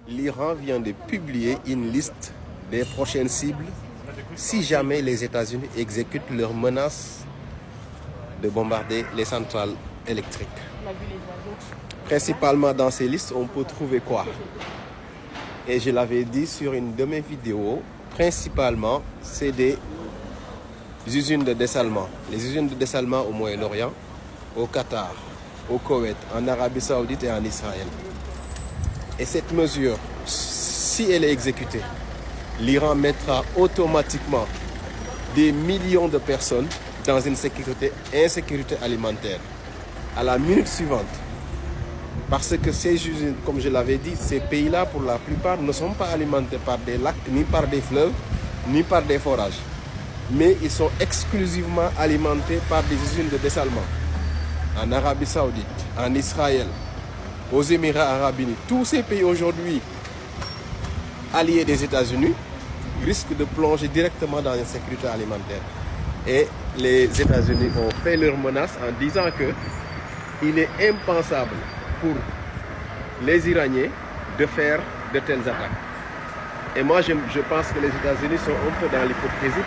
l'Iran vient de publier une liste des prochaines cibles si jamais les États-Unis exécutent leur menace de bombarder les centrales électriques. Principalement dans ces listes, on peut trouver quoi? Et je l'avais dit sur une de mes vidéos, principalement, c'est des usines de dessalement. Les usines de dessalement au Moyen-Orient, au Qatar, au Koweït, en Arabie Saoudite et en Israël. Et cette mesure, si elle est exécutée, l'Iran mettra automatiquement des millions de personnes dans une insécurité alimentaire à la minute suivante. Parce que ces usines, comme je l'avais dit, ces pays-là, pour la plupart, ne sont pas alimentés par des lacs, ni par des fleuves, ni par des forages. Mais ils sont exclusivement alimentés par des usines de dessalement. En Arabie Saoudite, en Israël, aux Émirats Arabes Unis. Tous ces pays aujourd'hui alliés des États-Unis risquent de plonger directement dans l'insécurité alimentaire. Et les États-Unis ont fait leur menace en disant que il est impensable pour les Iraniens de faire de telles attaques. Et moi, je pense que les États-Unis sont un peu dans l'hypocrisie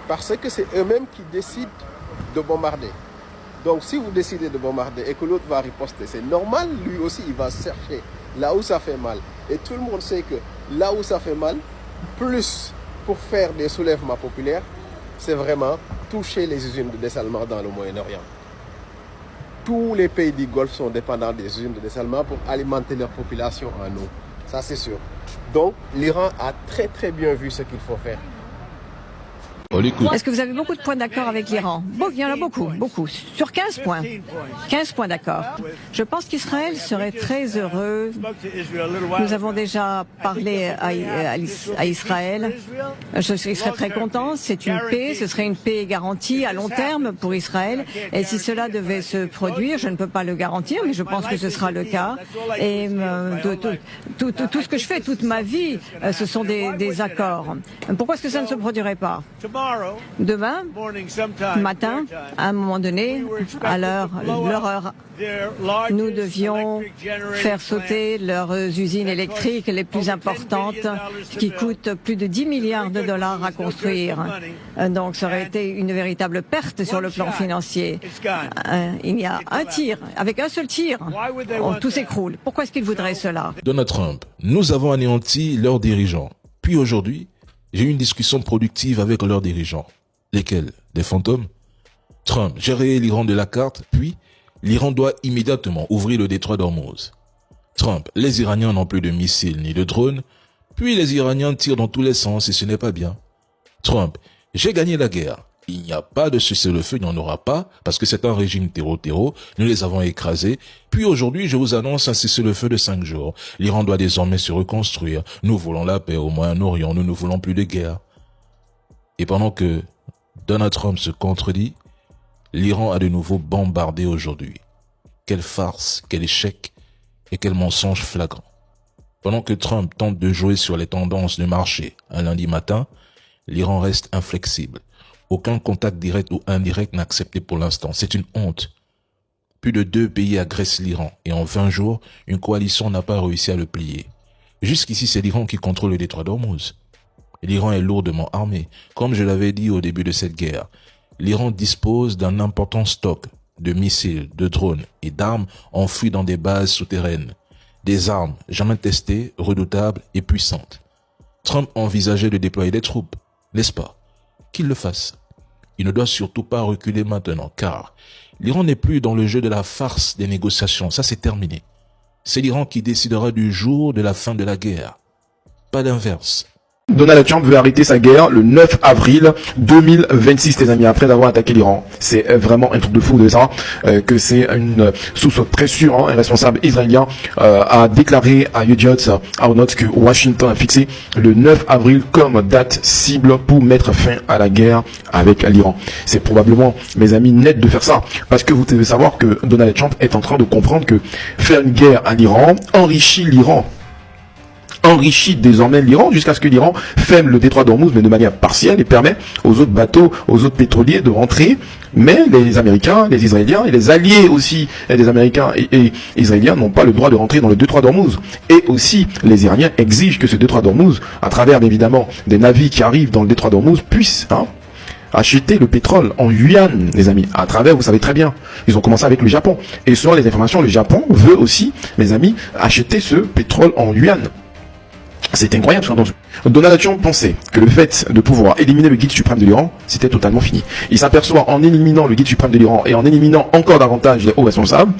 parce que c'est eux-mêmes qui décident de bombarder. Donc, si vous décidez de bombarder et que l'autre va riposter, c'est normal, lui aussi, il va chercher là où ça fait mal. Et tout le monde sait que là où ça fait mal, plus pour faire des soulèvements populaires, c'est vraiment toucher les usines de dessalement dans le Moyen-Orient. Tous les pays du Golfe sont dépendants des usines de dessalement pour alimenter leur population en eau. Ça, c'est sûr. Donc, l'Iran a très bien vu ce qu'il faut faire. Est-ce que vous avez beaucoup de points d'accord avec l'Iran? Bon, il y en a beaucoup. Sur 15 points. 15 points d'accord. Je pense qu'Israël serait très heureux. Nous avons déjà parlé à Israël. Il serait très content. C'est une paix. Ce serait une paix garantie à long terme pour Israël. Et si cela devait se produire, je ne peux pas le garantir, mais je pense que ce sera le cas. Et tout ce que je fais, toute ma vie, ce sont des accords. Pourquoi est-ce que ça ne se produirait pas? Demain matin, à un moment donné, à leur heure, nous devions faire sauter leurs usines électriques les plus importantes qui coûtent plus de 10 milliards de dollars à construire. Donc ça aurait été une véritable perte sur le plan financier. Il y a un tir, avec un seul tir, tout s'écroule. Pourquoi est-ce qu'ils voudraient cela? Donald Trump, nous avons anéanti leurs dirigeants. Puis aujourd'hui, j'ai eu une discussion productive avec leurs dirigeants. Lesquels? Des fantômes? Trump, j'ai rayé l'Iran de la carte, puis l'Iran doit immédiatement ouvrir le détroit d'Ormuz. Trump, les Iraniens n'ont plus de missiles ni de drones, puis les Iraniens tirent dans tous les sens et ce n'est pas bien. Trump, j'ai gagné la guerre. Il n'y a pas de cessez-le-feu, il n'y en aura pas, parce que c'est un régime terreau-terreau, nous les avons écrasés. Puis aujourd'hui, je vous annonce un cessez-le-feu de 5 jours. L'Iran doit désormais se reconstruire. Nous voulons la paix au Moyen-Orient, nous ne voulons plus de guerre. Et pendant que Donald Trump se contredit, l'Iran a de nouveau bombardé aujourd'hui. Quelle farce, quel échec et quel mensonge flagrant. Pendant que Trump tente de jouer sur les tendances du marché un lundi matin, l'Iran reste inflexible. Aucun contact direct ou indirect n'a accepté pour l'instant. C'est une honte. Plus de 2 pays agressent l'Iran et en 20 jours, une coalition n'a pas réussi à le plier. Jusqu'ici, c'est l'Iran qui contrôle le détroit d'Ormuz. L'Iran est lourdement armé. Comme je l'avais dit au début de cette guerre, l'Iran dispose d'un important stock de missiles, de drones et d'armes enfouis dans des bases souterraines. Des armes jamais testées, redoutables et puissantes. Trump envisageait de déployer des troupes, n'est-ce pas? Qu'il le fasse. Il ne doit surtout pas reculer maintenant, car l'Iran n'est plus dans le jeu de la farce des négociations, ça c'est terminé. C'est l'Iran qui décidera du jour de la fin de la guerre. Pas d'inverse. Donald Trump veut arrêter sa guerre le 9 avril 2026, les amis, après avoir attaqué l'Iran. C'est vraiment un truc de fou de ça, que c'est une source très sûre, un responsable israélien a déclaré à Yediot Aharonot que Washington a fixé le 9 avril comme date cible pour mettre fin à la guerre avec l'Iran. C'est probablement, mes amis, net de faire ça, parce que vous devez savoir que Donald Trump est en train de comprendre que faire une guerre à l'Iran enrichit l'Iran. enrichit désormais l'Iran jusqu'à ce que l'Iran ferme le détroit d'Ormuz, mais de manière partielle, et permet aux autres bateaux, aux autres pétroliers de rentrer. Mais les Américains, les Israéliens et les alliés aussi des Américains et Israéliens n'ont pas le droit de rentrer dans le détroit d'Ormuz. Et aussi, les Iraniens exigent que ce détroit d'Ormuz, à travers évidemment des navires qui arrivent dans le détroit d'Ormuz, puissent acheter le pétrole en yuan, les amis. À travers, vous savez très bien, ils ont commencé avec le Japon. Et selon les informations, le Japon veut aussi, mes amis, acheter ce pétrole en yuan. C'est incroyable ce qu'on entend. Donald Trump pensait que le fait de pouvoir éliminer le guide suprême de l'Iran, c'était totalement fini. Il s'aperçoit en éliminant le guide suprême de l'Iran et en éliminant encore davantage les hauts responsables,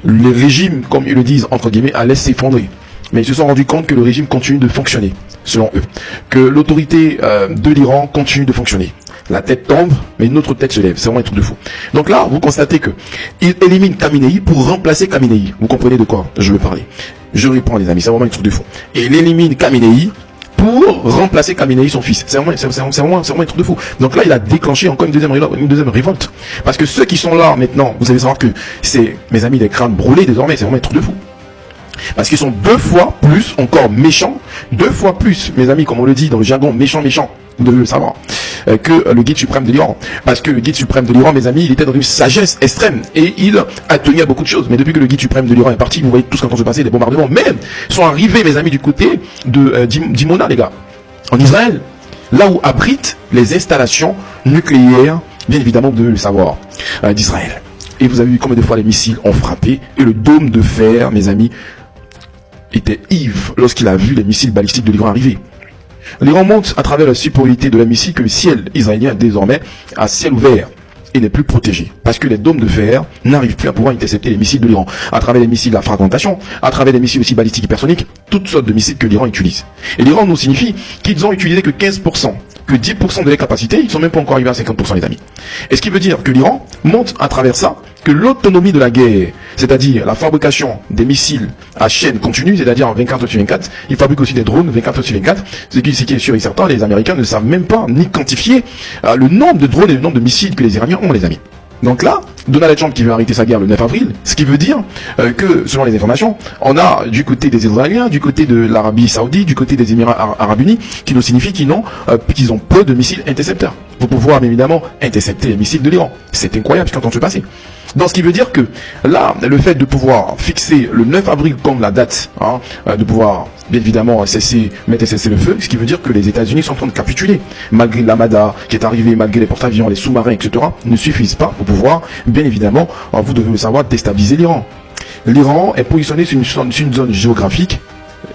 le régime, comme ils le disent, entre guillemets, allait s'effondrer. Mais ils se sont rendus compte que le régime continue de fonctionner, selon eux. Que l'autorité de l'Iran continue de fonctionner. La tête tombe, mais une autre tête se lève. C'est vraiment un truc de fou. Donc là, vous constatez que il élimine Khamenei pour remplacer Khamenei. Vous comprenez de quoi je veux parler? Je réponds, les amis, c'est vraiment un truc de fou. Et il élimine Khamenei pour remplacer Khamenei, son fils. C'est vraiment un truc de fou. Donc là, il a déclenché encore une deuxième révolte. Parce que ceux qui sont là maintenant, vous allez savoir que c'est, mes amis, des crânes brûlés désormais. C'est vraiment un truc de fou. Parce qu'ils sont 2 fois plus encore méchants, 2 fois plus, mes amis, comme on le dit dans le jargon, méchant, vous devez le savoir, que le guide suprême de l'Iran. Parce que le guide suprême de l'Iran, mes amis, il était dans une sagesse extrême et il a tenu à beaucoup de choses. Mais depuis que le guide suprême de l'Iran est parti, vous voyez tout ce qui est en train de se passer, des bombardements, même sont arrivés, mes amis, du côté de d'Imona, les gars, en Israël, là où abritent les installations nucléaires, bien évidemment, vous devez le savoir, d'Israël. Et vous avez vu combien de fois les missiles ont frappé et le dôme de fer, mes amis, était ivre lorsqu'il a vu les missiles balistiques de l'Iran arriver. L'Iran montre à travers la supériorité de la missile que le ciel israélien est désormais à ciel ouvert et n'est plus protégé. Parce que les dômes de fer n'arrivent plus à pouvoir intercepter les missiles de l'Iran. À travers les missiles à fragmentation, à travers les missiles aussi balistiques hypersoniques, toutes sortes de missiles que l'Iran utilise. Et l'Iran nous signifie qu'ils ont utilisé que 15%. Que 10% de les capacités, ils sont même pas encore arrivés à 50%, les amis. Et ce qui veut dire que l'Iran montre à travers ça que l'autonomie de la guerre, c'est-à-dire la fabrication des missiles à chaîne continue, c'est-à-dire en 24/24, ils fabriquent aussi des drones 24/24, ce qui est sûr et certain, les Américains ne savent même pas ni quantifier le nombre de drones et le nombre de missiles que les Iraniens ont, les amis. Donc là, Donald Trump qui veut arrêter sa guerre le 9 avril, ce qui veut dire que, selon les informations, on a du côté des Israéliens, du côté de l'Arabie Saoudite, du côté des Émirats Arabes Unis, qui nous signifie qu'ils ont peu de missiles intercepteurs pour pouvoir évidemment intercepter les missiles de l'Iran. C'est incroyable ce qui est en train de se passer. Donc ce qui veut dire que là, le fait de pouvoir fixer le 9 avril comme la date, de pouvoir bien évidemment mettre cesser le feu, ce qui veut dire que les États-Unis sont en train de capituler. Malgré l'Armada qui est arrivé, malgré les porte-avions, les sous-marins, etc., ne suffisent pas pour pouvoir, bien évidemment, vous devez le savoir, déstabiliser l'Iran. L'Iran est positionné sur une zone géographique,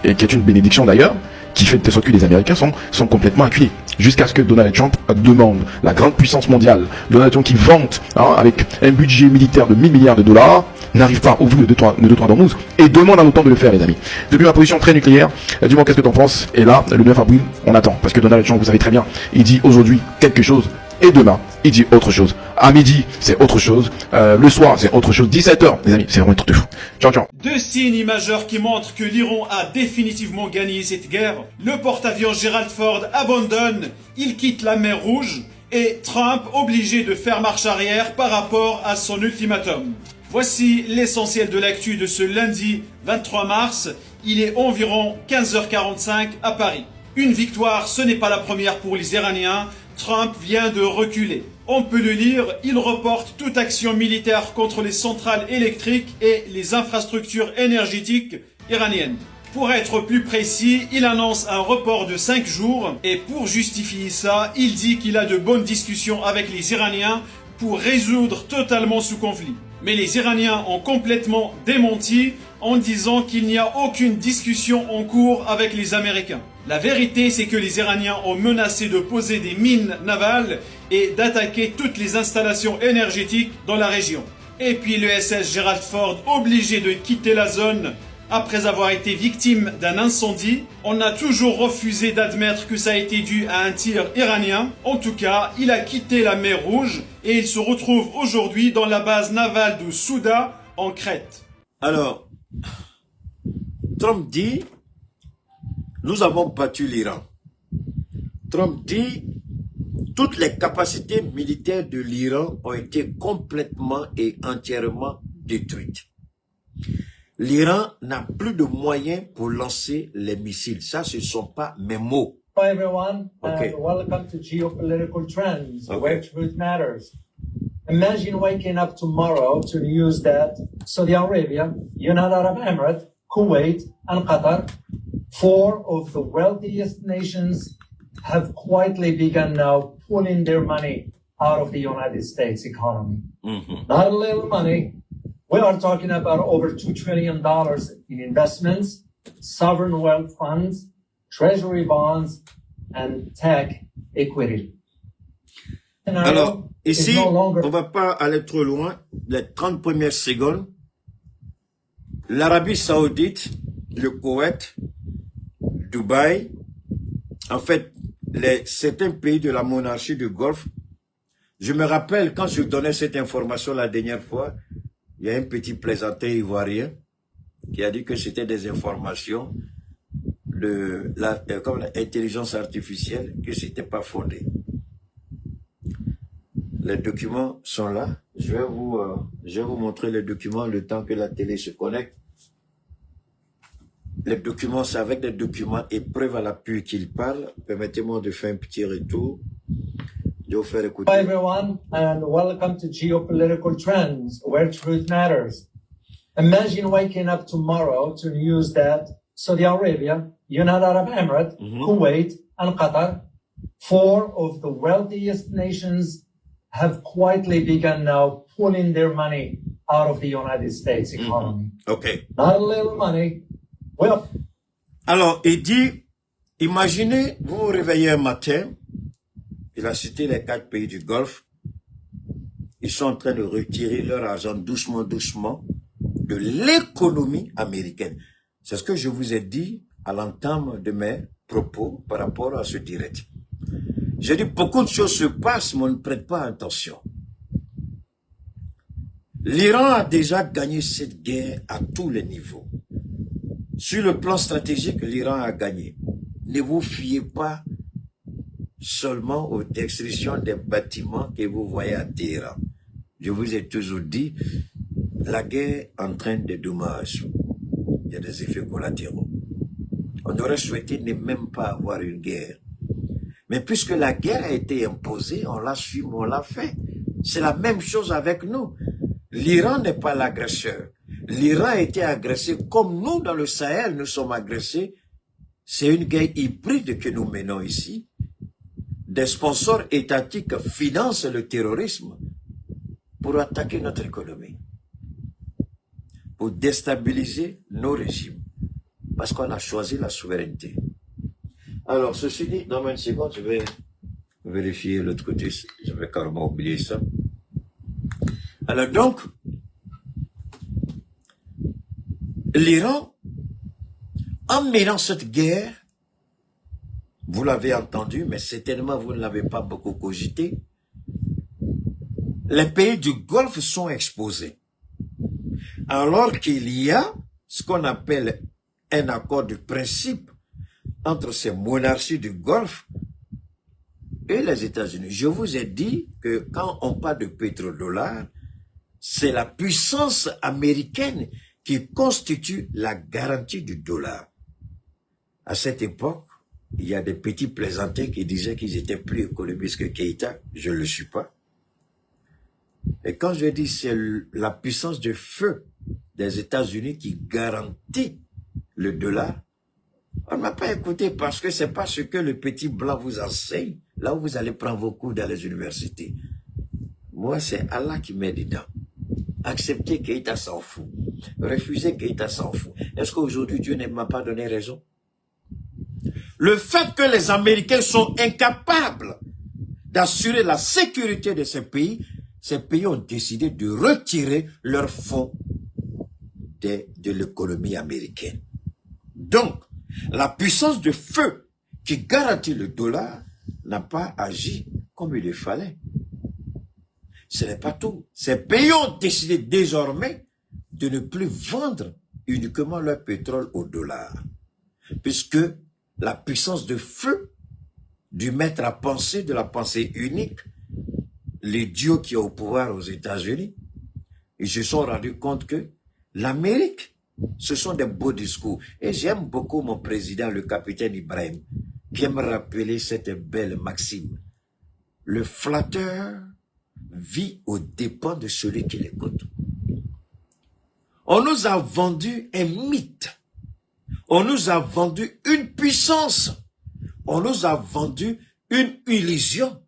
et qui est une bénédiction d'ailleurs, qui fait de sorte que les Américains sont complètement acculés. Jusqu'à ce que Donald Trump demande la grande puissance mondiale, Donald Trump qui vante avec un budget militaire de 1000 milliards de dollars, n'arrive pas à ouvrir le détroit d'Ormuz et demande à l'OTAN de le faire, les amis. Depuis ma position très nucléaire, dis-moi qu'est-ce que t'en penses. Et là, le 9 avril, on attend. Parce que Donald Trump, vous savez très bien, il dit aujourd'hui quelque chose et demain, il dit autre chose. À midi, c'est autre chose. Le soir, c'est autre chose. 17h, les amis, c'est vraiment un truc de fou. Ciao, ciao. 2 signes majeurs qui montrent que l'Iran a définitivement gagné cette guerre. Le porte-avions Gerald Ford abandonne, il quitte la mer Rouge et Trump obligé de faire marche arrière par rapport à son ultimatum. Voici l'essentiel de l'actu de ce lundi 23 mars. Il est environ 15h45 à Paris. Une victoire, ce n'est pas la première pour les Iraniens. Trump vient de reculer. On peut le lire, il reporte toute action militaire contre les centrales électriques et les infrastructures énergétiques iraniennes. Pour être plus précis, il annonce un report de 5 jours et pour justifier ça, il dit qu'il a de bonnes discussions avec les Iraniens pour résoudre totalement ce conflit. Mais les Iraniens ont complètement démenti en disant qu'il n'y a aucune discussion en cours avec les Américains. La vérité, c'est que les Iraniens ont menacé de poser des mines navales et d'attaquer toutes les installations énergétiques dans la région. Et puis le SS Gerald Ford obligé de quitter la zone après avoir été victime d'un incendie. On a toujours refusé d'admettre que ça a été dû à un tir iranien. En tout cas, il a quitté la mer Rouge et il se retrouve aujourd'hui dans la base navale de Souda en Crète. Alors, Trump dit, nous avons battu l'Iran. Trump dit, toutes les capacités militaires de l'Iran ont été complètement et entièrement détruites. l'Iran n'a plus de moyens pour lancer les missiles. Ça, ce ne sont pas mes mots. Hi everyone, Okay. and welcome to Geopolitical Trends, Okay. where truth matters. Imagine waking up tomorrow to news that Saudi Arabia, United Arab Emirates, Kuwait, and Qatar, 4 of the wealthiest nations, have quietly begun now pulling their money out of the United States economy. Not a little money. We are talking about over $2 trillion in investments, sovereign wealth funds, treasury bonds, and tech equity. Alors, ici, is no longer- on ne va pas aller trop loin. Les 30 premières secondes, l'Arabie Saoudite, le Koweït, Dubaï, en fait, certains pays de la monarchie du Golfe. Je me rappelle, quand je donnais cette information la dernière fois, il y a un petit plaisantin ivoirien qui a dit que c'était des informations de comme l'intelligence artificielle, que c'était pas fondé. Les documents sont là. Je vais vous montrer les documents le temps que la télé se connecte. Les documents, c'est avec des documents et preuves à l'appui qu'il parle. Permettez-moi de faire un petit retour. Je vais vous faire écouter. Hi everyone, and welcome to Geopolitical Trends, where truth matters. Imagine waking up tomorrow to news that Saudi Arabia, United Arab Emirates, Kuwait, and Qatar, 4 of the wealthiest nations, have quietly begun now pulling their money out of the United States economy. OK. Not a little money. Well, Alors, il dit, imaginez, vous vous réveillez un matin, il a cité les 4 pays du Golfe, ils sont en train de retirer leur argent doucement, doucement de l'économie américaine. C'est ce que je vous ai dit à l'entame de mes propos par rapport à ce direct. J'ai dit, beaucoup de choses se passent, mais on ne prête pas attention. L'Iran a déjà gagné cette guerre à tous les niveaux. Sur le plan stratégique, l'Iran a gagné. Ne vous fiez pas seulement aux destructions des bâtiments que vous voyez à Téhéran. Je vous ai toujours dit, la guerre entraîne des dommages. Il y a des effets collatéraux. On aurait souhaité ne même pas avoir une guerre. Mais puisque la guerre a été imposée, on l'a su, on l'a fait. C'est la même chose avec nous. L'Iran n'est pas l'agresseur. L'Iran a été agressé comme nous dans le Sahel, nous sommes agressés. C'est une guerre hybride que nous menons ici. Des sponsors étatiques financent le terrorisme pour attaquer notre économie, pour déstabiliser nos régimes, parce qu'on a choisi la souveraineté. Alors, ceci dit, dans une seconde, je vais vérifier l'autre côté. Je vais carrément oublier ça. Alors donc, l'Iran, en menant cette guerre, vous l'avez entendu, mais certainement vous ne l'avez pas beaucoup cogité, les pays du Golfe sont exposés. Alors qu'il y a ce qu'on appelle un accord de principe entre ces monarchies du Golfe et les États-Unis. Je vous ai dit que quand on parle de pétrodollar, c'est la puissance américaine qui constitue la garantie du dollar. À cette époque, il y a des petits plaisantins qui disaient qu'ils étaient plus économistes que Keïta. Je ne le suis pas. Et quand je dis c'est la puissance de feu des États-Unis qui garantit le dollar, on ne m'a pas écouté parce que c'est pas ce que le petit blanc vous enseigne, là où vous allez prendre vos cours dans les universités. Moi, c'est Allah qui m'aide dedans. Accepter Keïta s'en fout. Refuser Keïta s'en fout. Est-ce qu'aujourd'hui, Dieu ne m'a pas donné raison? Le fait que les Américains sont incapables d'assurer la sécurité de ces pays ont décidé de retirer leurs fonds de l'économie américaine. Donc, la puissance de feu qui garantit le dollar n'a pas agi comme il le fallait. Ce n'est pas tout. Ces pays ont décidé désormais de ne plus vendre uniquement leur pétrole au dollar, puisque la puissance de feu du maître à penser, de la pensée unique, l'idiot qui est au pouvoir aux États-Unis, ils se sont rendus compte que l'Amérique Ce sont des beaux discours. Et j'aime beaucoup mon président, le capitaine Ibrahim, qui aime rappeler cette belle maxime. Le flatteur vit aux dépens de celui qui l'écoute. On nous a vendu un mythe. On nous a vendu une puissance. On nous a vendu une illusion.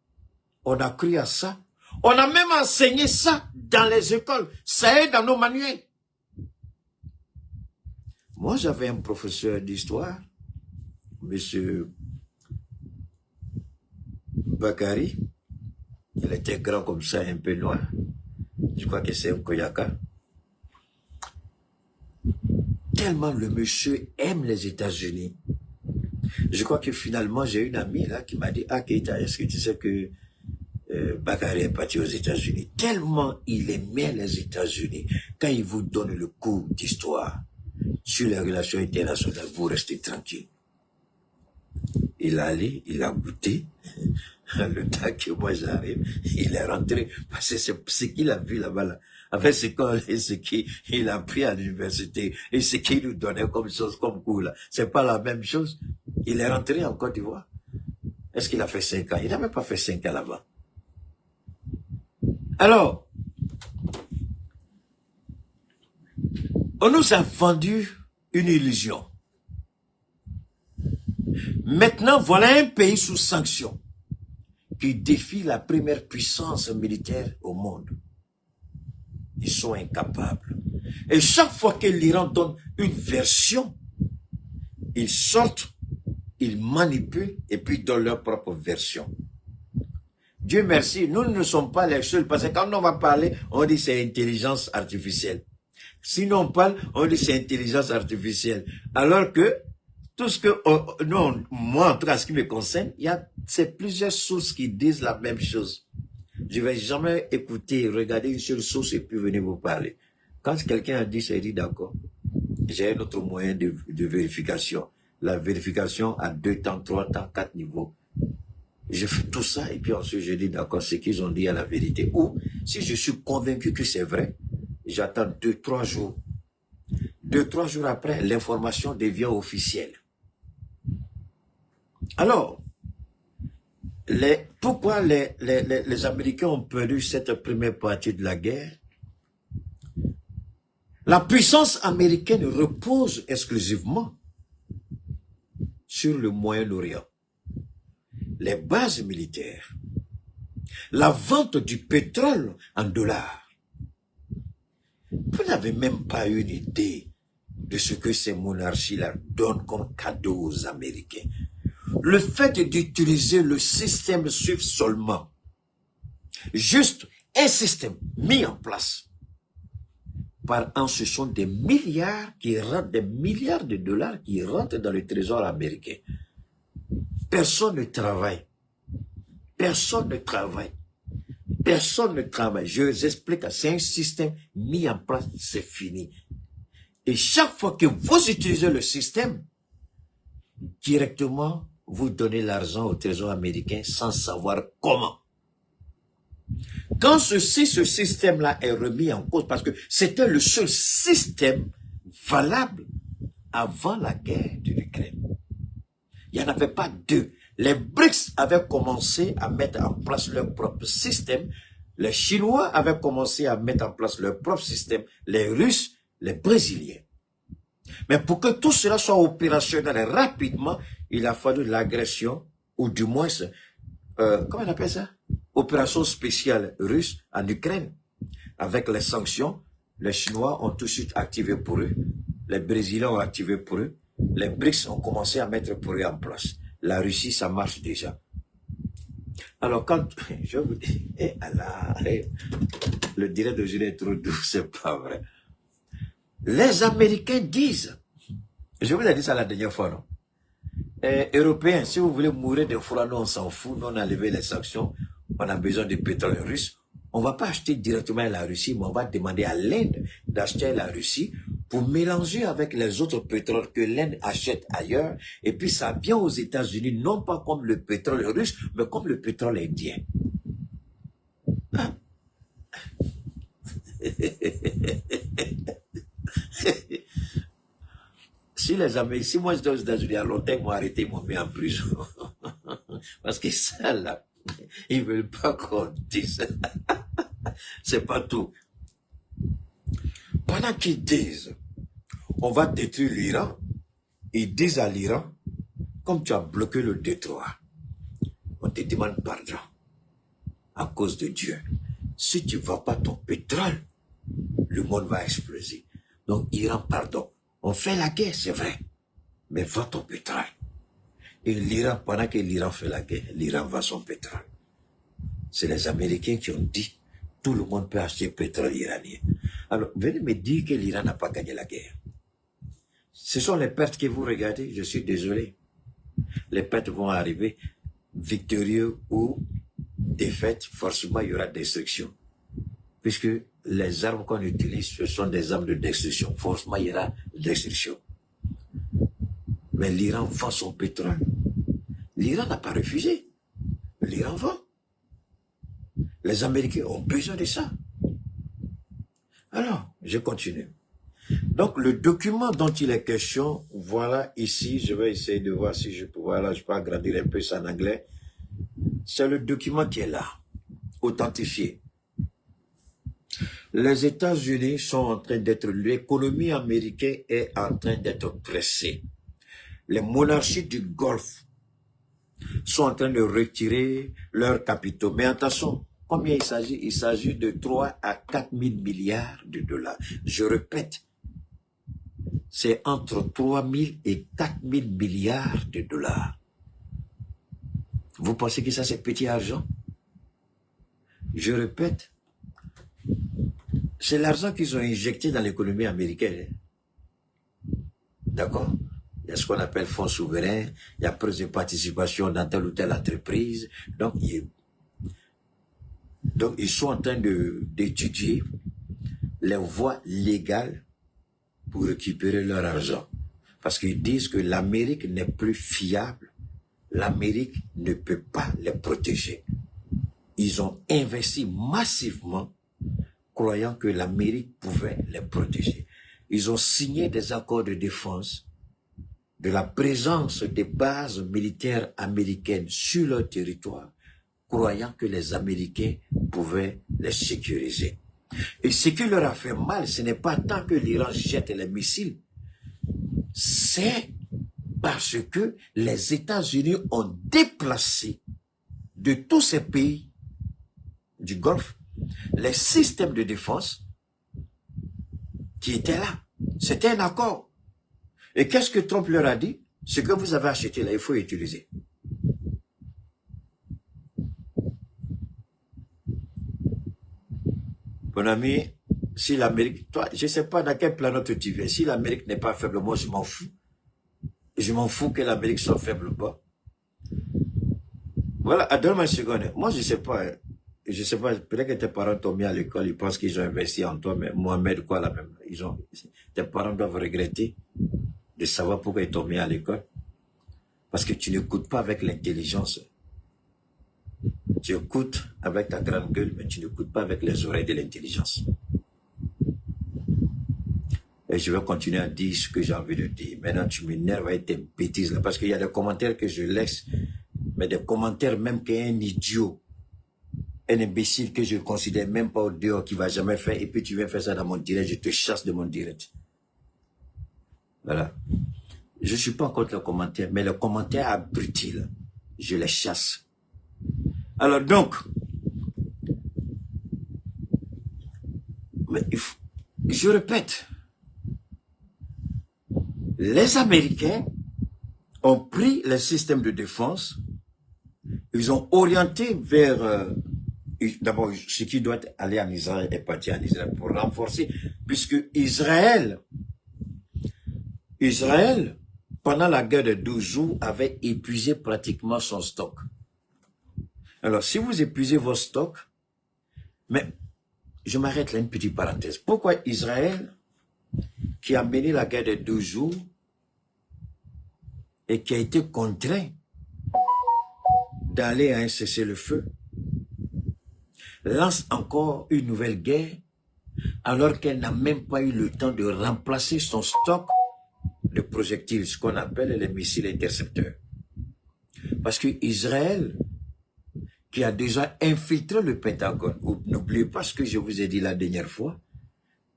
On a cru à ça. On a même enseigné ça dans les écoles. Ça est dans nos manuels. Moi, j'avais un professeur d'histoire, monsieur Bakari. Il était grand comme ça, un peu noir. Je crois que c'est un Koyaka. Tellement le monsieur aime les États-Unis. Je crois que finalement, j'ai une amie là qui m'a dit, ah Keita, est-ce que tu sais que Bakari est parti aux États-Unis? Tellement il aimait les États-Unis. Quand il vous donne le cours d'histoire sur les relations internationales, vous restez tranquille. Il a allé, il a goûté. Le temps que moi j'arrive, il est rentré. Parce que c'est ce qu'il a vu là-bas, là. Avec ce qu'il a appris à l'université et ce qu'il nous donnait comme chose, comme cours là. C'est pas la même chose. Il est rentré en Côte d'Ivoire. Est-ce qu'il a fait 5 ans? Il n'a même pas fait 5 ans là-bas. Alors, on nous a vendu une illusion. Maintenant, voilà un pays sous sanction qui défie la première puissance militaire au monde. Ils sont incapables. Et chaque fois que l'Iran donne une version, ils sortent, ils manipulent et puis donnent leur propre version. Dieu merci, nous ne sommes pas les seuls, parce que quand on va parler, on dit c'est intelligence artificielle. Sinon on parle, on dit c'est intelligence artificielle. Alors que tout ce que, non, moi en tout cas, ce qui me concerne, c'est plusieurs sources qui disent la même chose. Je ne vais jamais écouter, regarder une seule source et puis venir vous parler. Quand quelqu'un a dit, c'est dit d'accord. J'ai un autre moyen de vérification. La vérification à 2 temps, 3 temps, 4 niveaux. Je fais tout ça et puis ensuite je dis d'accord, ce qu'ils ont dit à la vérité. Ou si je suis convaincu que c'est vrai, j'attends 2-3 jours. 2-3 jours après, l'information devient officielle. Alors, pourquoi les Américains ont perdu cette première partie de la guerre? La puissance américaine repose exclusivement sur le Moyen-Orient. Les bases militaires, la vente du pétrole en dollars. Vous n'avez même pas une idée de ce que ces monarchies-là donnent comme cadeau aux Américains. Le fait d'utiliser le système SWIFT seulement, juste un système mis en place, par an, ce sont des milliards qui rentrent, des milliards de dollars qui rentrent dans le trésor américain. Personne ne travaille. Personne ne travaille. Personne ne travaille. Je vous explique, c'est un système mis en place, c'est fini. Et chaque fois que vous utilisez le système, directement, vous donnez l'argent au trésor américain sans savoir comment. Quand ce système-là est remis en cause, parce que c'était le seul système valable avant la guerre de l'Ukraine. Il n'y en avait pas deux. Les BRICS avaient commencé à mettre en place leur propre système. Les Chinois avaient commencé à mettre en place leur propre système. Les Russes, les Brésiliens. Mais pour que tout cela soit opérationnel rapidement, il a fallu l'agression, ou du moins, comment on appelle ça? Opération spéciale russe en Ukraine. Avec les sanctions, les Chinois ont tout de suite activé pour eux. Les Brésiliens ont activé pour eux. Les BRICS ont commencé à mettre pour eux en place. La Russie, ça marche déjà. Alors quand, je vous dis, le direct de Julien est trop doux, c'est pas vrai. Les Américains disent, je vous l'ai dit ça la dernière fois, non? Européens, si vous voulez mourir de froid, nous on s'en fout, nous on a levé les sanctions, on a besoin de pétrole russe. On ne va pas acheter directement la Russie, mais on va demander à l'Inde d'acheter la Russie pour mélanger avec les autres pétroles que l'Inde achète ailleurs. Et puis ça vient aux États-Unis, non pas comme le pétrole russe, mais comme le pétrole indien. Ah. si les Américains, si moi j'étais aux États-Unis, il y a longtemps, ils m'ont arrêté, ils m'ont mis en prison. Parce que ça, là, ils veulent pas qu'on dise. C'est pas tout. Pendant qu'ils disent, on va détruire l'Iran, ils disent à l'Iran, comme tu as bloqué le détroit, on te demande pardon à cause de Dieu. Si tu ne vends pas ton pétrole, le monde va exploser. Donc, Iran, pardon. On fait la guerre, c'est vrai, mais vends ton pétrole. Et l'Iran, pendant que l'Iran fait la guerre, l'Iran vend son pétrole. C'est les Américains qui ont dit, tout le monde peut acheter pétrole iranien. Alors, venez me dire que l'Iran n'a pas gagné la guerre. Ce sont les pertes que vous regardez, je suis désolé. Les pertes vont arriver, victorieux ou défaite, forcément il y aura destruction. Puisque les armes qu'on utilise, ce sont des armes de destruction. Forcément il y aura destruction. Mais l'Iran vend son pétrole. L'Iran n'a pas refusé. L'Iran vend. Les Américains ont besoin de ça. Alors, je continue. Donc, le document dont il est question, voilà ici, je vais essayer de voir si je peux, voilà, je peux agrandir un peu ça en anglais. C'est le document qui est là, authentifié. Les États-Unis sont en train d'être, l'économie américaine est en train d'être pressée. Les monarchies du Golfe sont en train de retirer leurs capitaux. Mais attention, combien il s'agit? Il s'agit de 3 à 4 000 milliards de dollars. Je répète, c'est entre 3 000 et 4 000 milliards de dollars. Vous pensez que ça c'est petit argent? Je répète, c'est l'argent qu'ils ont injecté dans l'économie américaine. D'accord? Il y a ce qu'on appelle fonds souverains, il y a plus de participation dans telle ou telle entreprise. Donc ils sont en train d'étudier les voies légales pour récupérer leur argent. Parce qu'ils disent que l'Amérique n'est plus fiable. L'Amérique ne peut pas les protéger. Ils ont investi massivement, croyant que l'Amérique pouvait les protéger. Ils ont signé des accords de défense de la présence des bases militaires américaines sur leur territoire, croyant que les Américains pouvaient les sécuriser. Et ce qui leur a fait mal, ce n'est pas tant que l'Iran jette les missiles, c'est parce que les États-Unis ont déplacé de tous ces pays du Golfe les systèmes de défense qui étaient là. C'était un accord. Et qu'est-ce que Trump leur a dit? Ce que vous avez acheté là, il faut utiliser. Mon ami, si l'Amérique, toi, je ne sais pas dans quelle planète tu viens, si l'Amérique n'est pas faible, moi je m'en fous. Je m'en fous que l'Amérique soit faible ou pas. Voilà, donne-moi une seconde. Moi je sais pas, peut-être que tes parents t'ont mis à l'école, ils pensent qu'ils ont investi en toi, mais Mohamed, quoi, là même, tes parents doivent regretter de savoir pourquoi ils t'ont mis à l'école. Parce que tu n'écoutes pas avec l'intelligence. Tu écoutes avec ta grande gueule, mais tu n'écoutes pas avec les oreilles de l'intelligence. Et je vais continuer à dire ce que j'ai envie de dire. Maintenant, tu m'énerves avec tes bêtises là, parce qu'il y a des commentaires que je laisse, mais des commentaires même qu'un idiot, un imbécile que je ne considère même pas au dehors, qui ne va jamais faire, et puis tu viens faire ça dans mon direct, je te chasse de mon direct. Voilà. Je ne suis pas contre les commentaires, mais les commentaires abrutis, là, je les chasse. Alors donc, mais je répète, les Américains ont pris les systèmes de défense, ils ont orienté vers, d'abord, ce qui doit aller en Israël est parti en Israël pour renforcer, puisque Israël, pendant la guerre de 12 jours, avait épuisé pratiquement son stock. Alors, si vous épuisez vos stocks, mais je m'arrête là une petite parenthèse. Pourquoi Israël, qui a mené la guerre de 12 jours et qui a été contraint d'aller à un cessez-le-feu, lance encore une nouvelle guerre alors qu'elle n'a même pas eu le temps de remplacer son stock de projectiles, ce qu'on appelle les missiles intercepteurs. Parce que Israël, qui a déjà infiltré le Pentagone, n'oubliez pas ce que je vous ai dit la dernière fois,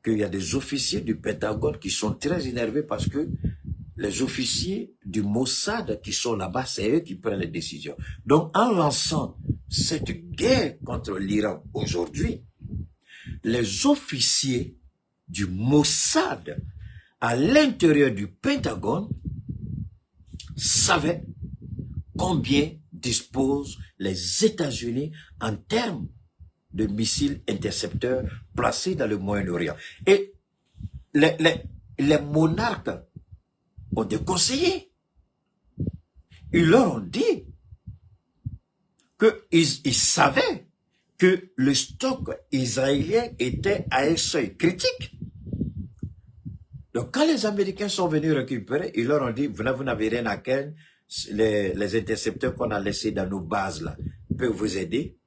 qu'il y a des officiers du Pentagone qui sont très énervés parce que les officiers du Mossad qui sont là-bas, c'est eux qui prennent les décisions. Donc, en lançant cette guerre contre l'Iran aujourd'hui, les officiers du Mossad à l'intérieur du Pentagone savaient combien disposent les États-Unis en termes de missiles intercepteurs placés dans le Moyen-Orient. Et les monarques ont des conseillers. Ils leur ont dit qu'ils savaient que le stock israélien était à un seuil critique. Donc quand les Américains sont venus récupérer, ils leur ont dit, vous n'avez rien à craindre, les intercepteurs qu'on a laissés dans nos bases là peuvent vous aider,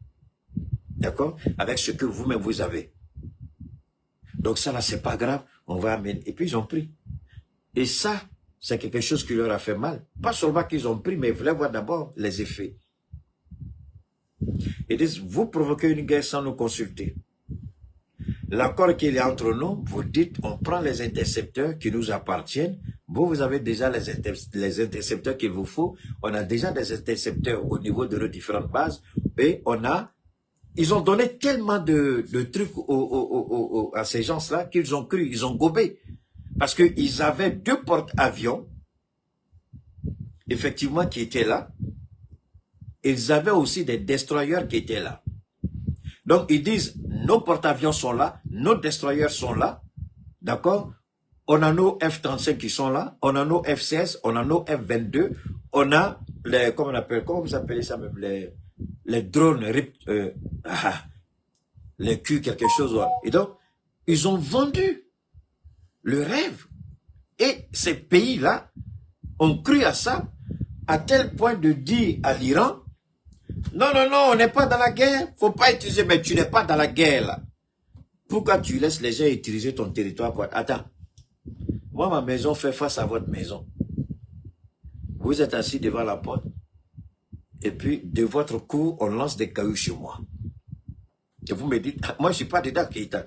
d'accord, avec ce que vous-même vous avez. Donc ça là, c'est pas grave, on va amener. Et puis ils ont pris. Et ça, c'est quelque chose qui leur a fait mal. Pas seulement qu'ils ont pris, mais ils voulaient voir d'abord les effets. Ils disent, vous provoquez une guerre sans nous consulter. L'accord qu'il y a entre nous, vous dites, on prend les intercepteurs qui nous appartiennent. Vous avez déjà les intercepteurs qu'il vous faut. On a déjà des intercepteurs au niveau de nos différentes bases. Et ils ont donné tellement de trucs à ces gens-là qu'ils ont cru, ils ont gobé. Parce qu'ils avaient 2 porte-avions, effectivement, qui étaient là. Ils avaient aussi des destroyers qui étaient là. Donc, ils disent, nos porte-avions sont là, nos destroyers sont là, d'accord? On a nos F-35 qui sont là, on a nos F-16, on a nos F-22, on a les, comment vous appelez ça même, les drones, les Q quelque chose. Et donc, ils ont vendu le rêve. Et ces pays-là ont cru à ça, à tel point de dire à l'Iran, non, non, non, on n'est pas dans la guerre, faut pas utiliser, mais tu n'es pas dans la guerre là. Pourquoi tu laisses les gens utiliser ton territoire pour... Attends, moi ma maison fait face à votre maison. Vous êtes assis devant la porte, et puis de votre cour, on lance des cailloux sur moi. Et vous me dites, moi je suis pas dedans, Keïta.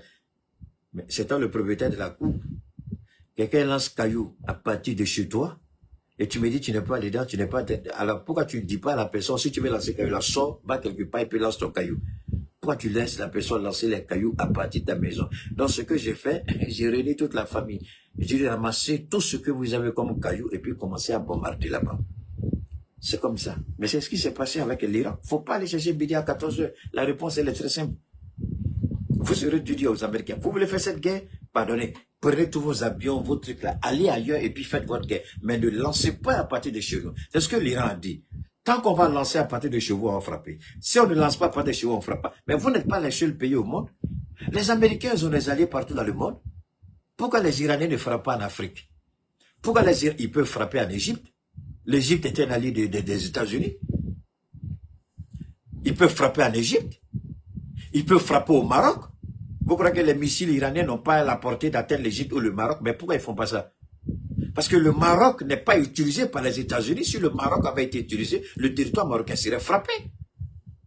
Mais c'est toi le propriétaire de la cour. Quelqu'un lance cailloux à partir de chez toi, et tu me dis, tu n'es pas dedans, tu n'es pas dedans. Alors, pourquoi tu ne dis pas à la personne, si tu veux lancer caillou, là, sors, va quelque part et puis lance ton caillou. Pourquoi tu laisses la personne lancer les cailloux à partir de ta maison? Donc, ce que j'ai fait, j'ai réuni toute la famille. J'ai ramassé tout ce que vous avez comme cailloux et puis commencé à bombarder là-bas. C'est comme ça. Mais c'est ce qui s'est passé avec l'Iran. Faut pas aller chercher midi à 14 h. La réponse, elle est très simple. Vous serez dû dire aux Américains, vous voulez faire cette guerre? Pardonnez. Prenez tous vos avions, vos trucs là, allez ailleurs et puis faites votre guerre. Mais ne lancez pas à partir de chez nous. C'est ce que l'Iran a dit. Tant qu'on va lancer à partir de chez vous, on va frapper. Si on ne lance pas à partir de chez vous, on ne frappe pas. Mais vous n'êtes pas les seuls pays au monde. Les Américains, ils ont des alliés partout dans le monde. Pourquoi les Iraniens ne frappent pas en Afrique? Pourquoi ils peuvent frapper en Égypte? L'Égypte est un allié des États-Unis. Ils peuvent frapper en Égypte. Ils peuvent frapper au Maroc. Vous croyez que les missiles iraniens n'ont pas la portée d'atteindre l'Égypte ou le Maroc? Mais pourquoi ils ne font pas ça? Parce que le Maroc n'est pas utilisé par les États-Unis. Si le Maroc avait été utilisé, le territoire marocain serait frappé.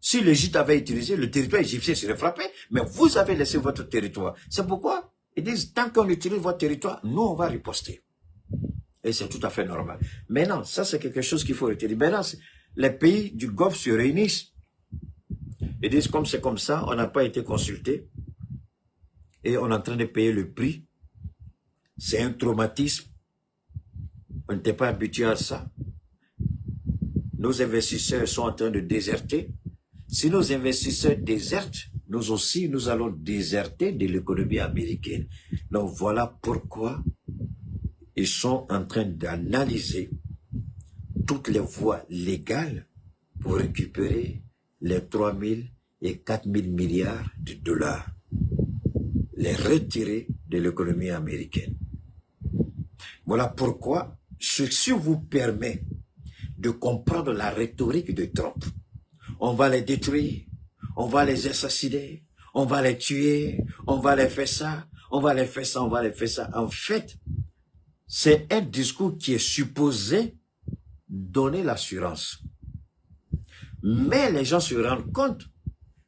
Si l'Égypte avait utilisé, le territoire égyptien serait frappé. Mais vous avez laissé votre territoire. C'est pourquoi ils disent, tant qu'on utilise votre territoire, nous, on va riposter. Et c'est tout à fait normal. Maintenant, ça, c'est quelque chose qu'il faut retenir. Maintenant, les pays du Golfe se réunissent. Ils disent, comme c'est comme ça, on n'a pas été consulté. Et on est en train de payer le prix. C'est un traumatisme. On n'était pas habitué à ça. Nos investisseurs sont en train de déserter. Si nos investisseurs désertent, nous aussi, nous allons déserter de l'économie américaine. Donc voilà pourquoi ils sont en train d'analyser toutes les voies légales pour récupérer les 3 000 et 4 000 milliards de dollars. Les retirer de l'économie américaine. Voilà pourquoi ceci vous permet de comprendre la rhétorique de Trump. On va les détruire, on va les assassiner, on va les tuer, on va les faire ça, on va les faire ça, on va les faire ça. En fait, c'est un discours qui est supposé donner l'assurance. Mais les gens se rendent compte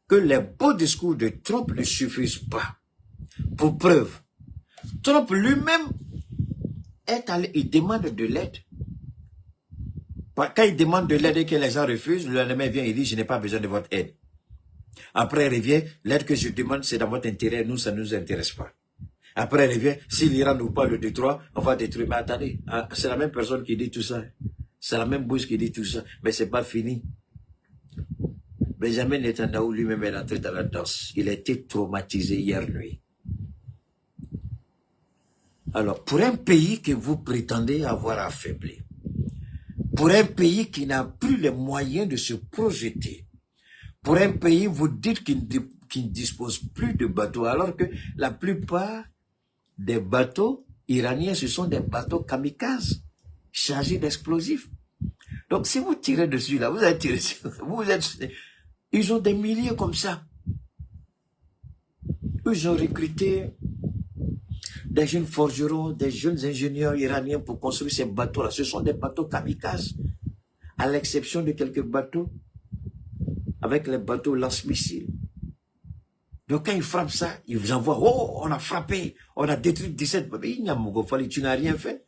que les beaux discours de Trump ne suffisent pas. Pour preuve, Trump lui-même est allé, il demande de l'aide. Quand il demande de l'aide et que les gens refusent, le lendemain vient et dit, je n'ai pas besoin de votre aide. Après, il revient, l'aide que je demande, c'est dans votre intérêt, nous, ça ne nous intéresse pas. Après, il revient, si l'Iran n'ouvre pas le détroit, on va détruire. Mais attendez, c'est la même personne qui dit tout ça. C'est la même bouche qui dit tout ça. Mais c'est pas fini. Benjamin Netanyahu lui-même est entré dans la danse. Il a été traumatisé hier nuit. Alors, pour un pays que vous prétendez avoir affaibli, pour un pays qui n'a plus les moyens de se projeter, pour un pays, vous dites qu'il ne dispose plus de bateaux, alors que la plupart des bateaux iraniens, ce sont des bateaux kamikazes, chargés d'explosifs. Donc, si vous tirez dessus, là, vous allez tirer dessus. Ils ont des milliers comme ça. Ils ont recruté des jeunes forgerons, des jeunes ingénieurs iraniens pour construire ces bateaux-là. Ce sont des bateaux kamikazes, à l'exception de quelques bateaux, avec les bateaux lance-missiles. Donc quand ils frappent ça, ils vous envoient, oh, on a frappé, on a détruit 17 bateaux. Tu n'as rien fait.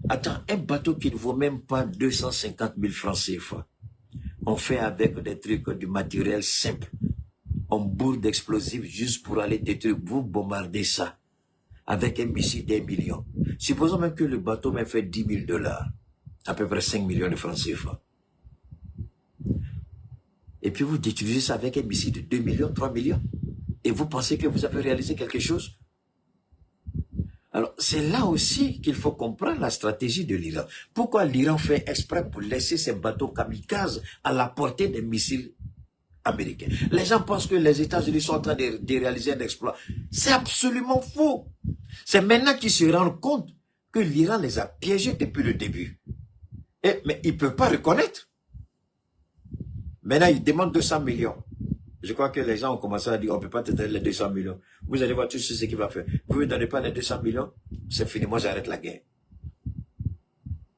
Attends, un bateau qui ne vaut même pas 250 000 francs CFA. On fait avec des trucs, du matériel simple. On bourre d'explosifs juste pour aller détruire. Vous bombardez ça avec un missile d'1 million. Supposons même que le bateau m'a fait $10 000, à peu près 5 millions de francs CFA. Et puis vous détruisez ça avec un missile de 2 millions, 3 millions. Et vous pensez que vous avez réalisé quelque chose? Alors, c'est là aussi qu'il faut comprendre la stratégie de l'Iran. Pourquoi l'Iran fait exprès pour laisser ses bateaux kamikazes à la portée des missiles américains? Les gens pensent que les États-Unis sont en train de réaliser un exploit. C'est absolument faux. C'est maintenant qu'ils se rendent compte que l'Iran les a piégés depuis le début. Mais ils ne peuvent pas reconnaître. Maintenant, ils demandent 200 millions. Je crois que les gens ont commencé à dire, on ne peut pas te donner les 200 millions. Vous allez voir tout ce qu'il va faire. Vous ne me donnez pas les 200 millions, c'est fini, moi j'arrête la guerre.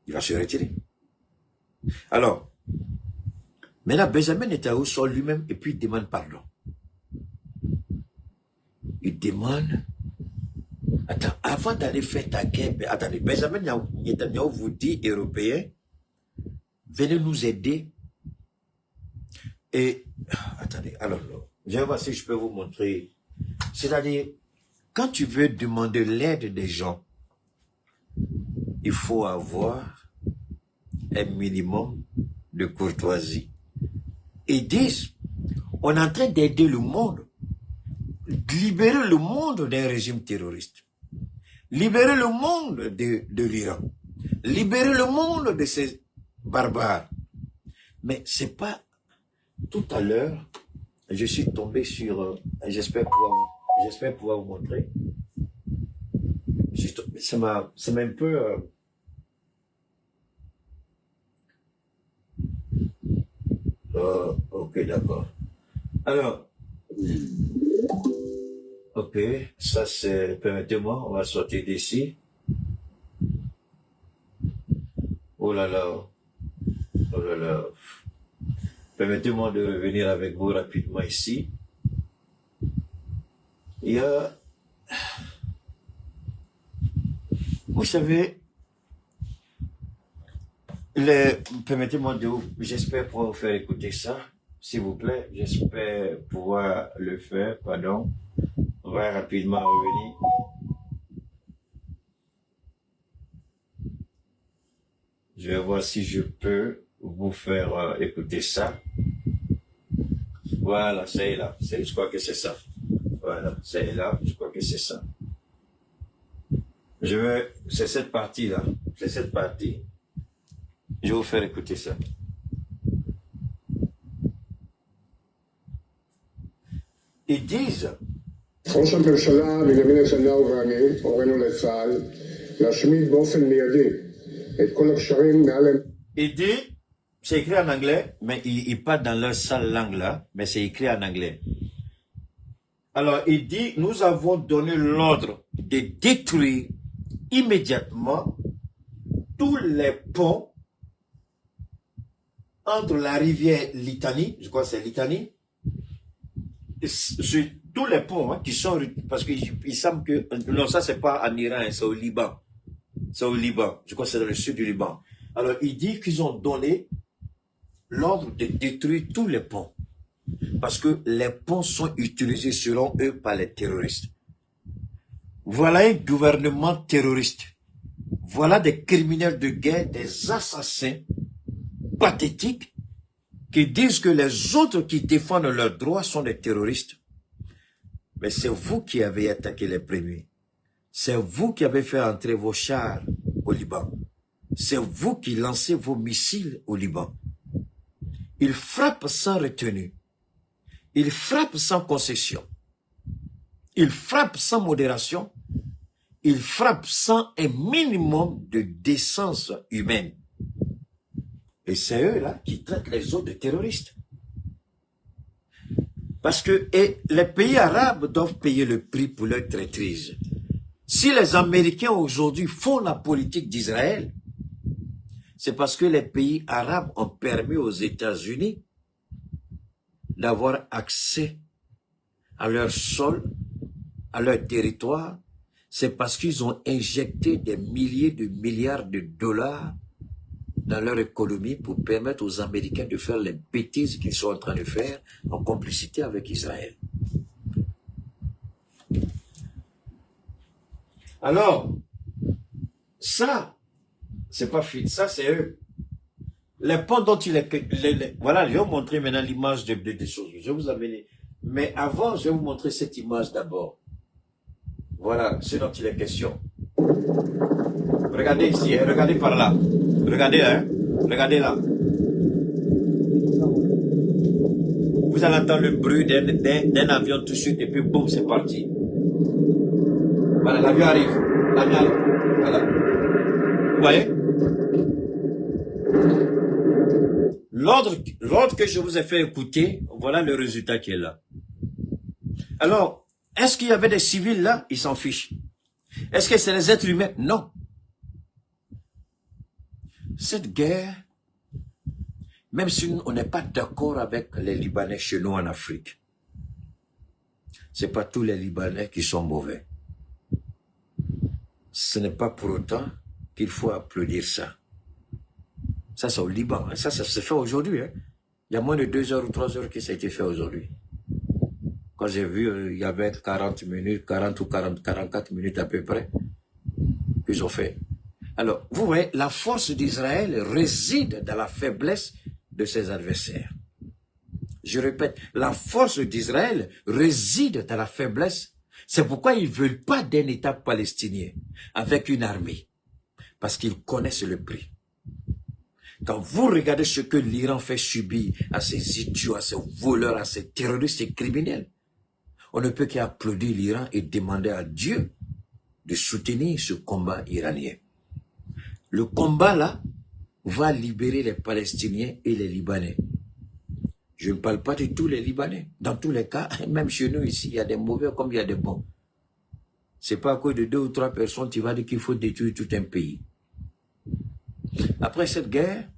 Il va se retirer. Alors, maintenant Benjamin Netanyahu sort lui-même et puis il demande pardon. Il demande, attends, avant d'aller faire ta guerre, attendez, Benjamin Netanyahu vous dit, Européens, venez nous aider. Et, attendez, alors, je vais voir si je peux vous montrer. C'est-à-dire, quand tu veux demander l'aide des gens, il faut avoir un minimum de courtoisie. Ils disent, on est en train d'aider le monde, libérer le monde d'un régime terroriste, libérer le monde de l'Iran, libérer le monde de ces barbares. Mais c'est pas... Tout à l'heure, je suis tombé sur... J'espère pouvoir vous montrer. Ça m'a un peu... ok, d'accord. Alors, ok, ça c'est... Permettez-moi, on va sortir d'ici. Oh là là. Oh là là. Permettez-moi de revenir avec vous rapidement ici. Il y a... Vous savez, permettez-moi de vous... J'espère pouvoir vous faire écouter ça, s'il vous plaît. J'espère pouvoir le faire, pardon. On va rapidement revenir. Je vais voir si je peux vous faire écouter ça. Voilà, c'est là. Je crois que c'est ça. Voilà, c'est là. Je crois que c'est ça. C'est cette partie-là. C'est cette partie. Je vais vous faire écouter ça. Ils disent... ראש הממשלה בנימין נתניהו ואני הורינו לצה"ל להשמיד באופן מיידי את כל הקשרים מעל... Il dit, c'est écrit en anglais, mais il parle dans leur sale langue là, mais c'est écrit en anglais. Alors, il dit, nous avons donné l'ordre de détruire immédiatement tous les ponts entre la rivière Litanie, je crois que c'est Litanie, sur tous les ponts qui sont, parce qu'il semble que, non, ça c'est pas en Iran, c'est au Liban. C'est au Liban, je crois que c'est dans le sud du Liban. Alors il dit qu'ils ont donné l'ordre de détruire tous les ponts. Parce que les ponts sont utilisés selon eux par les terroristes. Voilà un gouvernement terroriste. Voilà des criminels de guerre, des assassins pathétiques qui disent que les autres qui défendent leurs droits sont des terroristes. Mais c'est vous qui avez attaqué les premiers. C'est vous qui avez fait entrer vos chars au Liban. C'est vous qui lancez vos missiles au Liban. Ils frappent sans retenue. Ils frappent sans concession. Ils frappent sans modération. Ils frappent sans un minimum de décence humaine. Et c'est eux là qui traitent les autres de terroristes. Parce que les pays arabes doivent payer le prix pour leur traîtrise. Si les Américains aujourd'hui font la politique d'Israël, c'est parce que les pays arabes ont permis aux États-Unis d'avoir accès à leur sol, à leur territoire. C'est parce qu'ils ont injecté des milliers de milliards de dollars dans leur économie pour permettre aux Américains de faire les bêtises qu'ils sont en train de faire en complicité avec Israël. Alors, ça, c'est pas fini, ça c'est eux. Les ponts dont il est... Voilà, je vais vous montrer maintenant l'image des choses. Je vais vous amener. Mais avant, je vais vous montrer cette image d'abord. Voilà ce dont il est question. Regardez ici, hein, regardez par là. Regardez, hein, regardez là. Vous allez entendre le bruit d'un avion tout de suite et puis boum, c'est parti. Voilà, l'avion arrive. L'avion arrive. Voilà. Vous voyez? L'ordre que je vous ai fait écouter, voilà le résultat qui est là. Alors, est-ce qu'il y avait des civils là? Ils s'en fichent. Est-ce que c'est les êtres humains? Non. Cette guerre, même si on n'est pas d'accord avec les Libanais chez nous en Afrique, c'est pas tous les Libanais qui sont mauvais. Ce n'est pas pour autant qu'il faut applaudir ça. Ça, c'est au Liban. Ça se fait aujourd'hui. Hein. Il y a moins de 2 heures ou 3 heures que ça a été fait aujourd'hui. Quand j'ai vu, il y avait 40 minutes, 40 ou 44 minutes à peu près, qu'ils ont fait. Alors, vous voyez, la force d'Israël réside dans la faiblesse de ses adversaires. Je répète, la force d'Israël réside dans la faiblesse. C'est pourquoi ils ne veulent pas d'un État palestinien avec une armée. Parce qu'ils connaissent le prix. Quand vous regardez ce que l'Iran fait subir à ces idiots, à ces voleurs, à ces terroristes et criminels, on ne peut qu'applaudir l'Iran et demander à Dieu de soutenir ce combat iranien. Le combat là va libérer les Palestiniens et les Libanais. Je ne parle pas de tous les Libanais. Dans tous les cas, même chez nous ici, il y a des mauvais comme il y a des bons. C'est pas à cause de 2 ou 3 personnes tu vas dire qu'il faut détruire tout un pays. Après cette guerre,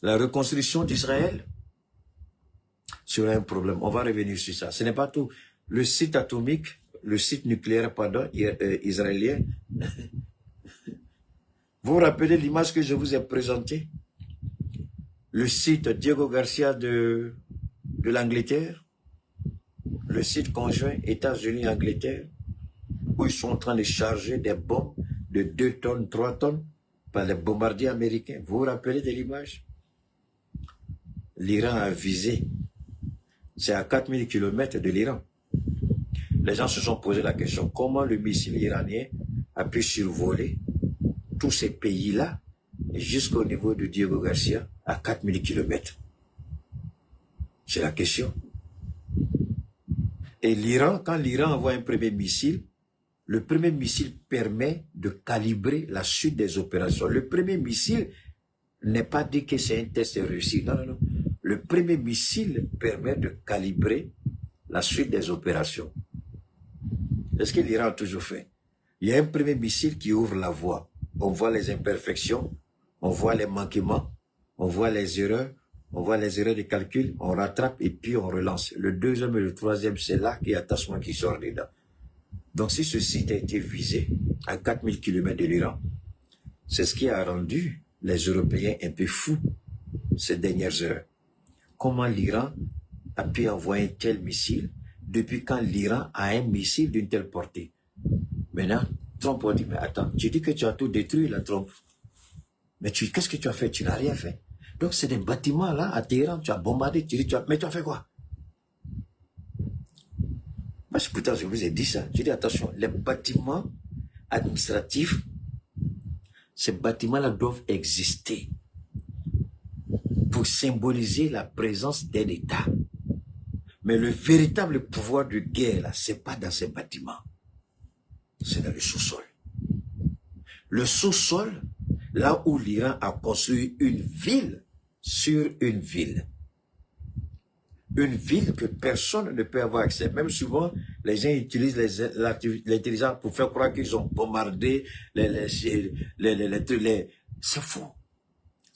la reconstruction d'Israël sera un problème. On va revenir sur ça. Ce n'est pas tout. Le site atomique, le site nucléaire, pardon, israélien. Vous vous rappelez l'image que je vous ai présentée? Le site Diego Garcia de l'Angleterre, le site conjoint États-Unis-Angleterre, où ils sont en train de charger des bombes de 2 tonnes, 3 tonnes par les bombardiers américains. Vous vous rappelez de l'image? L'Iran a visé. C'est à 4000 km de l'Iran. Les gens se sont posé la question, comment le missile iranien a pu survoler tous ces pays-là jusqu'au niveau de Diego Garcia à 4000 km? C'est la question. Et l'Iran, quand l'Iran envoie un premier missile, le premier missile permet de calibrer la suite des opérations. Le premier missile n'est pas dit que c'est un test réussi. Non, non, non. Le premier missile permet de calibrer la suite des opérations. Est-ce que l'Iran a toujours fait? Il y a un premier missile qui ouvre la voie. On voit les imperfections, on voit les manquements, on voit les erreurs de calcul, on rattrape et puis on relance. Le deuxième et le troisième, c'est là qu'il y a Tasman qui sort dedans. Donc si ce site a été visé à 4000 km de l'Iran, c'est ce qui a rendu les Européens un peu fous ces dernières heures. Comment l'Iran a pu envoyer un tel missile depuis quand l'Iran a un missile d'une telle portée? Maintenant, Trump a dit, mais attends, tu dis que tu as tout détruit, là, Trump. Mais qu'est-ce que tu as fait? Tu n'as rien fait. Donc, c'est des bâtiments, là, à Téhéran, tu as bombardé, mais tu as fait quoi? Moi, pourtant, je vous ai dit ça. Je dis, attention, les bâtiments administratifs, ces bâtiments-là doivent exister pour symboliser la présence d'un État. Mais le véritable pouvoir de guerre, là, c'est pas dans ces bâtiments. C'est dans le sous-sol. Le sous-sol, là où l'Iran a construit une ville sur une ville. Une ville que personne ne peut avoir accès. Même souvent, les gens utilisent l'intelligence pour faire croire qu'ils ont bombardé c'est faux.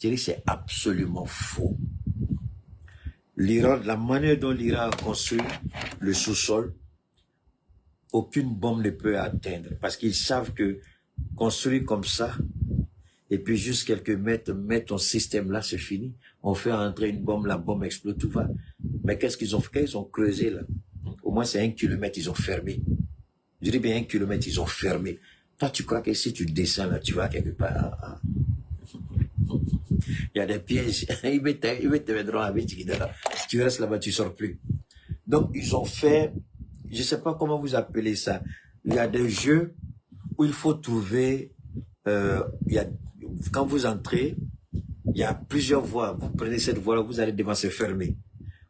Je dis, c'est absolument faux. L'Iran, la manière dont l'Iran a construit le sous-sol, aucune bombe ne peut atteindre. Parce qu'ils savent que construire comme ça, et puis juste quelques mètres, mettre ton système là, c'est fini. On fait entrer une bombe, la bombe explose, tout va. Mais qu'est-ce qu'ils ont fait? Ils ont creusé là. Au moins c'est 1 kilomètre, ils ont fermé. Je dis bien 1 kilomètre, ils ont fermé. Toi, tu crois que si tu descends là, tu vas quelque part. Il y a des pièges. Ils te mettront avec là. Tu restes là-bas, tu sors plus. Donc, ils ont fait, je sais pas comment vous appelez ça. Il y a des jeux où il faut trouver, quand vous entrez, il y a plusieurs voies. Vous prenez cette voie-là, vous allez devant se fermer.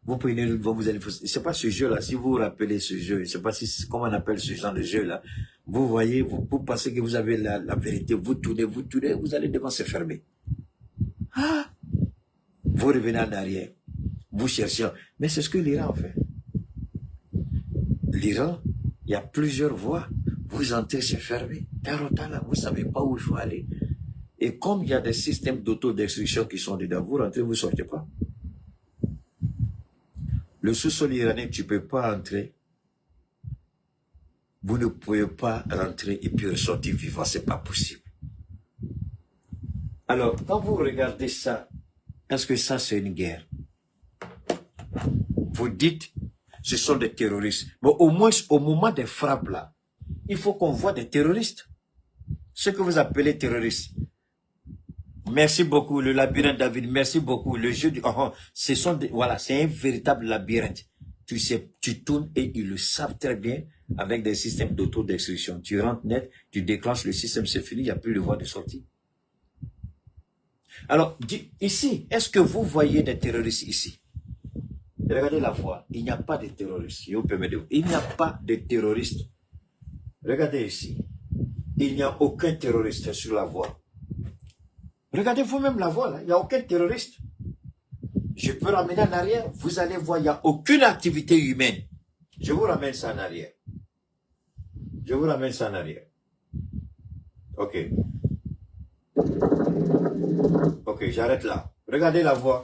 Vous prenez une voie, vous allez, c'est pas ce jeu-là. Si vous vous rappelez ce jeu, je sais pas comment on appelle ce genre de jeu-là. Vous voyez, vous pensez que vous avez la vérité, vous tournez, vous allez devant se fermer. Ah! Vous revenez en arrière. Vous cherchez. Mais c'est ce que l'Iran fait. L'Iran, il y a plusieurs voies. Vous entrez, c'est fermé. Tarotala, vous ne savez pas où il faut aller. Et comme il y a des systèmes d'autodestruction qui sont dedans, vous rentrez, vous ne sortez pas. Le sous-sol iranien, tu ne peux pas entrer. Vous ne pouvez pas rentrer et puis ressortir vivant, ce n'est pas possible. Alors, quand vous regardez ça, est-ce que ça c'est une guerre? Vous dites, ce sont des terroristes. Mais au moins, au moment des frappes là, il faut qu'on voit des terroristes. Ce que vous appelez terroristes. Merci beaucoup, le labyrinthe David, merci beaucoup. Le jeu du... voilà, c'est un véritable labyrinthe. Tu sais, tu tournes et ils le savent très bien avec des systèmes d'autodestruction. Tu rentres net, tu déclenches le système, c'est fini, il n'y a plus de voie de sortie. Alors, ici, est-ce que vous voyez des terroristes ici? Regardez la voie, il n'y a pas de terroristes. Il n'y a pas de terroristes. Regardez ici, il n'y a aucun terroriste sur la voie. Regardez vous-même la voie, là. Il n'y a aucun terroriste. Je peux ramener en arrière. Vous allez voir, il n'y a aucune activité humaine. Je vous ramène ça en arrière. Je vous ramène ça en arrière. Ok. Ok, j'arrête là. Regardez la voie.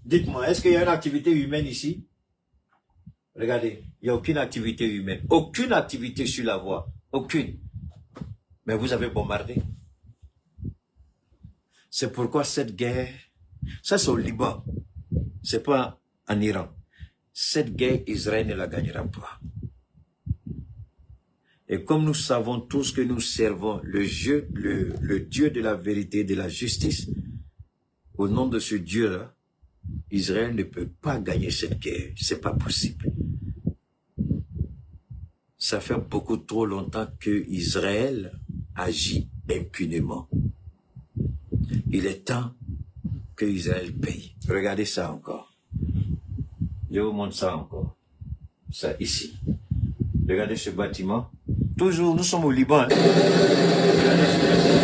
Dites-moi, est-ce qu'il y a une activité humaine ici? Regardez, il n'y a aucune activité humaine. Aucune activité sur la voie. Aucune. Mais vous avez bombardé. C'est pourquoi cette guerre, ça c'est au Liban, c'est pas en Iran. Cette guerre, Israël ne la gagnera pas. Et comme nous savons tous que nous servons le Dieu de la vérité, de la justice, au nom de ce Dieu-là, Israël ne peut pas gagner cette guerre. C'est pas possible. Ça fait beaucoup trop longtemps que Israël agit impunément. Il est temps que Israël paye. Regardez ça encore. Je vous montre ça encore. Ça ici. Regardez ce bâtiment. Toujours, nous sommes au Liban. Hein. Regardez ce bâtiment.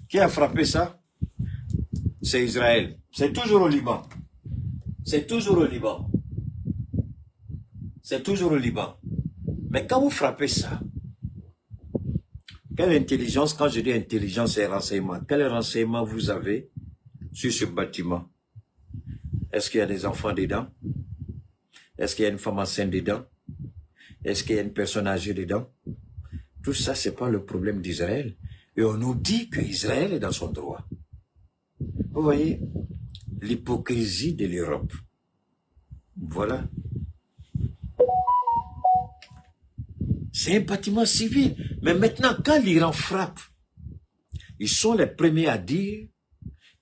Qui a frappé ça? c'est Israël. C'est toujours au Liban. C'est toujours au Liban. C'est toujours au Liban. Mais quand vous frappez ça, quelle intelligence, quand je dis intelligence et renseignement, quel renseignement vous avez sur ce bâtiment? Est-ce qu'il y a des enfants dedans? Est-ce qu'il y a une femme enceinte dedans? Est-ce qu'il y a une personne âgée dedans? Tout ça, c'est pas le problème d'Israël. Et on nous dit que Israël est dans son droit. Vous voyez l'hypocrisie de l'Europe. Voilà. C'est un bâtiment civil. Mais maintenant, quand l'Iran frappe, ils sont les premiers à dire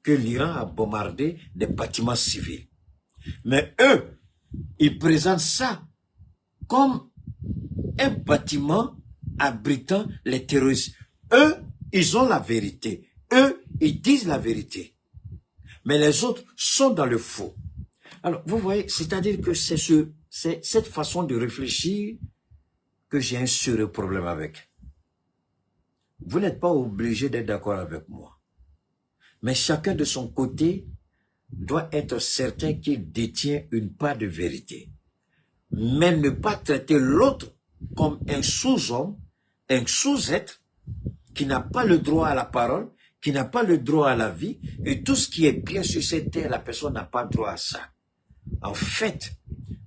que l'Iran a bombardé des bâtiments civils. Mais eux, ils présentent ça comme un bâtiment abritant les terroristes. Eux, ils ont la vérité. Eux, ils disent la vérité. Mais les autres sont dans le faux. Alors, vous voyez, c'est-à-dire que c'est cette façon de réfléchir que j'ai un sérieux problème avec. Vous n'êtes pas obligé d'être d'accord avec moi. Mais chacun de son côté doit être certain qu'il détient une part de vérité. Mais ne pas traiter l'autre comme un sous-homme, un sous-être, qui n'a pas le droit à la parole, qui n'a pas le droit à la vie, et tout ce qui est bien sur cette terre, la personne n'a pas droit à ça. En fait,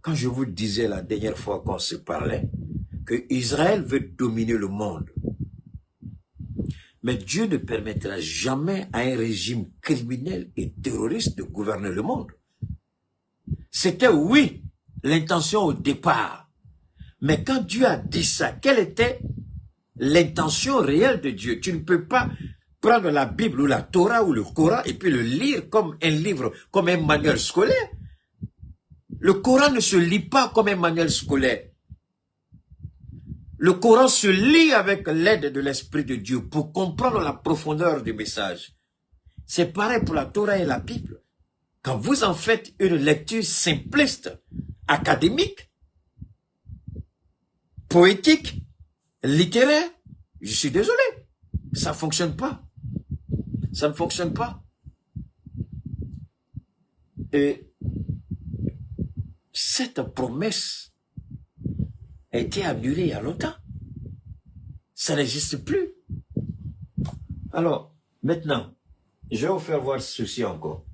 quand je vous disais la dernière fois qu'on se parlait, que Israël veut dominer le monde, mais Dieu ne permettra jamais à un régime criminel et terroriste de gouverner le monde. C'était, oui, l'intention au départ. Mais quand Dieu a dit ça, quelle était l'intention réelle de Dieu? Tu ne peux pas prendre la Bible ou la Torah ou le Coran et puis le lire comme un livre, comme un manuel scolaire. Le Coran ne se lit pas comme un manuel scolaire. Le Coran se lit avec l'aide de l'Esprit de Dieu pour comprendre la profondeur du message. C'est pareil pour la Torah et la Bible. Quand vous en faites une lecture simpliste, académique, poétique, littéraire, je suis désolé, ça ne fonctionne pas. Ça ne fonctionne pas. Et cette promesse a été annulée il y a longtemps. Ça n'existe plus. Alors, maintenant, je vais vous faire voir ceci encore.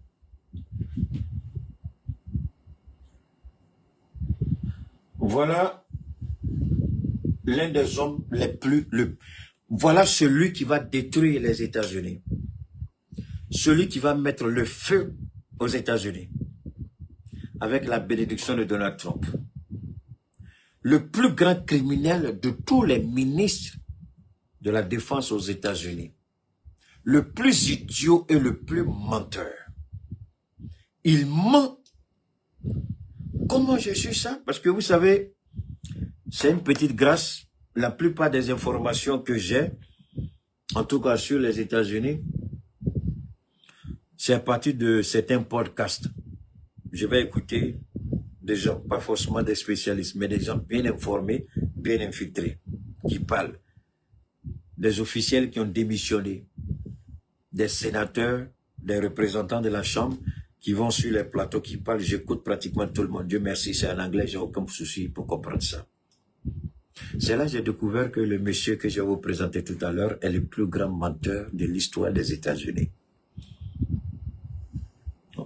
Voilà l'un des hommes les plus... Voilà celui qui va détruire les États-Unis. Celui qui va mettre le feu aux États-Unis. Avec la bénédiction de Donald Trump. Le plus grand criminel de tous les ministres de la défense aux États-Unis. Le plus idiot et le plus menteur. Il ment. Comment je suis ça? Parce que vous savez, c'est une petite grâce. La plupart des informations que j'ai, en tout cas sur les États-Unis, c'est à partir de certains podcasts. Je vais écouter des gens, pas forcément des spécialistes, mais des gens bien informés, bien infiltrés, qui parlent. Des officiels qui ont démissionné, des sénateurs, des représentants de la Chambre, qui vont sur les plateaux, qui parlent. J'écoute pratiquement tout le monde. Dieu merci, c'est en anglais, j'ai aucun souci pour comprendre ça. C'est là que j'ai découvert que le monsieur que je vais vous présenter tout à l'heure est le plus grand menteur de l'histoire des États-Unis.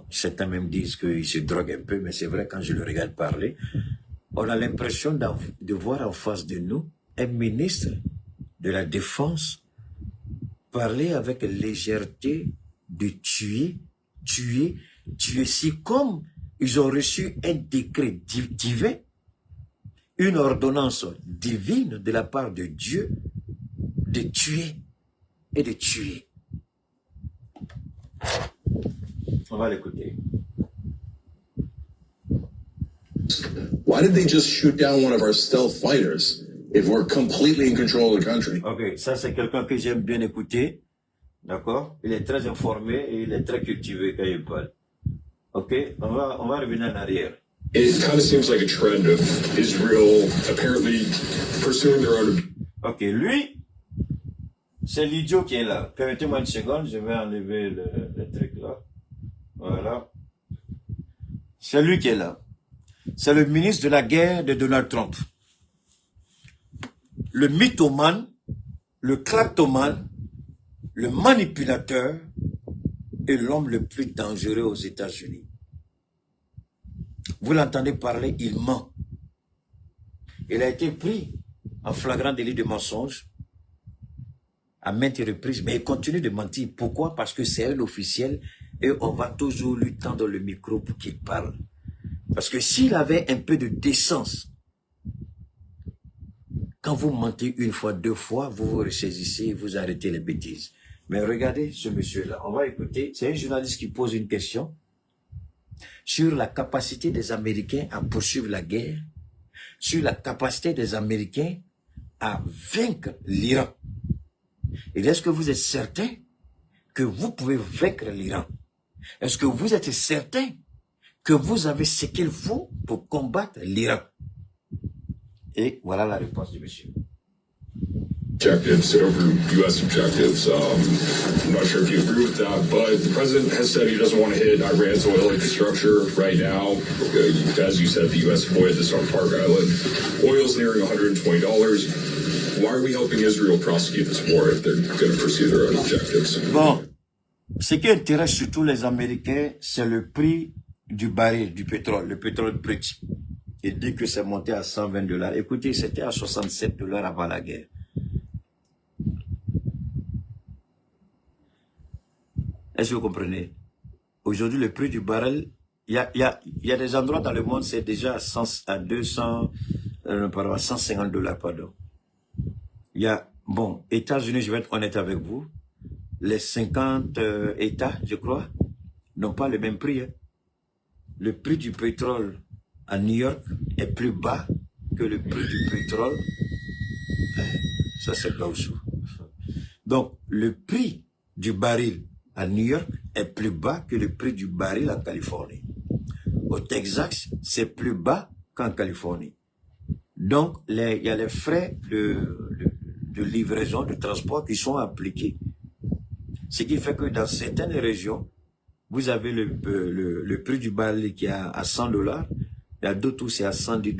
Certains même disent qu'il se drogue un peu, mais c'est vrai, quand je le regarde parler, on a l'impression de voir en face de nous un ministre de la Défense parler avec légèreté de tuer. C'est comme ils ont reçu un décret divin, une ordonnance divine de la part de Dieu de tuer et de tuer. On va l'écouter. Why did they just shoot down one of our stealth fighters if we're completely in control of the country? Ok, ça c'est quelqu'un que j'aime bien écouter. D'accord? Il est très informé et il est très cultivé quand il parle. Ok, on va revenir en arrière. It kind of seems like a trend of Israel apparently pursuing their own... Ok, lui, c'est l'idiot qui est là. Permettez-moi une seconde, je vais enlever le truc là. Voilà. C'est lui qui est là. C'est le ministre de la guerre de Donald Trump. Le mythomane, le kleptomane, le manipulateur et l'homme le plus dangereux aux États-Unis. Vous l'entendez parler, il ment. Il a été pris en flagrant délit de mensonge à maintes reprises, mais il continue de mentir. Pourquoi? Parce que c'est un officiel et on va toujours lui tendre le micro pour qu'il parle. Parce que s'il avait un peu de décence, quand vous mentez une fois, deux fois, vous vous ressaisissez et vous arrêtez les bêtises. Mais regardez ce monsieur-là, on va écouter, c'est un journaliste qui pose une question sur la capacité des Américains à poursuivre la guerre, sur la capacité des Américains à vaincre l'Iran. Et est-ce que vous êtes certain que vous pouvez vaincre l'Iran? Est-ce que vous êtes certain que vous avez ce qu'il faut pour combattre l'Iran? Et voilà la réponse du monsieur. Objectives over U.S. objectives. I'm not sure if you agree with that, but the president has said he doesn't want to hit Iran's oil infrastructure right now. As you said, the U.S. avoided this on Park Island. Oil's nearing $120. Why are we helping Israel prosecute this war if they're going to pursue their own objectives? Bon, ce qui intéresse surtout les Américains, c'est le prix du baril, du pétrole, le pétrole brut. Il dit que c'est monté à $120. Écoutez, c'était à $67 avant la guerre. Est-ce que vous comprenez? Aujourd'hui, le prix du baril, il y a des endroits dans le monde, c'est déjà à 150 $, pardon. Il y a, bon, États-Unis, je vais être honnête avec vous, les 50 États, je crois, n'ont pas le même prix. Hein. Le prix du pétrole à New York est plus bas que le prix du pétrole. Ça, c'est pas au-dessous. Donc, le prix du baril à New York est plus bas que le prix du baril en Californie. Au Texas, c'est plus bas qu'en Californie. Donc, il y a les frais de livraison, de transport qui sont appliqués. Ce qui fait que dans certaines régions, vous avez le prix du baril qui est à $100, il y a d'autres où c'est à $110, il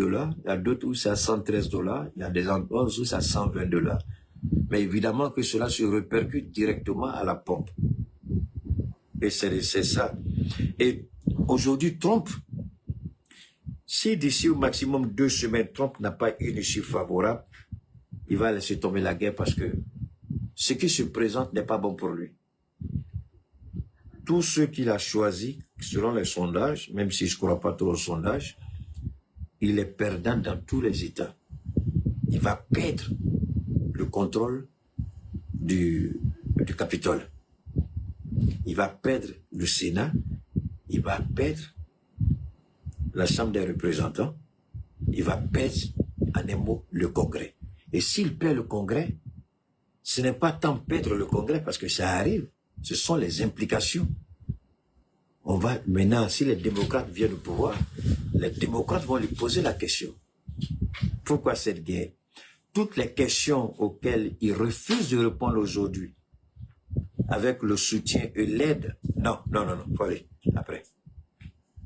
y a d'autres où c'est à $113, il y a des endroits où c'est à $120. Mais évidemment que cela se répercute directement à la pompe. Et c'est ça. Et aujourd'hui, Trump, si d'ici au maximum 2 semaines, Trump n'a pas une issue favorable, il va laisser tomber la guerre parce que ce qui se présente n'est pas bon pour lui. Tous ceux qu'il a choisis, selon les sondages, même si je ne crois pas trop aux sondages, il est perdant dans tous les États. Il va perdre le contrôle du Capitole. Il va perdre le Sénat. Il va perdre la Chambre des représentants. Il va perdre, en un mot, le Congrès. Et s'il perd le Congrès, ce n'est pas tant perdre le Congrès parce que ça arrive. Ce sont les implications. On va maintenant, si les démocrates viennent au pouvoir, les démocrates vont lui poser la question. Pourquoi cette guerre? Toutes les questions auxquelles il refuse de répondre aujourd'hui, avec le soutien et l'aide, non, faut aller après.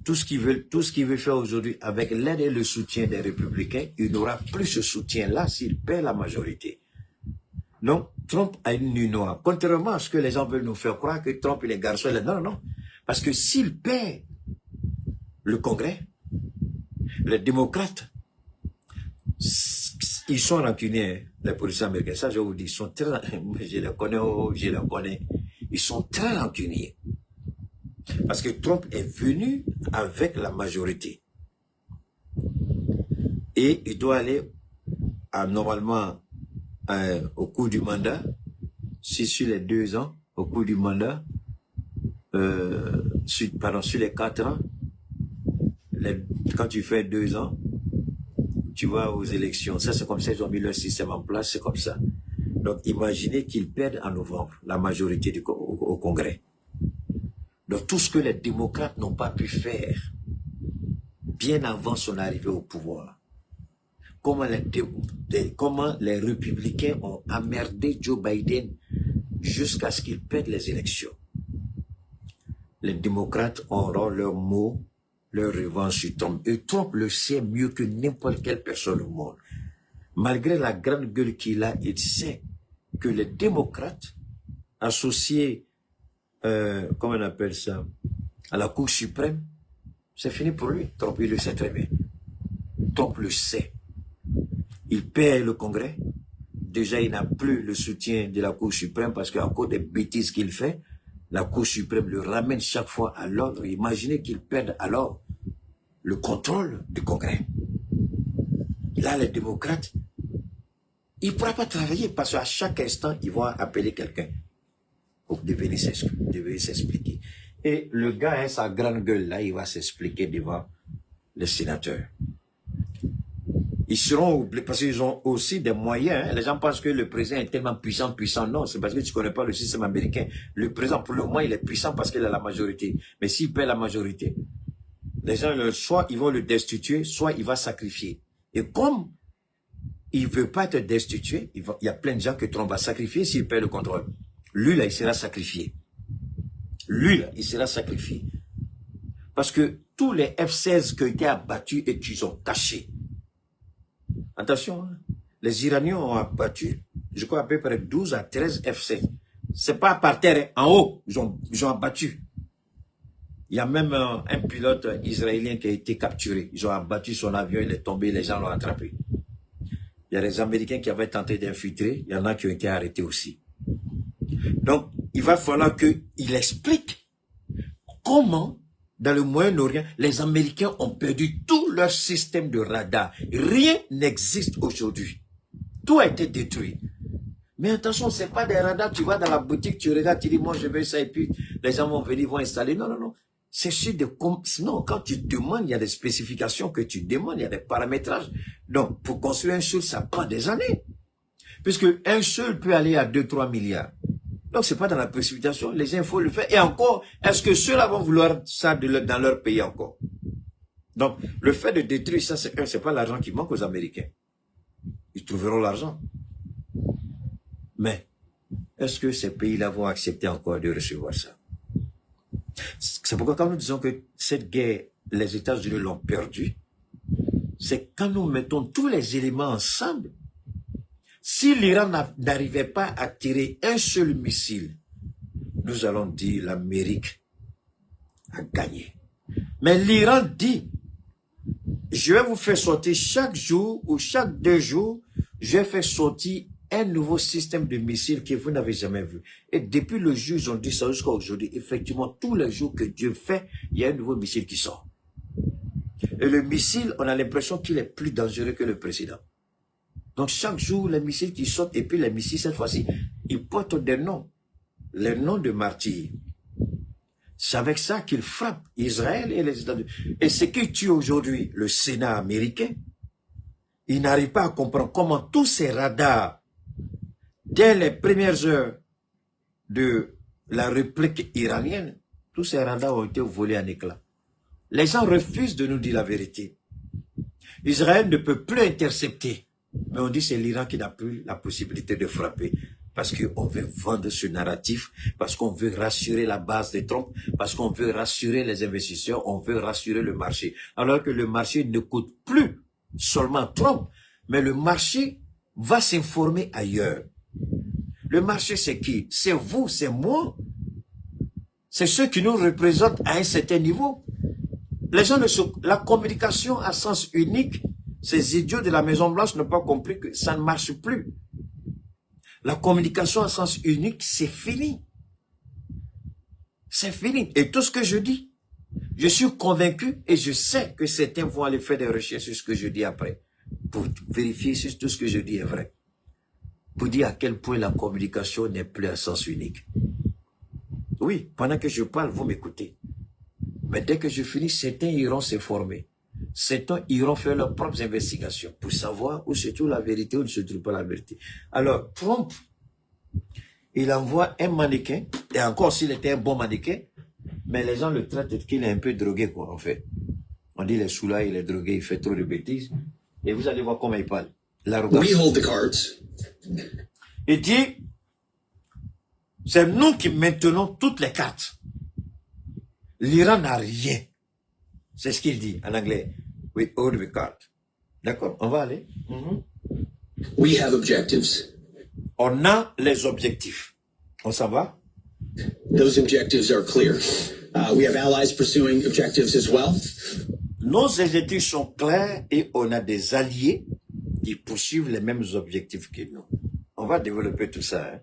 Tout ce qu'il veut faire aujourd'hui, avec l'aide et le soutien des républicains, il n'aura plus ce soutien-là s'il perd la majorité. Donc, Trump a une nuit noire. Contrairement à ce que les gens veulent nous faire croire que Trump il est garçon. Non. Parce que s'il perd le Congrès, les démocrates, ils sont rancuniers, les policiers américains. Ça, je vous dis, ils sont très, je les connais. Ils sont très rancuniers. Parce que Trump est venu avec la majorité. Et il doit aller normalement au cours du mandat, si sur les 2 ans, au cours du mandat, sur les 4 ans, quand tu fais 2 ans, tu vas aux élections. Ça, c'est comme ça, ils ont mis leur système en place, c'est comme ça. Donc, imaginez qu'ils perdent en novembre la majorité au Congrès. Donc, tout ce que les démocrates n'ont pas pu faire bien avant son arrivée au pouvoir, comment les républicains ont emmerdé Joe Biden jusqu'à ce qu'il perde les élections. les démocrates auront leur mot, leur revanche sur Trump. Et Trump le sait mieux que n'importe quelle personne au monde. Malgré la grande gueule qu'il a, il sait que les démocrates associés, comment on appelle ça, à la Cour suprême, c'est fini pour lui. Trump, il le sait très bien. Trump le sait. Il perd le Congrès. Déjà, il n'a plus le soutien de la Cour suprême parce qu'à cause des bêtises qu'il fait, la Cour suprême le ramène chaque fois à l'ordre. Imaginez qu'il perde alors le contrôle du Congrès. Là, les démocrates, ils ne pourront pas travailler parce qu'à chaque instant, ils vont appeler quelqu'un pour devenir s'expliquer. Et le gars, hein, sa grande gueule, là, il va s'expliquer devant les sénateurs. Ils seront oubliés parce qu'ils ont aussi des moyens. Hein. Les gens pensent que le président est tellement puissant. Non, c'est parce que tu ne connais pas le système américain. Le président, pour le moment, il est puissant parce qu'il a la majorité. Mais s'il perd la majorité, les gens, soit ils vont le destituer, soit il va sacrifier. Et comme il ne veut pas être destitué, il y a plein de gens que Trump va sacrifier s'il perd le contrôle. Lui, là, il sera sacrifié. Lui, là, il sera sacrifié. Parce que tous les F-16 qui ont été abattus et qu'ils ont cachés. Attention, hein, les Iraniens ont abattu, je crois, à peu près 12 à 13 F-16. C'est pas par terre, hein, en haut, ils ont abattu. Il y a même un pilote israélien qui a été capturé. Ils ont abattu son avion, il est tombé, les gens l'ont attrapé. Il y a des Américains qui avaient tenté d'infiltrer, il y en a qui ont été arrêtés aussi. Donc, il va falloir qu'il explique comment, dans le Moyen-Orient, les Américains ont perdu tout leur système de radar. Rien n'existe aujourd'hui. Tout a été détruit. Mais attention, ce n'est pas des radars, tu vas dans la boutique, tu regardes, tu dis, moi je veux ça, et puis les gens vont venir, vont installer. Non, non, non. C'est sûr de... Sinon, quand tu demandes, il y a des spécifications que tu demandes, il y a des paramétrages. Donc, pour construire un seul, ça prend des années. Puisque un seul peut aller à 2-3 milliards. Donc, c'est pas dans la précipitation. Les gens, il faut le faire. Et encore, est-ce que ceux-là vont vouloir ça dans leur pays encore? Donc, le fait de détruire ça, c'est pas l'argent qui manque aux Américains. Ils trouveront l'argent. Mais, est-ce que ces pays-là vont accepter encore de recevoir ça? C'est pourquoi quand nous disons que cette guerre, les États-Unis l'ont perdue, c'est quand nous mettons tous les éléments ensemble. Si l'Iran n'arrivait pas à tirer un seul missile, nous allons dire l'Amérique a gagné. Mais l'Iran dit, je vais vous faire sortir chaque jour ou chaque 2 jours, je vais faire sortir un nouveau système de missiles que vous n'avez jamais vu. Et depuis le jour, ils ont dit ça jusqu'à aujourd'hui, effectivement, tous les jours que Dieu fait, il y a un nouveau missile qui sort. Et le missile, on a l'impression qu'il est plus dangereux que le précédent. Donc chaque jour, les missiles qui sortent, et puis les missiles, cette fois-ci, ils portent des noms. Les noms de martyrs. C'est avec ça qu'ils frappent Israël et les États-Unis. Et ce qui tue aujourd'hui le Sénat américain, il n'arrive pas à comprendre comment tous ces radars, dès les premières heures de la réplique iranienne, tous ces radars ont été volés en éclats. Les gens refusent de nous dire la vérité. Israël ne peut plus intercepter. Mais on dit que c'est l'Iran qui n'a plus la possibilité de frapper. Parce qu'on veut vendre ce narratif, parce qu'on veut rassurer la base des Trump, parce qu'on veut rassurer les investisseurs, on veut rassurer le marché. Alors que le marché ne coûte plus seulement Trump, mais le marché va s'informer ailleurs. Le marché, c'est qui? C'est vous, c'est moi. C'est ceux qui nous représentent à un certain niveau. Les gens la communication à sens unique, ces idiots de la Maison-Blanche n'ont pas compris que ça ne marche plus. La communication à sens unique, c'est fini. C'est fini. Et tout ce que je dis, je suis convaincu et je sais que certains vont aller faire des recherches sur ce que je dis après, pour vérifier si tout ce que je dis est vrai. Pour dire à quel point la communication n'est plus à sens unique. Oui, pendant que je parle, vous m'écoutez. Mais dès que je finis, certains iront se former. Certains iront faire leurs propres investigations pour savoir où se trouve la vérité ou ne se trouve pas la vérité. Alors, Trump, il envoie un mannequin, et encore s'il était un bon mannequin, mais les gens le traitent qu'il est un peu drogué, quoi, en fait. On dit, il est sous là, il est drogué, il fait trop de bêtises. Et vous allez voir comment il parle. L'arrogance. We hold the cards. Il dit, c'est nous qui maintenons toutes les cartes. L'Iran n'a rien. C'est ce qu'il dit en anglais. We hold the card. D'accord, on va aller. We have objectives. On a les objectifs. On s'en va? Those objectives are clear. We have allies pursuing objectives as well. Nos objectifs sont clairs et on a des alliés qui poursuivent les mêmes objectifs que nous. On va développer tout ça. Hein?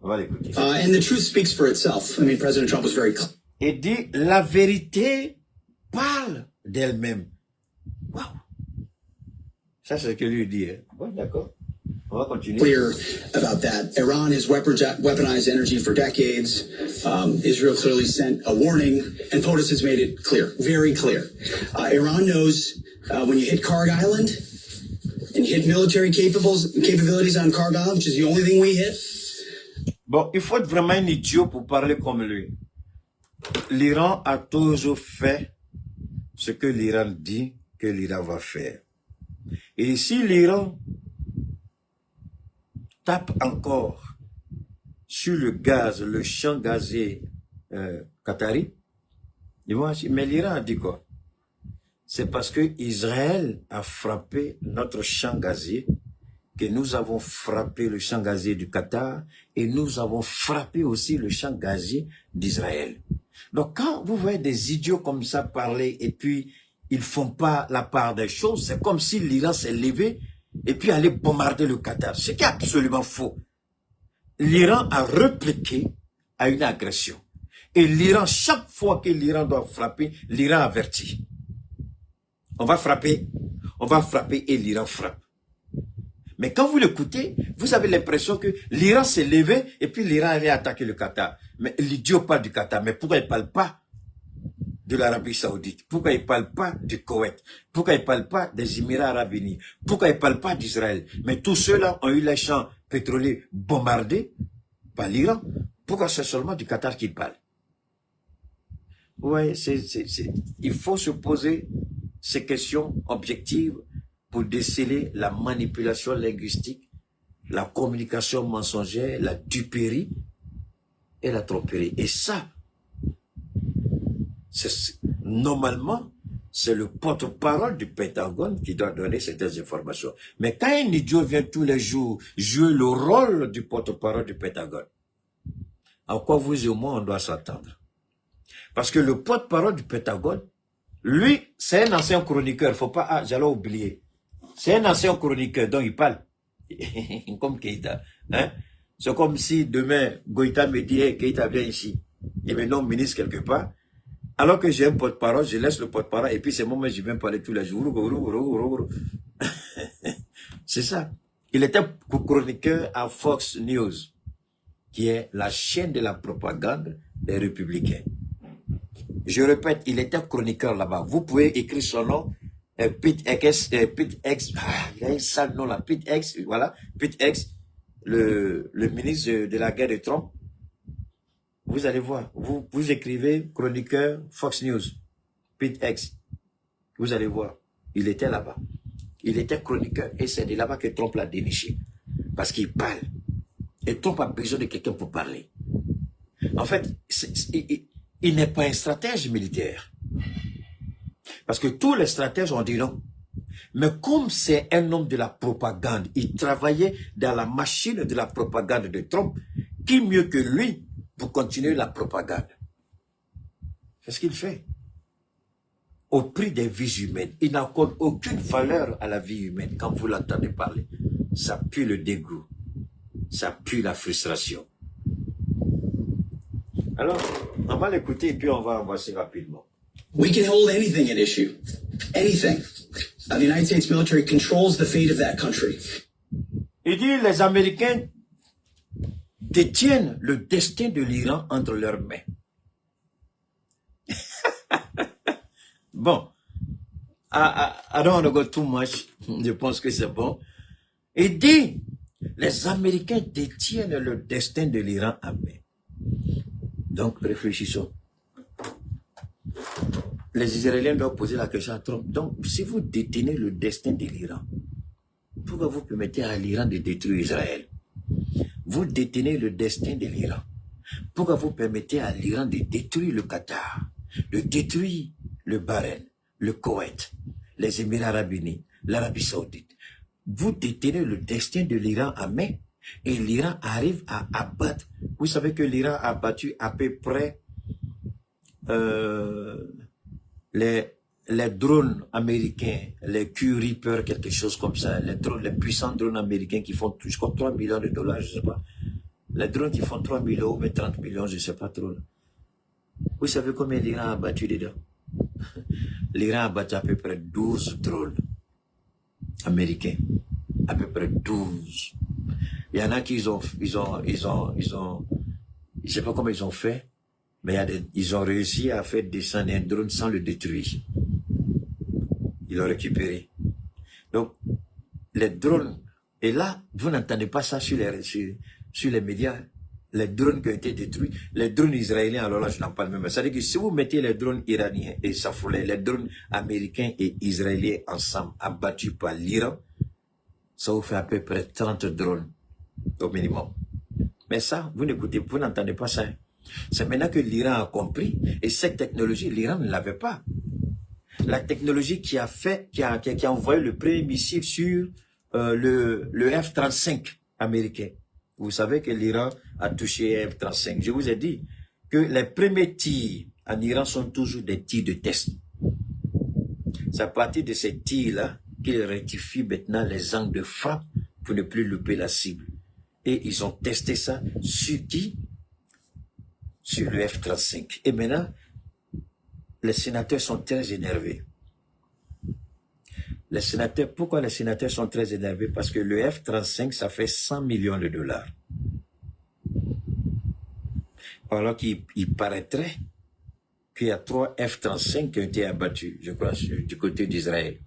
On va l'écouter. And the truth speaks for itself. I mean, President Trump was very clear. Et dit, la vérité parle d'elle-même. Wow. Ça, c'est ce que lui dit. Hein? Bon, d'accord. On va continuer. Clear about that. Iran has weaponized energy for decades. Israel clearly sent a warning, and POTUS has made it clear, very clear. Iran knows when you hit Karg Island, and you hit military capabilities on Karg Island, which is the only thing we hit. Bon, il faut être vraiment un idiot pour parler comme lui. L'Iran a toujours fait ce que l'Iran dit que l'Iran va faire. Et si l'Iran tape encore sur le gaz, le champ gazier qatari, mais l'Iran a dit quoi? C'est parce que Israël a frappé notre champ gazier que nous avons frappé le champ gazier du Qatar et nous avons frappé aussi le champ gazier d'Israël. Donc quand vous voyez des idiots comme ça parler et puis ils font pas la part des choses, c'est comme si l'Iran s'est levé et puis allait bombarder le Qatar. Ce qui est absolument faux. L'Iran a répliqué à une agression. Et l'Iran, chaque fois que l'Iran doit frapper, l'Iran avertit. On va frapper et l'Iran frappe. Mais quand vous l'écoutez, vous avez l'impression que l'Iran s'est levé et puis l'Iran allait attaquer le Qatar. Mais l'idiot parle du Qatar. Mais pourquoi il ne parle pas de l'Arabie Saoudite? Pourquoi il ne parle pas du Koweït? Pourquoi il ne parle pas des Émirats Arabes Unis? Pourquoi il ne parle pas d'Israël? Mais tous ceux-là ont eu les champs pétroliers bombardés par l'Iran. Pourquoi c'est seulement du Qatar qu'il parle? Oui, il faut se poser ces questions objectives pour déceler la manipulation linguistique, la communication mensongère, la duperie et la tromperie. Et ça, normalement, c'est le porte-parole du Pentagone qui doit donner certaines informations. Mais quand un idiot vient tous les jours jouer le rôle du porte-parole du Pentagone, en quoi vous et moi on doit s'attendre? Parce que le porte-parole du Pentagone, lui, c'est un ancien chroniqueur. Faut pas, j'allais oublier. C'est un ancien chroniqueur dont il parle. Comme Keïta. Hein? C'est comme si demain, Goïta me dit, hey, Keïta, viens ici. Et maintenant, ministre quelque part. Alors que j'ai un porte-parole, je laisse le porte-parole et puis c'est moi, je viens parler tous les jours. C'est ça. Il était chroniqueur à Fox News, qui est la chaîne de la propagande des Républicains. Je répète, il était chroniqueur là-bas. Vous pouvez écrire son nom, Pete X, il a un sale nom là, Pete X, voilà, Pete X, le ministre de la guerre de Trump. Vous allez voir, vous écrivez chroniqueur Fox News, Pete X. Vous allez voir, il était là-bas. Il était chroniqueur et c'est de là-bas que Trump l'a déniché. Parce qu'il parle. Et Trump a besoin de quelqu'un pour parler. En fait, il n'est pas un stratège militaire. Parce que tous les stratèges ont dit non. Mais comme c'est un homme de la propagande, il travaillait dans la machine de la propagande de Trump, qui mieux que lui pour continuer la propagande? C'est ce qu'il fait. Au prix des vies humaines. Il n'accorde aucune valeur à la vie humaine quand vous l'entendez parler. Ça pue le dégoût. Ça pue la frustration. Alors, on va l'écouter et puis on va avancer rapidement. We can hold anything at issue. Anything. The United States military controls the fate of that country. Il dit les Américains détiennent le destin de l'Iran entre leurs mains. Bon. I don't want to go too much. Je pense que c'est bon. Il dit les Américains détiennent le destin de l'Iran en main. Donc, réfléchissons. Les Israéliens doivent poser la question à Trump. Donc, si vous détenez le destin de l'Iran, pourquoi vous permettez à l'Iran de détruire Israël? Vous détenez le destin de l'Iran. Pourquoi vous permettez à l'Iran de détruire le Qatar? de détruire le Bahreïn, le Koweït, les Émirats arabes unis, l'Arabie saoudite. Vous détenez le destin de l'Iran à main et l'Iran arrive à abattre. Vous savez que l'Iran a battu à peu près les drones américains, les Q-Reaper, quelque chose comme ça, les puissants drones américains qui font, je crois, 3 millions de dollars, je ne sais pas. Les drones qui font 3 millions ou 30 millions, je ne sais pas trop. Vous savez combien l'Iran a battu dedans? L'Iran a battu à peu près 12 drones américains. À peu près 12. Il y en a qui je ne sais pas comment ils ont fait, mais ils ont réussi à faire descendre un drone sans le détruire. Ils l'ont récupéré. Donc, les drones, et là, vous n'entendez pas ça sur les médias, les drones qui ont été détruits, les drones israéliens, alors là, je n'en parle même. C'est-à-dire que si vous mettez les drones iraniens et Safoulé, les drones américains et israéliens ensemble, abattus par l'Iran, ça vous fait à peu près 30 drones au minimum. Mais ça, vous n'entendez pas ça. C'est maintenant que l'Iran a compris, et cette technologie, l'Iran ne l'avait pas. La technologie qui a envoyé le premier missile sur le F-35 américain. Vous savez que l'Iran a touché F-35. Je vous ai dit que les premiers tirs en Iran sont toujours des tirs de test. C'est à partir de ces tirs-là qu'ils rectifient maintenant les angles de frappe pour ne plus louper la cible. Et ils ont testé ça sur qui? Sur le F-35. Et maintenant, les sénateurs sont très énervés. Pourquoi les sénateurs sont très énervés? Parce que le F-35, ça fait 100 millions de dollars. Alors qu'il paraîtrait qu'il y a 3 F-35 qui ont été abattus, je crois, du côté d'Israël.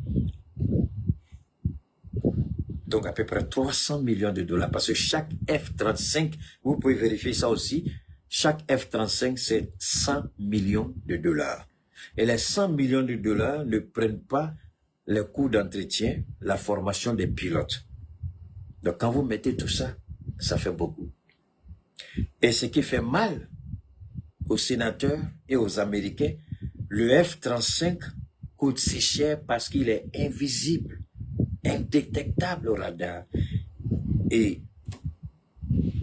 Donc à peu près 300 millions de dollars. Parce que chaque F-35, vous pouvez vérifier ça aussi, chaque F-35, c'est 100 millions de dollars. Et les 100 millions de dollars ne prennent pas les coûts d'entretien, la formation des pilotes. Donc quand vous mettez tout ça, ça fait beaucoup. Et ce qui fait mal aux sénateurs et aux Américains, le F-35 coûte si cher parce qu'il est invisible, indétectable au radar. Et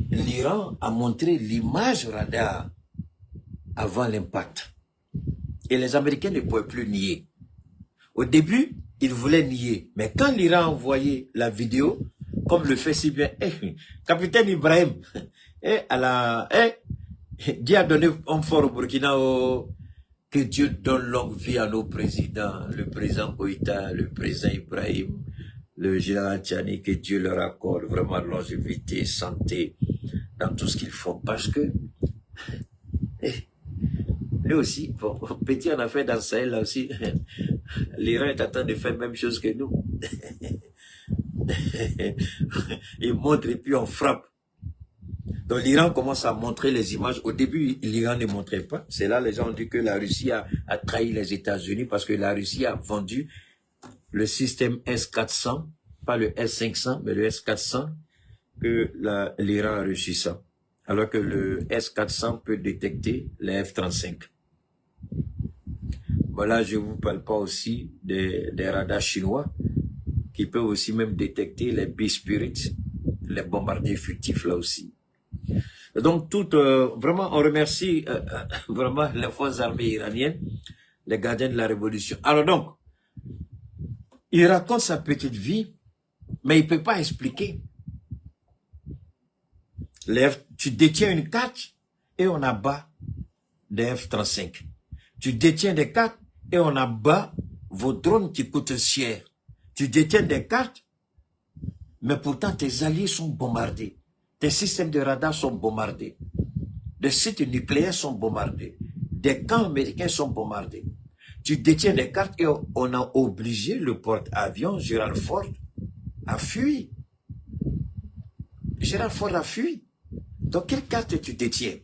l'Iran a montré l'image au radar avant l'impact. Et les Américains ne pouvaient plus nier. Au début, ils voulaient nier. Mais quand l'Iran a envoyé la vidéo, comme le fait si bien, capitaine Ibrahim, Dieu a donné un fort au Burkina, que Dieu donne longue vie à nos présidents, le président Koïta, le président Ibrahim, le général Tchani, que Dieu leur accorde vraiment longévité, santé, dans tout ce qu'ils font. Parce que, lui aussi, bon, petit en a fait dans Sahel, là aussi, l'Iran est en train de faire la même chose que nous. Il montre et puis on frappe. Donc l'Iran commence à montrer les images. Au début, l'Iran ne montrait pas. C'est là les gens ont dit que la Russie a trahi les États-Unis parce que la Russie a vendu le système S-400, pas le S-500, mais le S-400, que l'Iran a reçu ça. Alors que le S-400 peut détecter les F-35. Voilà, je ne vous parle pas aussi des radars chinois qui peuvent aussi même détecter les B-Spirit, les bombardiers furtifs là aussi. Donc, vraiment, on remercie vraiment les forces armées iraniennes, les gardiens de la révolution. Alors donc, il raconte sa petite vie, mais il ne peut pas expliquer. Tu détiens une carte et on abat des F-35. Tu détiens des cartes et on abat vos drones qui coûtent cher. Tu détiens des cartes, mais pourtant tes alliés sont bombardés. Tes systèmes de radar sont bombardés. Des sites nucléaires sont bombardés. Des camps américains sont bombardés. Tu détiens des cartes et on a obligé le porte-avions Gerald Ford à fuir. Gerald Ford a fui. Donc, quelle carte tu détiens?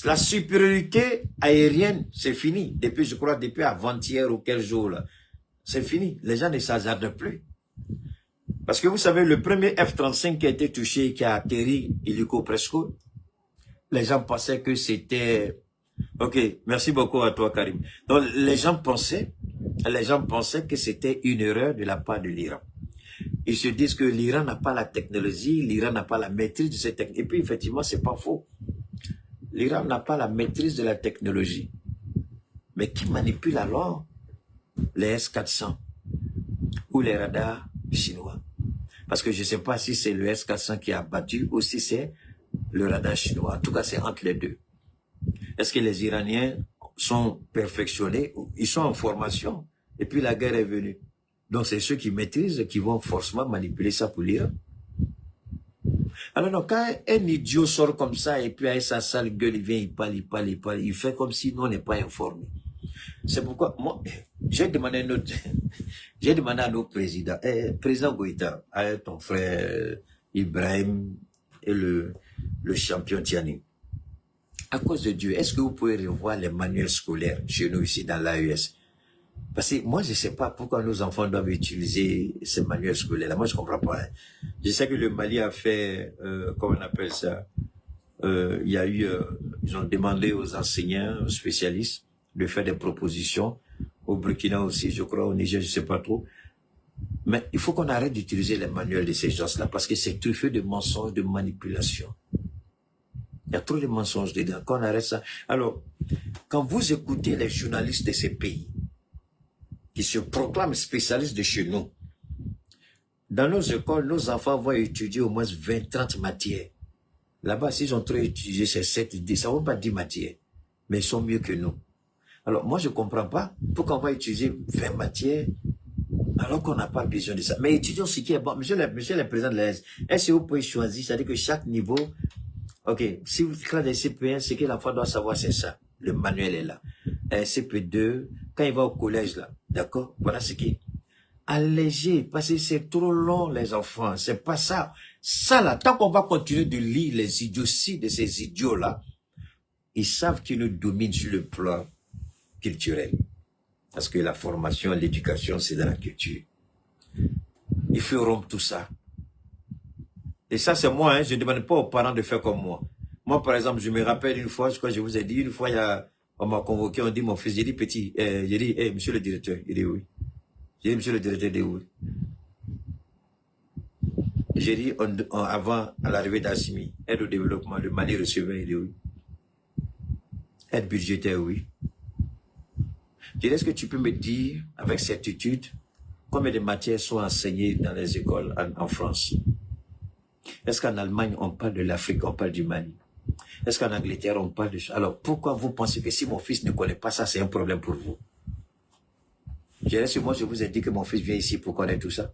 La supériorité aérienne, c'est fini. Depuis, je crois, depuis avant-hier ou quel jour, là. C'est fini. Les gens ne s'hasardent plus. Parce que vous savez, le premier F-35 qui a été touché, qui a atterri illico presque, les gens pensaient que c'était Ok, merci beaucoup à toi, Karim. Donc, les gens pensaient que c'était une erreur de la part de l'Iran. Ils se disent que l'Iran n'a pas la technologie, l'Iran n'a pas la maîtrise de cette technologie. Et puis, effectivement, c'est pas faux. L'Iran n'a pas la maîtrise de la technologie. Mais qui manipule alors les S-400 ou les radars chinois? Parce que je ne sais pas si c'est le S-400 qui a battu ou si c'est le radar chinois. En tout cas, c'est entre les deux. Est-ce que les Iraniens sont perfectionnés? Ils sont en formation. Et puis la guerre est venue. Donc c'est ceux qui maîtrisent qui vont forcément manipuler ça pour l'Iran. Alors donc, quand un idiot sort comme ça et puis avec sa sale gueule, il vient, il parle, il fait comme si nous on n'est pas informés. C'est pourquoi moi, j'ai demandé à nos présidents, président Goïta, à ton frère Ibrahim et le champion Tiani. À cause de Dieu, est-ce que vous pouvez revoir les manuels scolaires chez nous ici dans l'AES? Parce que moi, je ne sais pas pourquoi nos enfants doivent utiliser ces manuels scolaires-là. Moi, je ne comprends pas. Hein. Je sais que le Mali a fait, comment on appelle ça, il y a eu, ils ont demandé aux enseignants, aux spécialistes, de faire des propositions. Au Burkina aussi, je crois, au Niger, je ne sais pas trop. Mais il faut qu'on arrête d'utiliser les manuels de ces gens-là parce que c'est truffé de mensonges, de manipulation. Il y a trop de mensonges dedans. Qu'on arrête ça. Alors, quand vous écoutez les journalistes de ces pays, qui se proclament spécialistes de chez nous, dans nos écoles, nos enfants vont étudier au moins 20-30 matières. Là-bas, s'ils ont trop étudié ces 7, 10, ça ne vaut pas 10 matières. Mais ils sont mieux que nous. Alors, moi, je ne comprends pas pourquoi on va utiliser 20 matières alors qu'on n'a pas besoin de ça. Mais étudions ce qui est bon. Monsieur le président de l'AES, est-ce que vous pouvez choisir, c'est-à-dire que chaque niveau, ok, si vous classez des CP1, ce que l'enfant doit savoir, c'est ça. Le manuel est là. CP2, quand il va au collège, là, d'accord, voilà ce qui est. Alléger, parce que c'est trop long, les enfants. C'est pas ça. Ça, là, tant qu'on va continuer de lire les idioties de ces idiots-là, ils savent qu'ils nous dominent sur le plan culturel. Parce que la formation, l'éducation, c'est dans la culture. Il faut rompre tout ça. Et ça, c'est moi, hein, je ne demande pas aux parents de faire comme moi. Moi, par exemple, je me rappelle une fois, je crois que je vous ai dit, une fois, on m'a convoqué, on dit, mon fils, j'ai dit, petit, j'ai dit, monsieur le directeur, il dit oui. J'ai dit, monsieur le directeur, il dit oui. J'ai dit, avant, à l'arrivée d'Assimi, aide au développement, le Mali recevait, il dit oui. Aide budgétaire, oui. J'ai dit, est-ce que tu peux me dire, avec certitude, combien de matières sont enseignées dans les écoles en France? Est-ce qu'en Allemagne, on parle de l'Afrique, on parle du Mali? Est-ce qu'en Angleterre, on parle de ça? Alors, pourquoi vous pensez que si mon fils ne connaît pas ça, c'est un problème pour vous? Moi, je vous ai dit que mon fils vient ici pour connaître tout ça.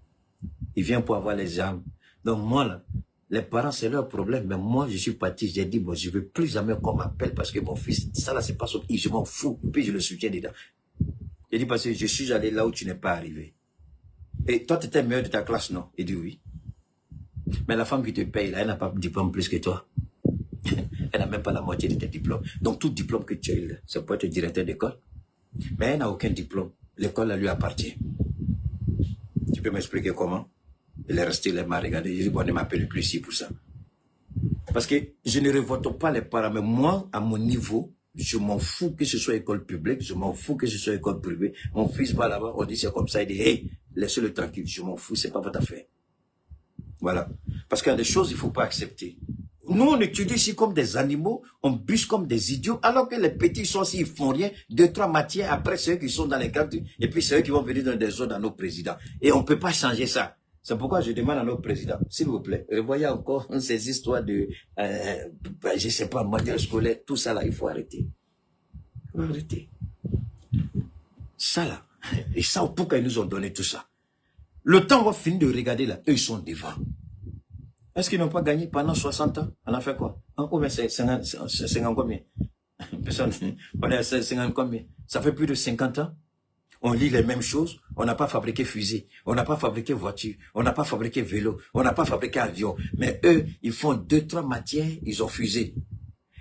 Il vient pour avoir les armes. Donc, moi, là, les parents, c'est leur problème. Mais moi, je suis parti, j'ai dit, bon, je ne veux plus jamais qu'on m'appelle parce que mon fils, ça là, c'est pas son... Je m'en fous. Puis je le soutiens dedans. J'ai dit, parce que je suis allé là où tu n'es pas arrivé. Et toi, tu étais meilleur de ta classe, non? Il dit oui. Mais la femme qui te paye, là, elle n'a pas de diplôme plus que toi. Elle n'a même pas la moitié de tes diplômes. Donc, tout diplôme que tu as eu, c'est pour être directeur d'école. Mais elle n'a aucun diplôme. L'école, elle lui appartient. Tu peux m'expliquer comment? Il est resté, il m'a regardé. Il dit, bon, ne m'appelle plus ici pour ça. Parce que je ne révolte pas les parents. Mais moi, à mon niveau, je m'en fous que ce soit école publique, je m'en fous que ce soit école privée. Mon fils va là-bas, on dit c'est comme ça, il dit, hey, laissez-le tranquille, je m'en fous, c'est pas votre affaire. Voilà. Parce qu'il y a des choses qu'il ne faut pas accepter. Nous, on étudie ici comme des animaux, on bûche comme des idiots, alors que les petits sont ici, ils font rien, 2-3 matières, après c'est eux qui sont dans les cartes, et puis c'est eux qui vont venir dans des zones dans nos présidents. Et on ne peut pas changer ça. C'est pourquoi je demande à nos présidents, s'il vous plaît, revoyez encore ces histoires de, je ne sais pas, manuel scolaire, tout ça là, il faut arrêter. Il faut arrêter. Ça là, et ça, pourquoi ils nous ont donné tout ça? Le temps va finir de regarder là, eux ils sont devant. Est-ce qu'ils n'ont pas gagné pendant 60 ans? On a fait quoi? En combien? 50 combien? Personne. On est à 50 combien? Ça fait plus de 50 ans. On lit les mêmes choses. On n'a pas fabriqué fusil. On n'a pas fabriqué voiture. On n'a pas fabriqué vélo. On n'a pas fabriqué avion. Mais eux, ils font 2-3 matières, ils ont fusé.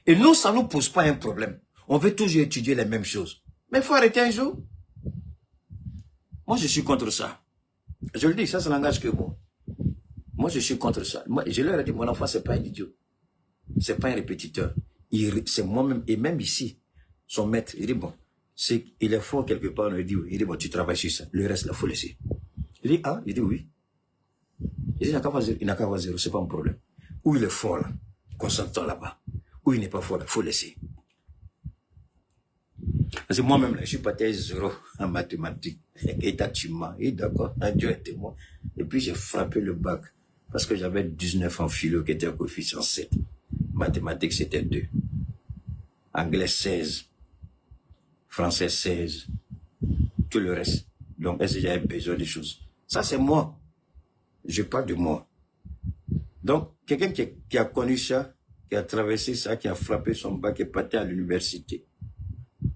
Et nous, ça ne nous pose pas un problème. On veut toujours étudier les mêmes choses. Mais il faut arrêter un jour. Moi, je suis contre ça. Je le dis, ça n'engage que moi. Moi, je suis contre ça. Moi, je leur ai dit, mon enfant, c'est pas un idiot. C'est pas un répétiteur. C'est moi-même, et même ici, son maître. Il dit, bon, il est fort quelque part. On lui dit, oui. Il dit, bon, tu travailles sur ça. Le reste, là, il faut laisser. Il dit, ah, il dit, oui. Il dit, il n'a qu'à avoir zéro, c'est pas un problème. Où il est fort, là, concentre-toi là-bas. Où il n'est pas fort, là, il faut laisser. Parce que moi-même, là, je suis parti à 0 en mathématiques. Et tu m'as, et d'accord, Dieu est témoin. Et puis, j'ai frappé le bac. Parce que j'avais 19 en philo qui était un coefficient 7. Mathématiques, c'était 2. Anglais, 16. Français, 16. Tout le reste. Donc, est-ce que j'avais besoin des choses? Ça, c'est moi. Je parle de moi. Donc, quelqu'un qui a connu ça, qui a traversé ça, qui a frappé son bac, qui est parti à l'université,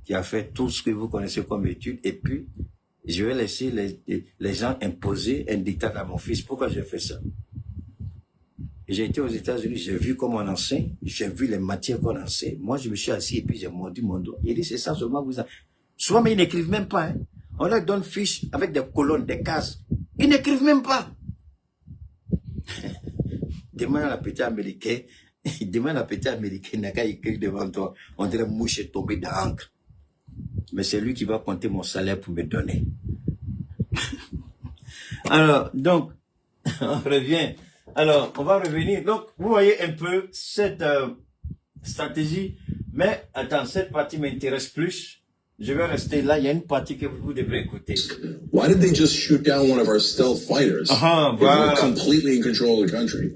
qui a fait tout ce que vous connaissez comme études, et puis, je vais laisser les gens imposer un dictat à mon fils. Pourquoi j'ai fait ça? J'ai été aux États-Unis, j'ai vu comment on enseigne, j'ai vu les matières qu'on enseigne. Moi, je me suis assis et puis j'ai mordu mon doigt. Il dit, c'est ça seulement vous... Souvent, mais ils n'écrivent même pas. Hein. On leur donne fiche avec des colonnes, des cases. Ils n'écrivent même pas. Demain, l'appétit américain, n'a qu'à écrire devant toi. On dirait mouche est tombée dans l'encre. Mais c'est lui qui va compter mon salaire pour me donner. Alors, donc, on revient. Alors, on va revenir. Donc, vous voyez un peu cette stratégie. Mais, attends, cette partie m'intéresse plus. Je vais rester là. Il y a une partie que vous devrez écouter. Why did they just shoot down one of our stealth fighters? Voilà. If we're completely in control of the country.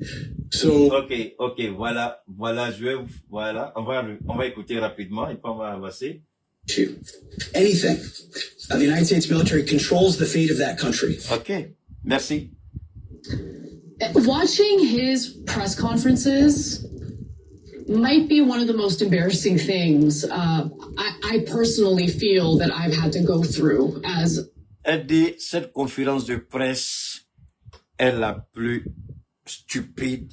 So. Ok, voilà, on va écouter rapidement et puis on va avancer. Anything. The United States military controls the fate of that country. Ok, merci. Watching his press conferences might be one of the most embarrassing things I personally feel that I've had to go through as. Elle dit, cette conférence de presse est la plus stupide,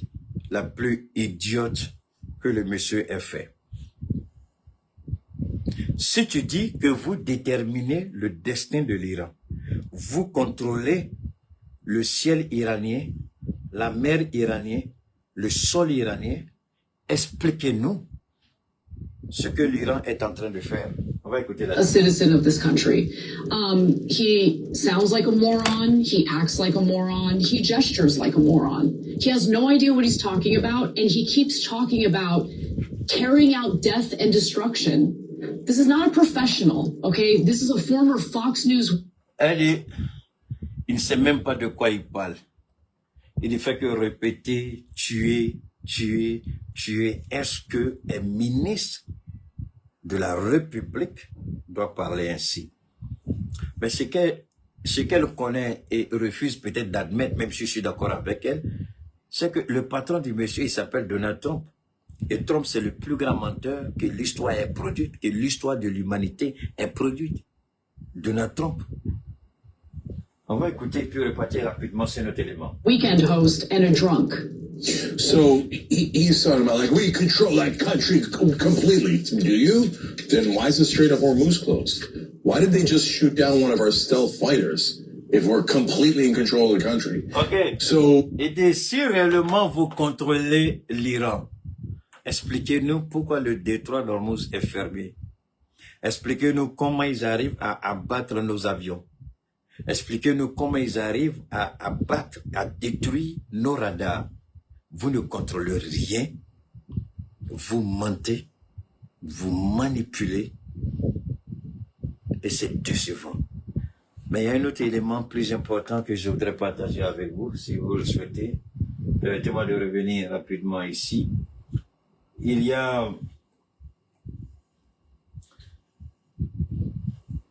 la plus idiote que le monsieur ait fait. Si tu dis que vous déterminez le destin de l'Iran, vous contrôlez le ciel iranien, la mer iranienne, le sol iranien, expliquez-nous ce que l'Iran est en train de faire. On va écouter a citizen of this country. He sounds like a moron. He acts like a moron. He gestures like a moron. He has no idea what he's talking about, and he keeps talking about carrying out death and destruction. This is not a professional, okay? This is a former Fox News. Elle dit, il ne sait même pas de quoi il parle. Il ne fait que répéter, tuer. Est-ce que un ministre de la République doit parler ainsi? Mais ce qu'elle connaît et refuse peut-être d'admettre, même si je suis d'accord avec elle, c'est que le patron du monsieur, il s'appelle Donald Trump. Et Trump, c'est le plus grand menteur que l'histoire ait produite, que l'histoire de l'humanité ait produite. Donald Trump. On va écouter puis repartir rapidement sur notre élément. Weekend host and a drunk. So he's talking about like, we control that country completely. Do you? Then why is the Strait of Hormuz closed? Why did they just shoot down one of our stealth fighters if we're completely in control of the country? Ok. So. Et si réellement vous contrôlez l'Iran, expliquez-nous pourquoi le détroit d'Hormuz est fermé. Expliquez-nous comment ils arrivent à abattre nos avions. Expliquez-nous comment ils arrivent à abattre, à détruire nos radars. Vous ne contrôlez rien. Vous mentez. Vous manipulez. Et c'est décevant. Mais il y a un autre élément plus important que je voudrais partager avec vous, si vous le souhaitez. Permettez-moi de revenir rapidement ici. Il y a...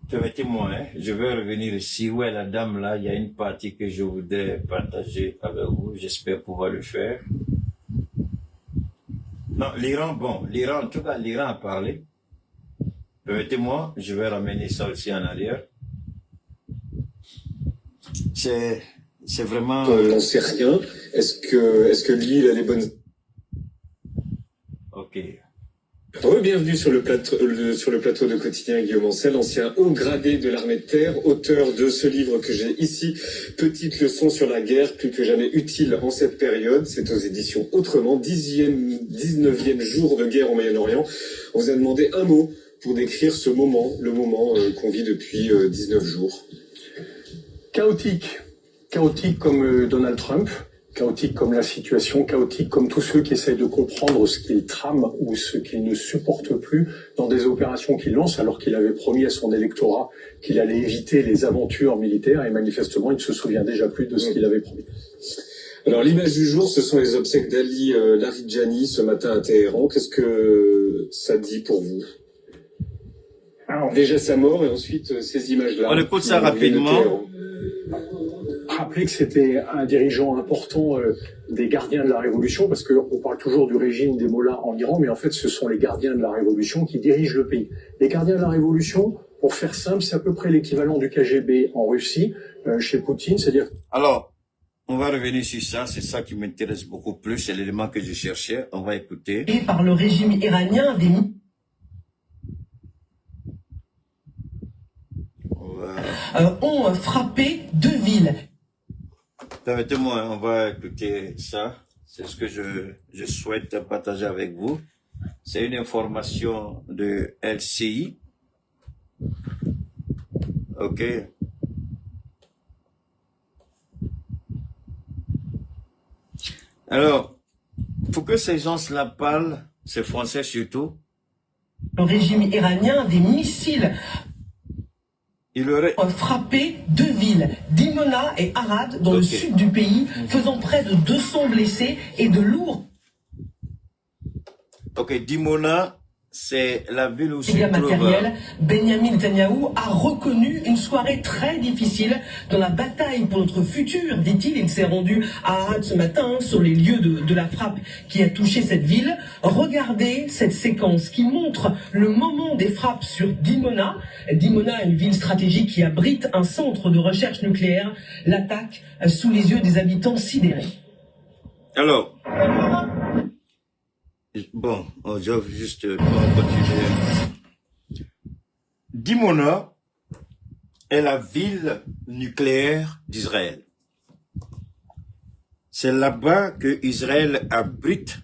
Permettez-moi, je vais revenir ici. Où est la dame là? Il y a une partie que je voudrais partager avec vous. J'espère pouvoir le faire. Non, l'Iran, en tout cas, l'Iran a parlé. Permettez-moi, je vais ramener ça aussi en arrière. C'est vraiment... On n'en sait rien. Est-ce que lui, il a les bonnes... Ok. Bienvenue sur le plateau de Quotidien Guillaume Ancel, ancien haut gradé de l'armée de terre, auteur de ce livre que j'ai ici, Petite leçon sur la guerre, plus que jamais utile en cette période. C'est aux éditions Autrement, 19e jour de guerre au Moyen-Orient. On vous a demandé un mot pour décrire ce moment, le moment qu'on vit depuis 19 jours? Chaotique. Chaotique comme Donald Trump, chaotique comme la situation, chaotique comme tous ceux qui essayent de comprendre ce qu'il trame ou ce qu'il ne supporte plus dans des opérations qu'il lance alors qu'il avait promis à son électorat qu'il allait éviter les aventures militaires et manifestement il ne se souvient déjà plus de ce qu'il avait promis. Alors l'image du jour, ce sont les obsèques d'Ali Laridjani ce matin à Téhéran. Qu'est-ce que ça dit pour vous? Alors, déjà sa mort et ensuite ces images-là. On écoute ça rapidement. Rappeler que c'était un dirigeant important des gardiens de la Révolution, parce qu'on parle toujours du régime des mollahs en Iran, mais en fait ce sont les gardiens de la Révolution qui dirigent le pays. Les gardiens de la Révolution, pour faire simple, c'est à peu près l'équivalent du KGB en Russie, chez Poutine, c'est-à-dire... Alors, on va revenir sur ça, c'est ça qui m'intéresse beaucoup plus, c'est l'élément que je cherchais, on va écouter. Et par le régime iranien, ont frappé 2 villes. Permettez-moi, on va écouter ça. C'est ce que je souhaite partager avec vous. C'est une information de LCI. OK. Alors, pour que ces gens-là parlent, ces Français surtout, le régime iranien, des missiles il aurait frappé 2 villes, Dimona et Arad, dans le sud du pays, faisant près de 200 blessés et de lourds. Ok, Dimona, c'est la ville où se matériel. Benjamin Netanyahu a reconnu une soirée très difficile dans la bataille pour notre futur, dit-il. Il s'est rendu à Arad ce matin sur les lieux de la frappe qui a touché cette ville. Regardez cette séquence qui montre le moment des frappes sur Dimona. Dimona, une ville stratégique qui abrite un centre de recherche nucléaire. L'attaque sous les yeux des habitants sidérés. Alors, bon, je vais juste continuer. Dimona est la ville nucléaire d'Israël. C'est là-bas que Israël abrite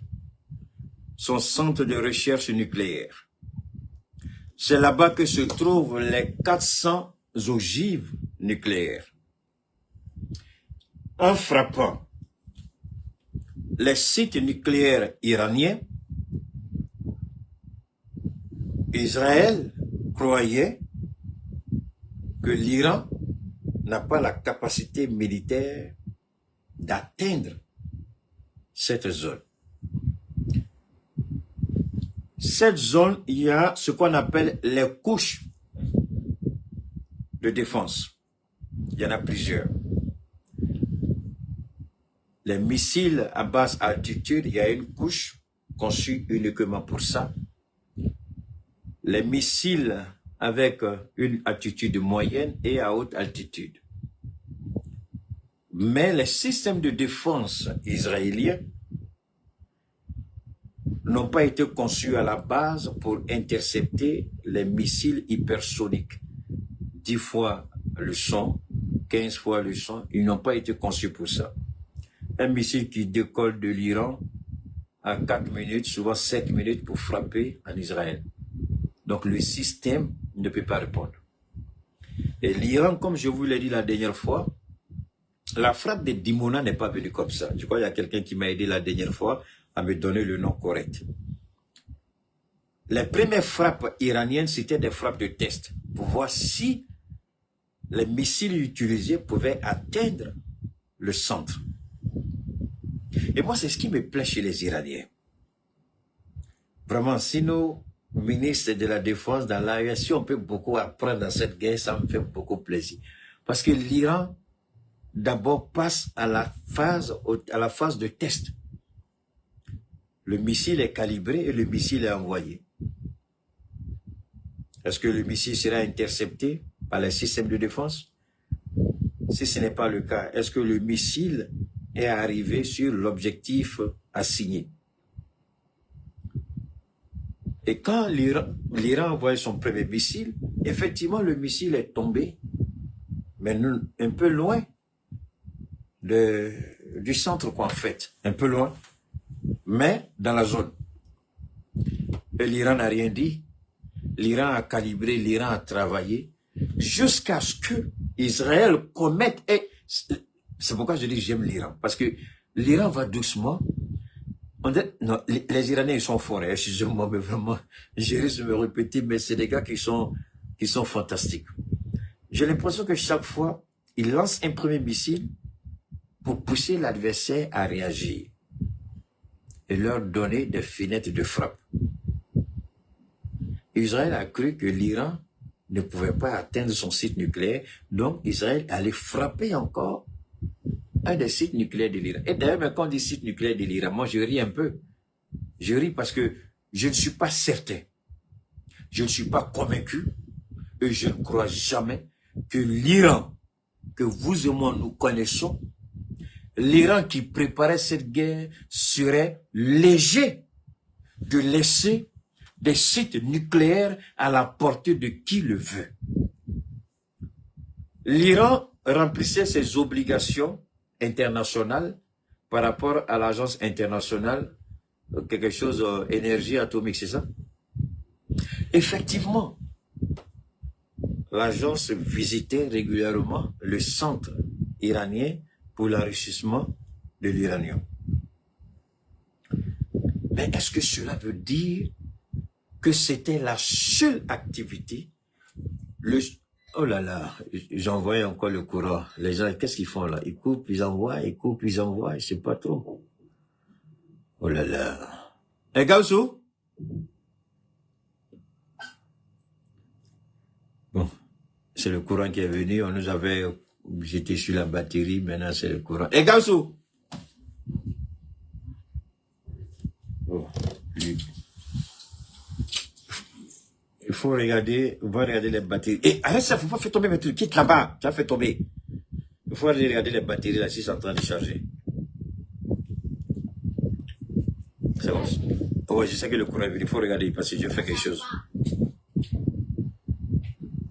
son centre de recherche nucléaire. C'est là-bas que se trouvent les 400 ogives nucléaires. En frappant les sites nucléaires iraniens, Israël croyait que l'Iran n'a pas la capacité militaire d'atteindre cette zone. Cette zone, il y a ce qu'on appelle les couches de défense. Il y en a plusieurs. Les missiles à basse altitude, il y a une couche conçue uniquement pour ça. Les missiles avec une altitude moyenne et à haute altitude. Mais les systèmes de défense israéliens n'ont pas été conçus à la base pour intercepter les missiles hypersoniques. 10 fois le son, 15 fois le son, ils n'ont pas été conçus pour ça. Un missile qui décolle de l'Iran à 4 minutes, souvent 7 minutes pour frapper en Israël. Donc le système ne peut pas répondre. Et l'Iran, comme je vous l'ai dit la dernière fois, la frappe de Dimona n'est pas venue comme ça. Je crois qu'il y a quelqu'un qui m'a aidé la dernière fois à me donner le nom correct. Les premières frappes iraniennes, c'était des frappes de test pour voir si les missiles utilisés pouvaient atteindre le centre. Et moi, c'est ce qui me plaît chez les Iraniens. Vraiment, si nos ministres de la Défense dans l'aviation, on peut beaucoup apprendre dans cette guerre, ça me fait beaucoup plaisir. Parce que l'Iran, d'abord, passe à la phase de test. Le missile est calibré et le missile est envoyé. Est-ce que le missile sera intercepté par les systèmes de défense? Si ce n'est pas le cas, est-ce que le missile est arrivé sur l'objectif assigné? Et quand l'Iran a envoyé son premier missile, effectivement, le missile est tombé, mais un peu loin du centre en fait, un peu loin, mais dans la zone. Et l'Iran n'a rien dit. l'Iran a calibré, l'Iran a travaillé, jusqu'à ce que Israël commette. Et c'est pourquoi je dis que j'aime l'Iran, parce que l'Iran va doucement. Non, les Iraniens ils sont forts, excusez-moi, mais vraiment, je risque de me répéter, mais c'est des gars qui sont fantastiques. J'ai l'impression que chaque fois, ils lancent un premier missile pour pousser l'adversaire à réagir et leur donner des fenêtres de frappe. Israël a cru que l'Iran ne pouvait pas atteindre son site nucléaire, donc Israël allait frapper encore un des sites nucléaires de l'Iran. Et d'ailleurs, quand on dit site nucléaire de l'Iran, moi je ris un peu. Je ris parce que je ne suis pas certain, je ne suis pas convaincu, et je ne crois jamais que l'Iran, que vous et moi nous connaissons, l'Iran qui préparait cette guerre serait léger de laisser des sites nucléaires à la portée de qui le veut. L'Iran remplissait ses obligations internationales par rapport à l'agence internationale, quelque chose, énergie atomique, c'est ça? Effectivement, l'agence visitait régulièrement le centre iranien pour l'enrichissement de l'uranium. Mais est-ce que cela veut dire que c'était la seule activité? Oh là là, j'envoie encore le courant. Les gens, qu'est-ce qu'ils font là? Ils coupent, ils envoient, ils coupent, ils envoient, je sais pas trop. Oh là là. Eh, Gaussou? Bon, c'est le courant qui est venu, on nous avait... J'étais sur la batterie, maintenant c'est le courant. Eh, Gaussou! Oh, lui. Il faut regarder, on va regarder les batteries. Et arrête ça, il ne faut pas faire tomber mes trucs. Quitte là-bas, tu as fait tomber. Il faut aller regarder les batteries là, si c'est en train de charger. C'est bon. Oh, je sais que le courant est venu. Il faut regarder parce que je fais quelque chose.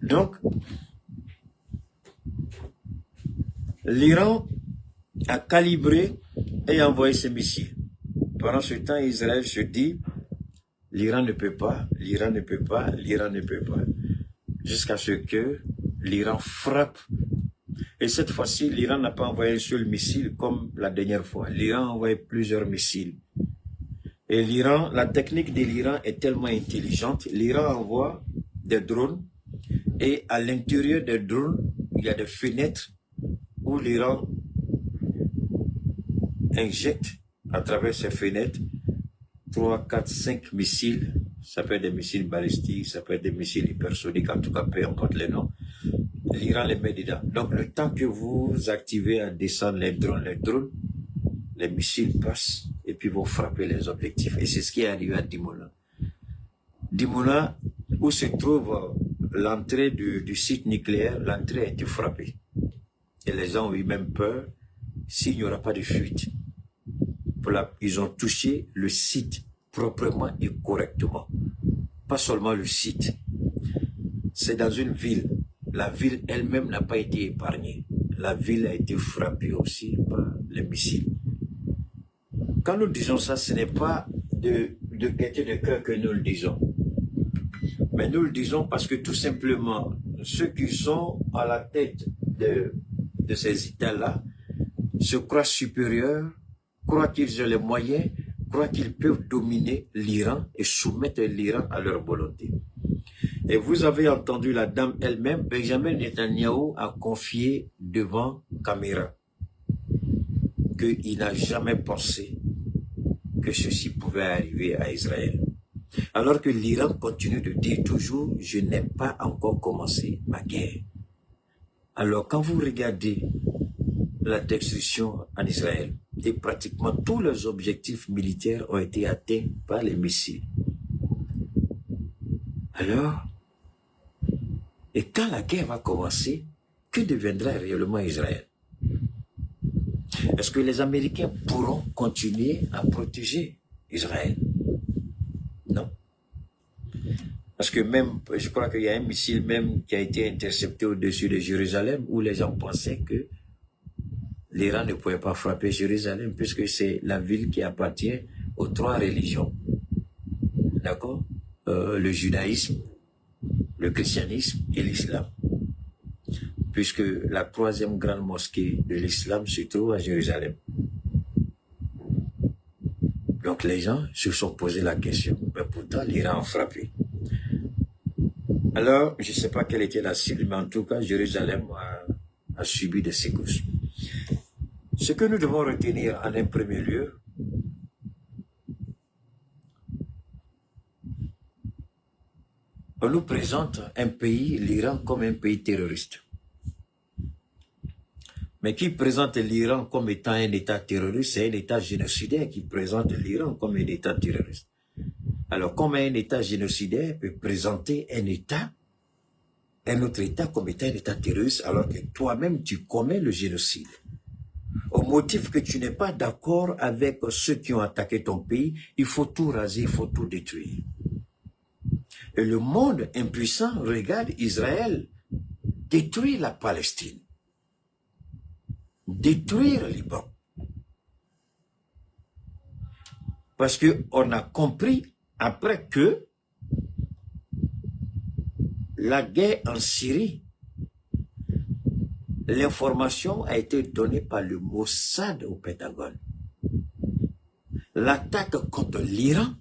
Donc, l'Iran a calibré et envoyé ses missiles. Pendant ce temps, Israël se dit, l'Iran ne peut pas, l'Iran ne peut pas, l'Iran ne peut pas. Jusqu'à ce que l'Iran frappe. Et cette fois-ci, l'Iran n'a pas envoyé un seul missile comme la dernière fois. l'Iran a envoyé plusieurs missiles. Et l'Iran, la technique de l'Iran est tellement intelligente. L'Iran envoie des drones et à l'intérieur des drones, il y a des fenêtres où l'Iran injecte à travers ces fenêtres 3, 4, 5 missiles. Ça peut être des missiles balistiques, ça peut être des missiles hypersoniques, en tout cas, peu importe les noms. L'Iran les met dedans. Donc, le temps que vous activez à descendre les drones, les missiles passent et puis vont frapper les objectifs. Et c'est ce qui est arrivé à Dimona. Dimona, où se trouve l'entrée du site nucléaire, l'entrée a été frappée. Et les gens ont eu même peur s'il n'y aura pas de fuite. Ils ont touché le site proprement et correctement. Pas seulement le site. C'est dans une ville. La ville elle-même n'a pas été épargnée. La ville a été frappée aussi par les missiles. Quand nous disons ça, ce n'est pas de gaieté de cœur que nous le disons. Mais nous le disons parce que tout simplement, ceux qui sont à la tête de ces États-là se croient supérieurs, croient qu'ils ont les moyens, croient qu'ils peuvent dominer l'Iran et soumettre l'Iran à leur volonté. Et vous avez entendu la dame elle-même, Benjamin Netanyahu a confié devant caméra qu'il n'a jamais pensé que ceci pouvait arriver à Israël. Alors que l'Iran continue de dire toujours, je n'ai pas encore commencé ma guerre. Alors quand vous regardez la destruction en Israël, et pratiquement tous les objectifs militaires ont été atteints par les missiles. Alors, et quand la guerre va commencer, que deviendra réellement Israël? Est-ce que les Américains pourront continuer à protéger Israël? Non. Parce que même, je crois qu'il y a un missile même qui a été intercepté au-dessus de Jérusalem où les gens pensaient que l'Iran ne pouvait pas frapper Jérusalem puisque c'est la ville qui appartient aux 3 religions. D'accord? Le judaïsme, le christianisme et l'islam, puisque la troisième grande mosquée de l'islam se trouve à Jérusalem. Donc les gens se sont posé la question, mais pourtant l'Iran a frappé. Alors, je ne sais pas quelle était la cible, mais en tout cas, Jérusalem a subi des secousses. Ce que nous devons retenir en un premier lieu, on nous présente un pays, l'Iran, comme un pays terroriste. Mais qui présente l'Iran comme étant un État terroriste, c'est un État génocidaire qui présente l'Iran comme un État terroriste. Alors, comment un État génocidaire peut présenter un autre État comme étant un État terroriste, alors que toi-même, tu commets le génocide? Au motif que tu n'es pas d'accord avec ceux qui ont attaqué ton pays, il faut tout raser, il faut tout détruire. Et le monde impuissant regarde Israël détruire la Palestine, détruire le Liban. Parce qu'on a compris après que la guerre en Syrie, l'information a été donnée par le Mossad au Pentagone. L'attaque contre l'Iran,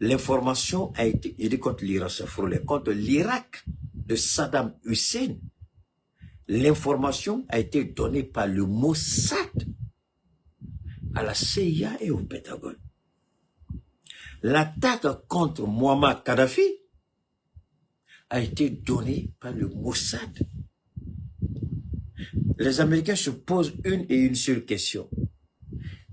l'information a été, je dis contre l'Iran, c'est frôlé, contre l'Irak de Saddam Hussein, l'information a été donnée par le Mossad à la CIA et au Pentagone. L'attaque contre Muammar Kadhafi a été donnée par le Mossad. Les Américains se posent une et une seule question.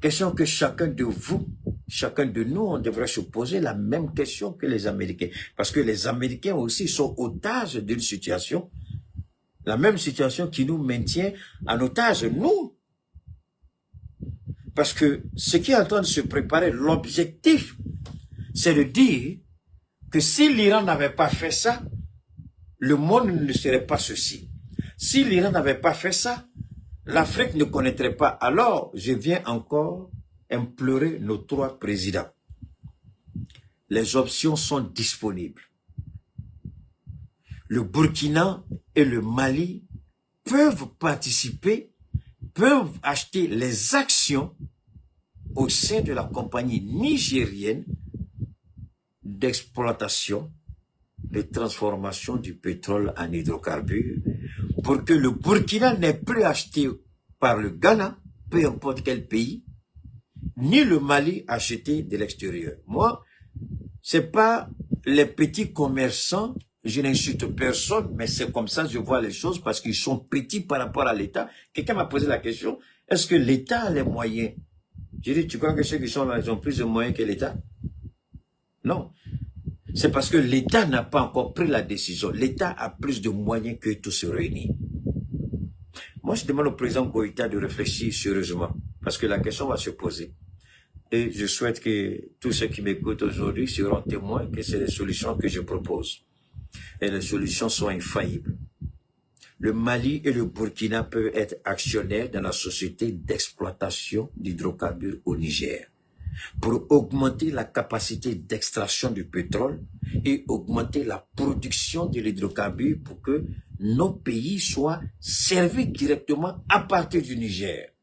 Question que chacun de vous, chacun de nous, on devrait se poser la même question que les Américains. Parce que les Américains aussi sont otages d'une situation, la même situation qui nous maintient en otage, nous. Parce que ce qui est en train de se préparer, l'objectif, c'est de dire que si l'Iran n'avait pas fait ça, le monde ne serait pas ceci. Si l'Iran n'avait pas fait ça, l'Afrique ne connaîtrait pas. Alors, je viens encore implorer nos trois présidents. Les options sont disponibles. Le Burkina et le Mali peuvent participer, peuvent acheter les actions au sein de la compagnie nigérienne d'exploitation, de transformation du pétrole en hydrocarbures, pour que le Burkina n'ait plus acheté par le Ghana, peu importe quel pays, ni le Mali acheté de l'extérieur. Moi, c'est pas les petits commerçants, je n'insulte personne, mais c'est comme ça que je vois les choses, parce qu'ils sont petits par rapport à l'État. Quelqu'un m'a posé la question, est-ce que l'État a les moyens? J'ai dit, tu crois que ceux qui sont là, ils ont plus de moyens que l'État? Non. C'est parce que l'État n'a pas encore pris la décision. L'État a plus de moyens que tout se réunit. Moi, je demande au président Goïta de réfléchir sérieusement, parce que la question va se poser. Et je souhaite que tous ceux qui m'écoutent aujourd'hui seront témoins que c'est les solutions que je propose. Et les solutions sont infaillibles. Le Mali et le Burkina peuvent être actionnaires dans la société d'exploitation d'hydrocarbures au Niger, pour augmenter la capacité d'extraction du pétrole et augmenter la production de l'hydrocarbure pour que nos pays soient servis directement à partir du Niger.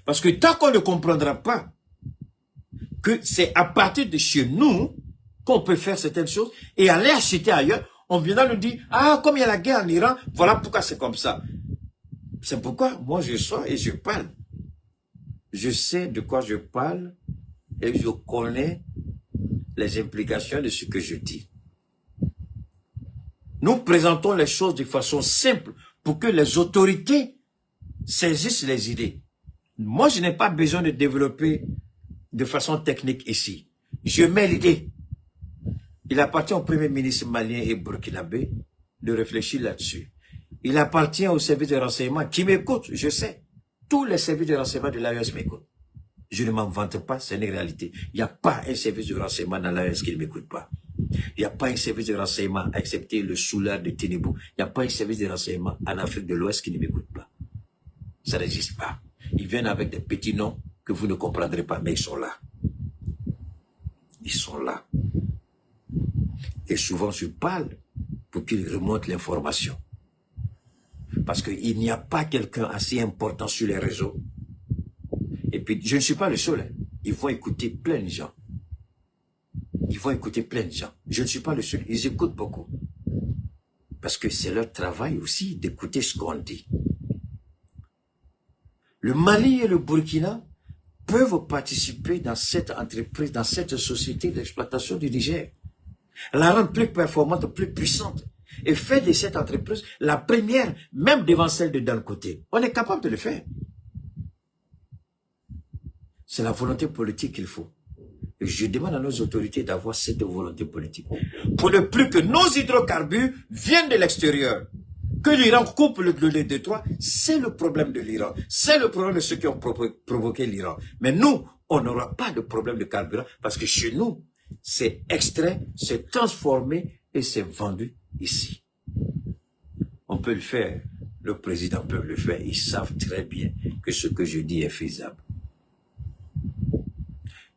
Parce que tant qu'on ne comprendra pas que c'est à partir de chez nous qu'on peut faire certaines choses et aller acheter ailleurs, on viendra nous dire, ah, comme il y a la guerre en Iran, voilà pourquoi c'est comme ça. C'est pourquoi moi je sors et je parle. Je sais de quoi je parle et je connais les implications de ce que je dis. Nous présentons les choses de façon simple pour que les autorités saisissent les idées. Moi, je n'ai pas besoin de développer de façon technique ici. Je mets l'idée. Il appartient au premier ministre malien et burkinabé de réfléchir là-dessus. Il appartient au service de renseignement qui m'écoute, je sais. Tous les services de renseignement de l'AES m'écoutent. Je ne m'en vante pas, c'est une réalité. Il n'y a pas un service de renseignement dans l'AES qui ne m'écoute pas. Il n'y a pas un service de renseignement, excepté le soulard de Ténébou. Il n'y a pas un service de renseignement en Afrique de l'Ouest qui ne m'écoute pas. Ça n'existe pas. Ils viennent avec des petits noms que vous ne comprendrez pas, mais ils sont là. Ils sont là. Et souvent, je parle pour qu'il remonte l'information. Parce qu'il n'y a pas quelqu'un assez important sur les réseaux. Et puis, je ne suis pas le seul. Hein. Ils vont écouter plein de gens. Ils vont écouter plein de gens. Je ne suis pas le seul. Ils écoutent beaucoup. Parce que c'est leur travail aussi d'écouter ce qu'on dit. Le Mali et le Burkina peuvent participer dans cette entreprise, dans cette société d'exploitation du Niger. La rendre plus performante, plus puissante. Et faire de cette entreprise la première, même devant celle de dans le côté. On est capable de le faire. C'est la volonté politique qu'il faut. Et je demande à nos autorités d'avoir cette volonté politique. Pour le plus que nos hydrocarbures viennent de l'extérieur, que l'Iran coupe le détroit, c'est le problème de l'Iran. C'est le problème de ceux qui ont provoqué l'Iran. Mais nous, on n'aura pas de problème de carburant parce que chez nous, c'est extrait, c'est transformé et c'est vendu ici. On peut le faire. Le président peut le faire. Ils savent très bien que ce que je dis est faisable.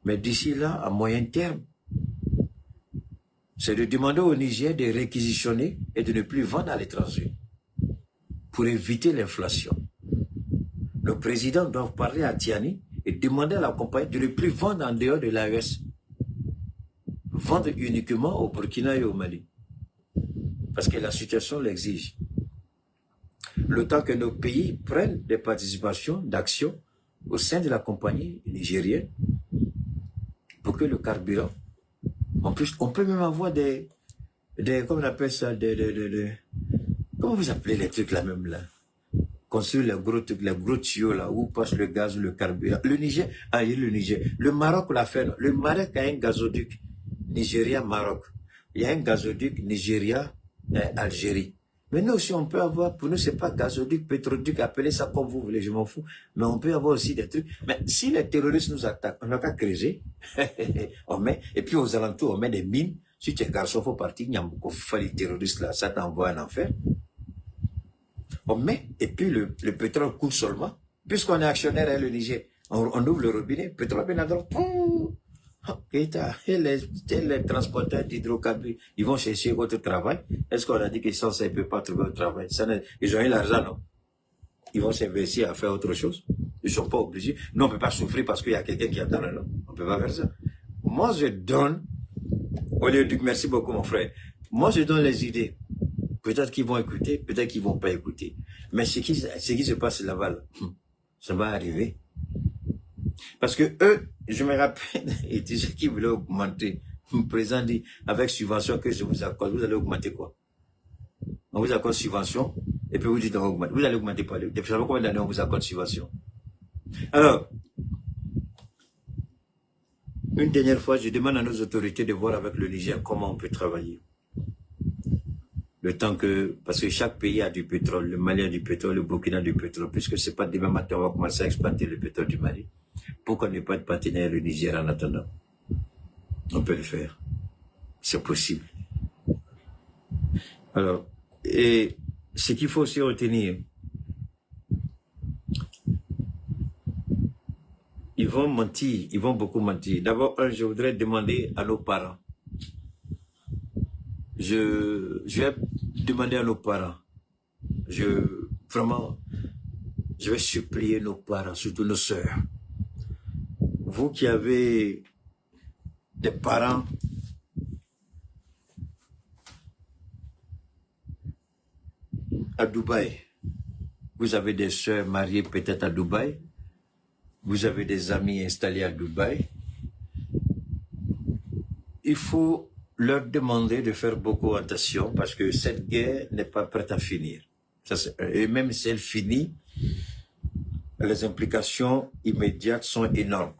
Mais d'ici là, à moyen terme, c'est de demander au Niger de réquisitionner et de ne plus vendre à l'étranger pour éviter l'inflation. Le président doit parler à Tiani et demander à la compagnie de ne plus vendre en dehors de l'AES. Vendre uniquement au Burkina et au Mali. Parce que la situation l'exige. Le temps que nos pays prennent des participations, d'actions au sein de la compagnie nigérienne pour que le carburant, en plus, on peut même avoir des comment on appelle ça, comment vous appelez les trucs là même là? Construire les gros tuyaux là où passe le gaz, le carburant. Le Niger, le Maroc l'a fait. Le Maroc a un gazoduc. Nigeria-Maroc. Il y a un gazoduc Nigeria-Algérie. Mais nous aussi, on peut avoir, pour nous, c'est pas gazoduc, pétroduc, appelez ça comme vous voulez, je m'en fous. Mais on peut avoir aussi des trucs. Mais si les terroristes nous attaquent, on n'a qu'à creuser. On met, et puis aux alentours, on met des mines. Si tu es garçon, faut partir, il y a beaucoup de les terroristes là, ça t'envoie en enfer. On met, et puis le pétrole coule seulement. Puisqu'on est actionnaire à le Niger, on ouvre le robinet, pétrole, et les transporteurs d'hydrocarbures, ils vont chercher votre travail. Est-ce qu'on a dit qu'ils ne peuvent pas trouver votre travail? Ils ont eu l'argent, non? Ils vont s'investir à faire autre chose. Ils ne sont pas obligés. Nous, on ne peut pas souffrir parce qu'il y a quelqu'un qui attend, non? On ne peut pas faire ça. Moi, je donne, au lieu de merci beaucoup, mon frère. Moi, je donne les idées. Peut-être qu'ils vont écouter, peut-être qu'ils ne vont pas écouter. Mais ce qui se passe là-bas, ça va arriver. Parce que eux, je me rappelle, ils disaient qu'ils voulaient augmenter. Le président dit, avec subvention que je vous accorde, vous allez augmenter quoi? On vous accorde subvention, et puis vous dites, on va augmenter. Vous allez augmenter pas. Depuis combien d'années on vous accorde subvention? Alors, une dernière fois, je demande à nos autorités de voir avec le Niger comment on peut travailler. Le temps que, parce que chaque pays a du pétrole, le Mali a du pétrole, le Burkina a du pétrole, puisque c'est pas demain matin, on va commencer à exploiter le pétrole du Mali. Pourquoi ne pas être partenaire le Niger en attendant? On peut le faire. C'est possible. Alors, et ce qu'il faut aussi retenir, ils vont mentir, ils vont beaucoup mentir. D'abord, je voudrais demander à nos parents. Je vais demander à nos parents. Vraiment, je vais supplier nos parents, surtout nos sœurs. Vous qui avez des parents à Dubaï, vous avez des sœurs mariées peut-être à Dubaï, vous avez des amis installés à Dubaï, il faut leur demander de faire beaucoup attention parce que cette guerre n'est pas prête à finir. Et même si elle finit, les implications immédiates sont énormes.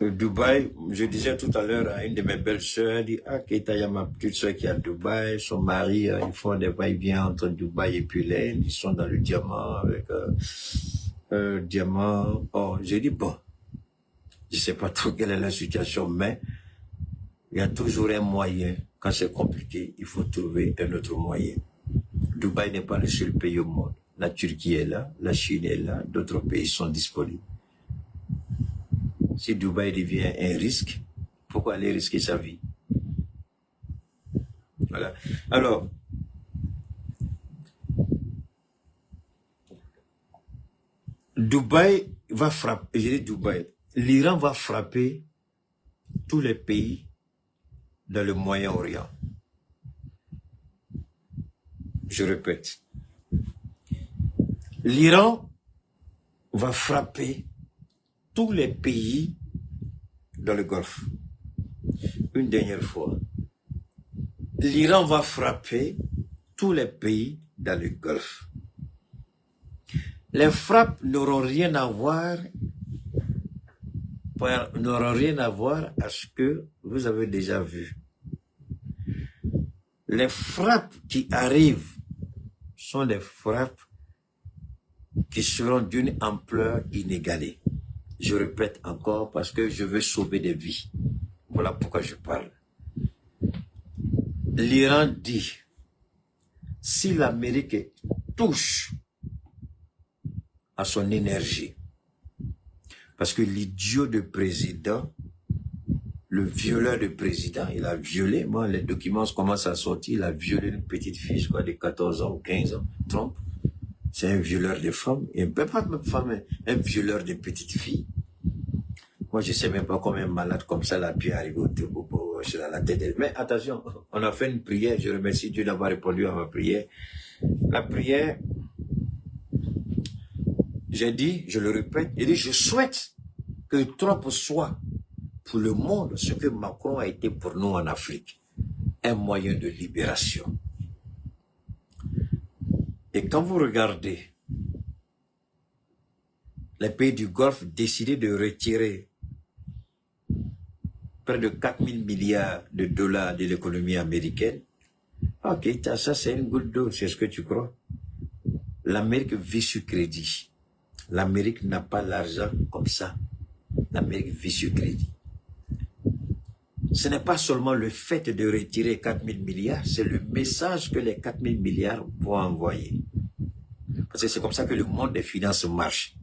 Dubaï, je disais tout à l'heure à une de mes belles sœurs, elle dit, Keita, il y a ma petite sœur qui est à Dubaï, son mari, ils font des va-et-vient entre Dubaï et puis l'Inde, ils sont dans le diamant avec diamant. Oh, j'ai dit, bon, je sais pas trop quelle est la situation, mais il y a toujours un moyen. Quand c'est compliqué, il faut trouver un autre moyen. Dubaï n'est pas le seul pays au monde. La Turquie est là, la Chine est là, d'autres pays sont disponibles. Si Dubaï devient un risque, Pourquoi aller risquer sa vie? Voilà. Alors, Dubaï va frapper, je dis Dubaï, l'Iran va frapper tous les pays dans le Moyen-Orient. Je répète, l'Iran va frapper tous les pays dans le Golfe. Une dernière fois, l'Iran va frapper tous les pays dans le Golfe. Les frappes n'auront rien à voir à ce que vous avez déjà vu. Les frappes qui arrivent sont des frappes qui seront d'une ampleur inégalée. Je répète encore parce que je veux sauver des vies. Voilà pourquoi je parle. L'Iran dit, si l'Amérique touche à son énergie, parce que l'idiot de président, le violeur de président, il a violé, moi les documents commencent à sortir, il a violé une petite fille, je crois de 14 ans ou 15 ans, Trump. C'est un violeur de femmes, et pas même femme, un violeur de petites filles. Moi, je sais même pas comment un malade comme ça l'a pu arriver sur la tête d'elle. Mais attention, on a fait une prière, je remercie Dieu d'avoir répondu à ma prière. La prière, j'ai dit, je le répète, j'ai dit, je souhaite que Trump soit pour le monde ce que Macron a été pour nous en Afrique. Un moyen de libération. Et quand vous regardez les pays du Golfe décider de retirer près de 4 000 milliards de dollars de l'économie américaine, ok, ça c'est une goutte d'eau, c'est ce que tu crois. L'Amérique vit sur crédit. L'Amérique n'a pas l'argent comme ça. L'Amérique vit sur crédit. Ce n'est pas seulement le fait de retirer 4 000 milliards, c'est le message que les 4 000 milliards vont envoyer. Parce que c'est comme ça que le monde des finances marche.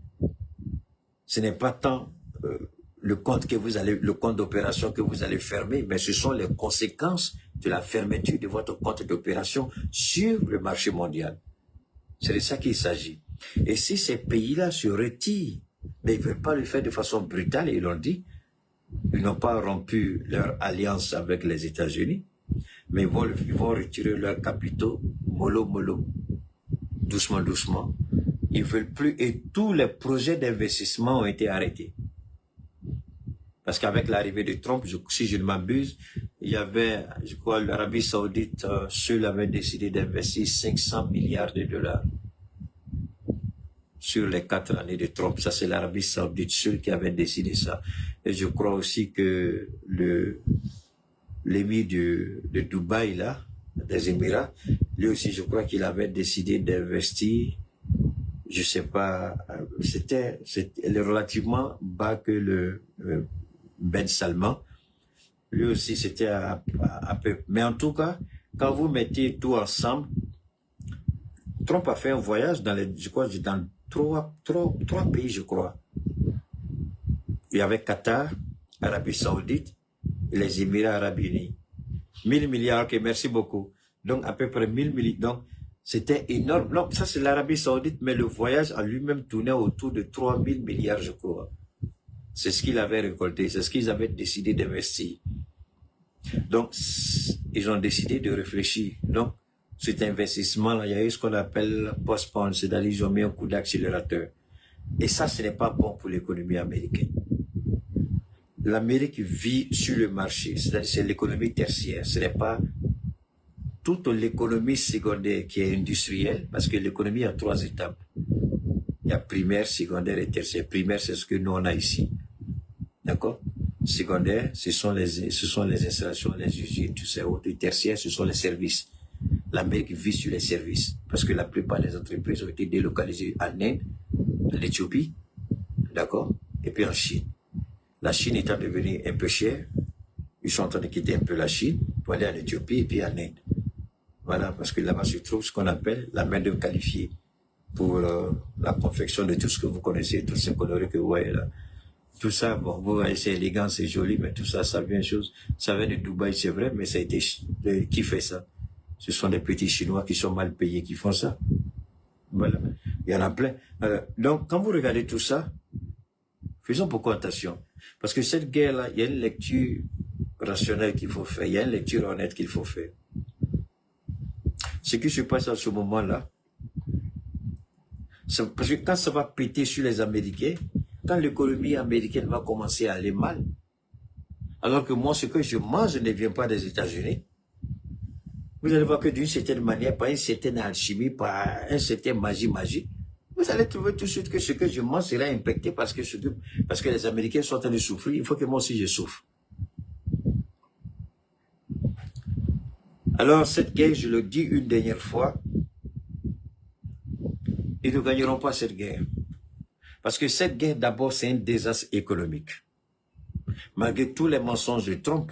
Ce n'est pas tant le compte d'opération que vous allez fermer, mais ce sont les conséquences de la fermeture de votre compte d'opération sur le marché mondial. C'est de ça qu'il s'agit. Et si ces pays-là se retirent, mais ils ne veulent pas le faire de façon brutale, ils l'ont dit, ils n'ont pas rompu leur alliance avec les États-Unis, mais ils vont retirer leurs capitaux mollo, doucement, doucement. Ils veulent plus, et tous les projets d'investissement ont été arrêtés. Parce qu'avec l'arrivée de Trump, si je ne m'abuse, il y avait, je crois, l'Arabie Saoudite seule avait décidé d'investir 500 milliards de dollars sur les 4 années de Trump. Ça, c'est l'Arabie Saoudite seule qui avait décidé ça. Et je crois aussi que l'émir de Dubaï, là, des Émirats, lui aussi, je crois qu'il avait décidé d'investir, je sais pas, c'était relativement bas que le Ben Salman. Lui aussi, c'était à peu. Mais en tout cas, quand vous mettez tout ensemble, Trump a fait un voyage dans dans trois pays, je crois. Il y avait Qatar, Arabie Saoudite et les Émirats Arabes Unis. 1000 milliards, ok, merci beaucoup. Donc, à peu près 1000 milliards. Donc, c'était énorme. Non, ça c'est l'Arabie Saoudite, mais le voyage a lui-même tourné autour de 3000 milliards, je crois. C'est ce qu'il avait récolté, c'est ce qu'ils avaient décidé d'investir. Donc, ils ont décidé de réfléchir. Donc, cet investissement-là, il y a eu ce qu'on appelle postpone, c'est-à-dire ils ont mis un coup d'accélérateur. Et ça, ce n'est pas bon pour l'économie américaine. L'Amérique vit sur le marché, c'est-à-dire c'est l'économie tertiaire. Ce n'est pas toute l'économie secondaire qui est industrielle, parce que l'économie a 3 étapes. Il y a primaire, secondaire et tertiaire. Primaire, c'est ce que nous on a ici. D'accord? Secondaire, ce sont les installations, les usines, tout ça. Et tertiaire, ce sont les services. L'Amérique vit sur les services, parce que la plupart des entreprises ont été délocalisées en Inde, en Éthiopie, d'accord? Et puis en Chine. La Chine étant devenue un peu chère, ils sont en train de quitter un peu la Chine pour aller en Éthiopie et puis en Inde. Voilà, parce que là-bas se trouve ce qu'on appelle la main-d'œuvre qualifiée pour la confection de tout ce que vous connaissez, tous ces coloris que vous voyez là. Tout ça, bon, vous voyez, c'est élégant, c'est joli, mais tout ça, ça vient de Dubaï, c'est vrai, mais ça a été, qui fait ça? Ce sont des petits Chinois qui sont mal payés qui font ça. Voilà. Il y en a plein. Donc, quand vous regardez tout ça, faisons beaucoup attention. Parce que cette guerre-là, il y a une lecture rationnelle qu'il faut faire. Il y a une lecture honnête qu'il faut faire. Ce qui se passe à ce moment-là, parce que quand ça va péter sur les Américains, quand l'économie américaine va commencer à aller mal, alors que moi, ce que je mange ne vient pas des États-Unis, vous allez voir que d'une certaine manière, par une certaine alchimie, par un certain magie, vous allez trouver tout de suite que ce que je mange sera impacté parce que les Américains sont en train de souffrir. Il faut que moi aussi je souffre. Alors, cette guerre, je le dis une dernière fois, ils ne gagneront pas cette guerre. Parce que cette guerre, d'abord, c'est un désastre économique. Malgré tous les mensonges de Trump,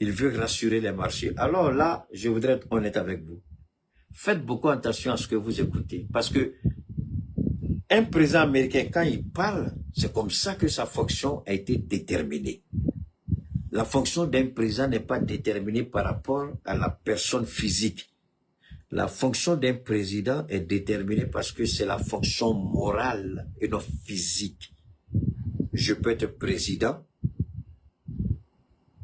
il veut rassurer les marchés. Alors là, je voudrais être honnête avec vous. Faites beaucoup attention à ce que vous écoutez. Parce que un président américain, quand il parle, c'est comme ça que sa fonction a été déterminée. La fonction d'un président n'est pas déterminée par rapport à la personne physique. La fonction d'un président est déterminée parce que c'est la fonction morale et non physique. Je peux être président.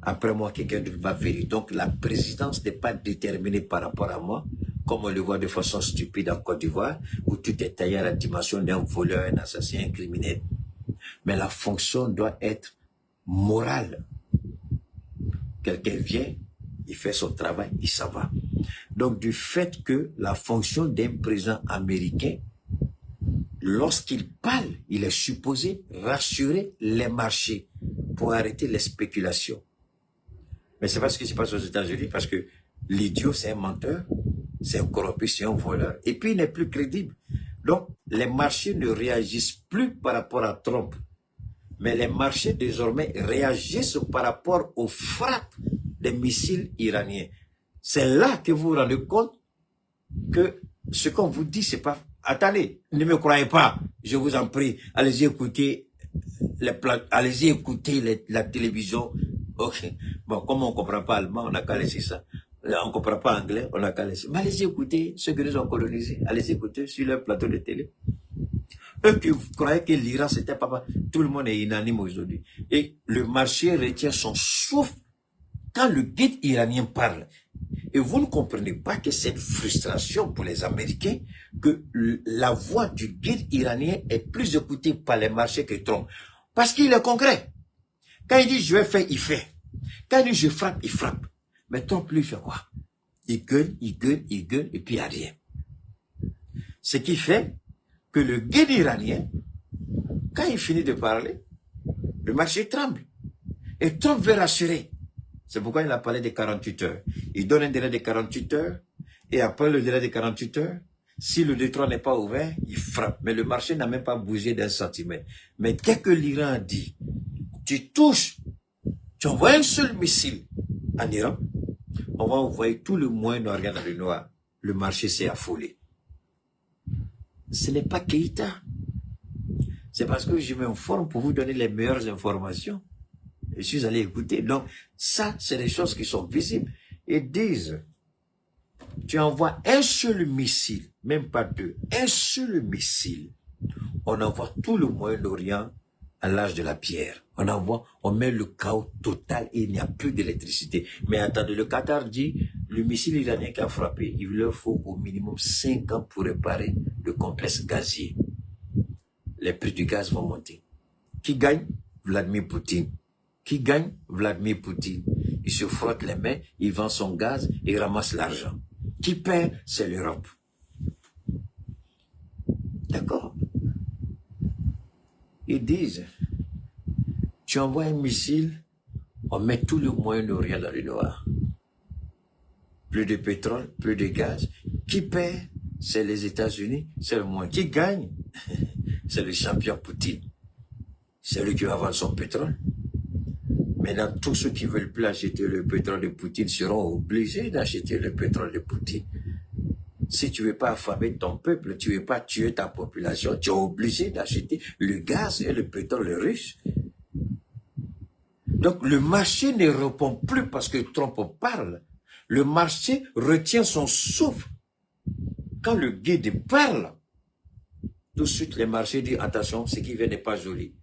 Après moi, quelqu'un d'autre va venir. Donc, la présidence n'est pas déterminée par rapport à moi, comme on le voit de façon stupide en Côte d'Ivoire, où tout est taillé à la dimension d'un voleur, un assassin, un criminel. Mais la fonction doit être morale. Quelqu'un vient, il fait son travail, il s'en va. Donc, du fait que la fonction d'un président américain, lorsqu'il parle, il est supposé rassurer les marchés pour arrêter les spéculations. Mais c'est pas ce qui se passe aux États-Unis parce que l'idiot, c'est un menteur, c'est un corrompu, c'est un voleur. Et puis, il n'est plus crédible. Donc, les marchés ne réagissent plus par rapport à Trump. Mais les marchés, désormais, réagissent par rapport aux frappes des missiles iraniens. C'est là que vous vous rendez compte que ce qu'on vous dit, c'est pas... Attendez, ne me croyez pas, je vous en prie. Allez-y écouter la télévision. Ok. Bon, comme on ne comprend pas allemand, on n'a qu'à laisser ça. On ne comprend pas anglais, on n'a qu'à laisser. Mais allez-y écouter ceux qui nous ont colonisés. Allez-y écouter sur leur plateau de télé. Eux qui croyaient que l'Iran, c'était pas... Tout le monde est unanime aujourd'hui. Et le marché retient son souffle quand le guide iranien parle. Et vous ne comprenez pas que c'est une frustration pour les Américains que la voix du guide iranien est plus écoutée par les marchés que Trump. Parce qu'il est concret. Quand il dit je vais faire, il fait. Quand il dit je frappe, il frappe. Mais Trump lui fait quoi? Il gueule, et puis il n'y a rien. Ce qui fait que le guide iranien, quand il finit de parler, le marché tremble. Et Trump veut rassurer. C'est pourquoi il a parlé des 48 heures. Il donne un délai de 48 heures, et après le délai de 48 heures, si le détroit n'est pas ouvert, il frappe. Mais le marché n'a même pas bougé d'un centimètre. Mais dès que l'Iran a dit, tu touches, tu envoies un seul missile en Iran, on va envoyer tout le Moyen-Orient dans le noir. Le marché s'est affolé. Ce n'est pas Keïta. C'est parce que je m'informe pour vous donner les meilleures informations. Je suis allé écouter. Donc, ça, c'est des choses qui sont visibles. Et disent, tu envoies un seul missile, même pas deux, un seul missile. On envoie tout le Moyen-Orient à l'âge de la pierre. On met le chaos total et il n'y a plus d'électricité. Mais attendez, le Qatar dit, le missile iranien qui a frappé, il leur faut au minimum 5 ans pour réparer le complexe gazier. Les prix du gaz vont monter. Qui gagne? Vladimir Poutine. Qui gagne? Vladimir Poutine. Il se frotte les mains, il vend son gaz, il ramasse l'argent. Qui perd? C'est l'Europe. D'accord? Ils disent, tu envoies un missile, on met tout le Moyen-Orient dans le noir. Plus de pétrole, plus de gaz. Qui perd? C'est les États-Unis, c'est le monde. Qui gagne? C'est le champion Poutine. C'est lui qui va vendre son pétrole. Maintenant, tous ceux qui ne veulent plus acheter le pétrole de Poutine seront obligés d'acheter le pétrole de Poutine. Si tu ne veux pas affamer ton peuple, tu ne veux pas tuer ta population, tu es obligé d'acheter le gaz et le pétrole russe. Donc le marché ne répond plus parce que Trump parle. Le marché retient son souffle. Quand le guide parle, tout de suite le marché dit attention, ce qui vient n'est pas joli.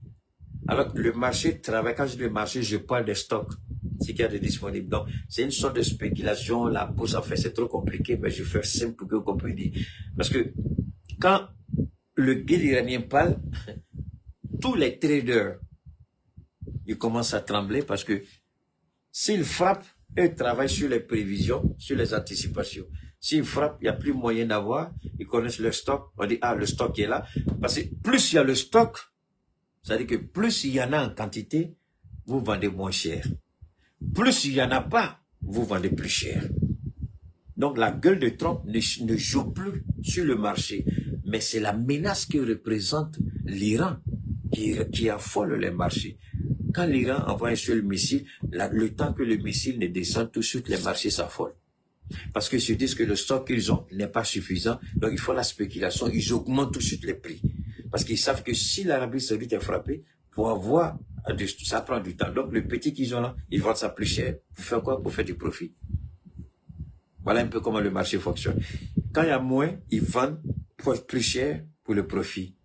Alors le marché travaille, quand je dis le marché, je parle des stocks, ce qu'il y a de disponible. Donc c'est une sorte de spéculation, la bourse en fait c'est trop compliqué, mais je fais simple pour que vous compreniez. Parce que quand le guide iranien parle, tous les traders, ils commencent à trembler parce que s'ils frappent, eux travaillent sur les prévisions, sur les anticipations. S'ils frappent, il n'y a plus moyen d'avoir, ils connaissent le stock, on dit ah le stock est là. Parce que plus il y a le stock, ça veut dire que plus il y en a en quantité, vous vendez moins cher. Plus il n'y en a pas, vous vendez plus cher. Donc la gueule de Trump ne joue plus sur le marché. Mais c'est la menace que représente l'Iran qui affole les marchés. Quand l'Iran envoie un seul missile, le temps que le missile ne descende, tout de suite les marchés s'affolent. Parce qu'ils se disent que le stock qu'ils ont n'est pas suffisant. Donc il faut la spéculation, ils augmentent tout de suite les prix. Parce qu'ils savent que si l'Arabie Saoudite est frappée, pour avoir, ça prend du temps. Donc le petit qu'ils ont là, ils vendent ça plus cher. Pour faire quoi? Pour faire du profit. Voilà un peu comment le marché fonctionne. Quand il y a moins, ils vendent plus cher pour le profit.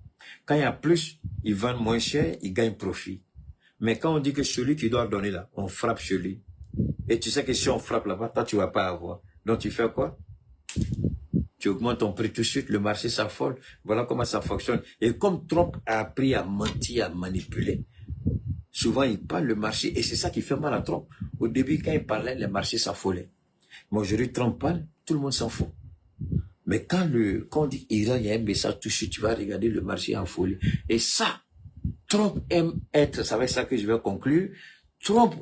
Quand il y a plus, ils vendent moins cher, ils gagnent profit. Mais quand on dit que celui qui doit donner là, on frappe sur lui. Et tu sais que si on frappe là-bas, toi tu vas pas avoir. Donc tu fais quoi? Tu augmentes ton prix tout de suite, le marché s'affole. Voilà comment ça fonctionne. Et comme Trump a appris à mentir, à manipuler, souvent il parle le marché et c'est ça qui fait mal à Trump. Au début, quand il parlait, les marchés s'affolaient. Mais aujourd'hui, Trump parle, tout le monde s'en fout. Mais quand on dit Iran, il y a un message tout de suite, tu vas regarder le marché en folie. Et ça, Trump aime être, c'est avec ça que je vais conclure, Trump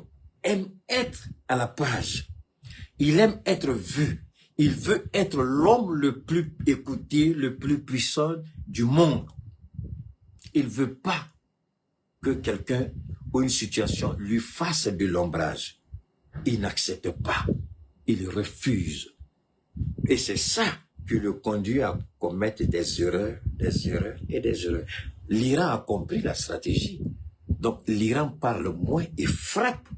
aime être à la page. Il aime être vu. Il veut être l'homme le plus écouté, le plus puissant du monde. Il ne veut pas que quelqu'un ou une situation lui fasse de l'ombrage. Il n'accepte pas. Il refuse. Et c'est ça qui le conduit à commettre des erreurs et des erreurs. L'Iran a compris la stratégie. Donc l'Iran parle moins et frappe.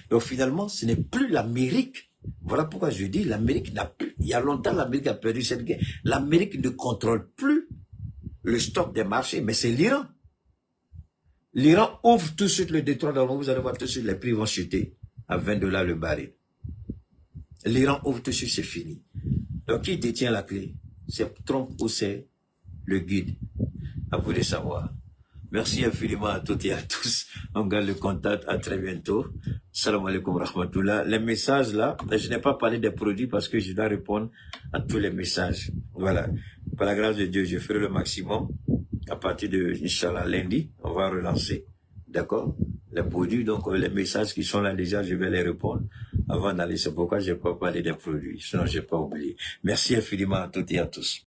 Donc finalement, ce n'est plus l'Amérique. Voilà pourquoi je dis, l'Amérique n'a plus, il y a longtemps l'Amérique a perdu cette guerre. L'Amérique ne contrôle plus le stock des marchés, mais c'est l'Iran. L'Iran ouvre tout de suite le détroit d'Ormuz, vous allez voir tout de suite les prix vont chuter à $20 le baril. L'Iran ouvre tout de suite, c'est fini. Donc qui détient la clé? C'est Trump ou c'est le guide? À vous de savoir. Merci infiniment à toutes et à tous. On garde le contact. À très bientôt. Salam alaikum rahmatullah. Les messages là, je n'ai pas parlé des produits parce que je dois répondre à tous les messages. Voilà. Par la grâce de Dieu, je ferai le maximum. À partir de, Inch'Allah, lundi, on va relancer. D'accord? Les produits, donc les messages qui sont là déjà, je vais les répondre avant d'aller. C'est pourquoi je n'ai pas parlé des produits. Sinon, je n'ai pas oublié. Merci infiniment à toutes et à tous.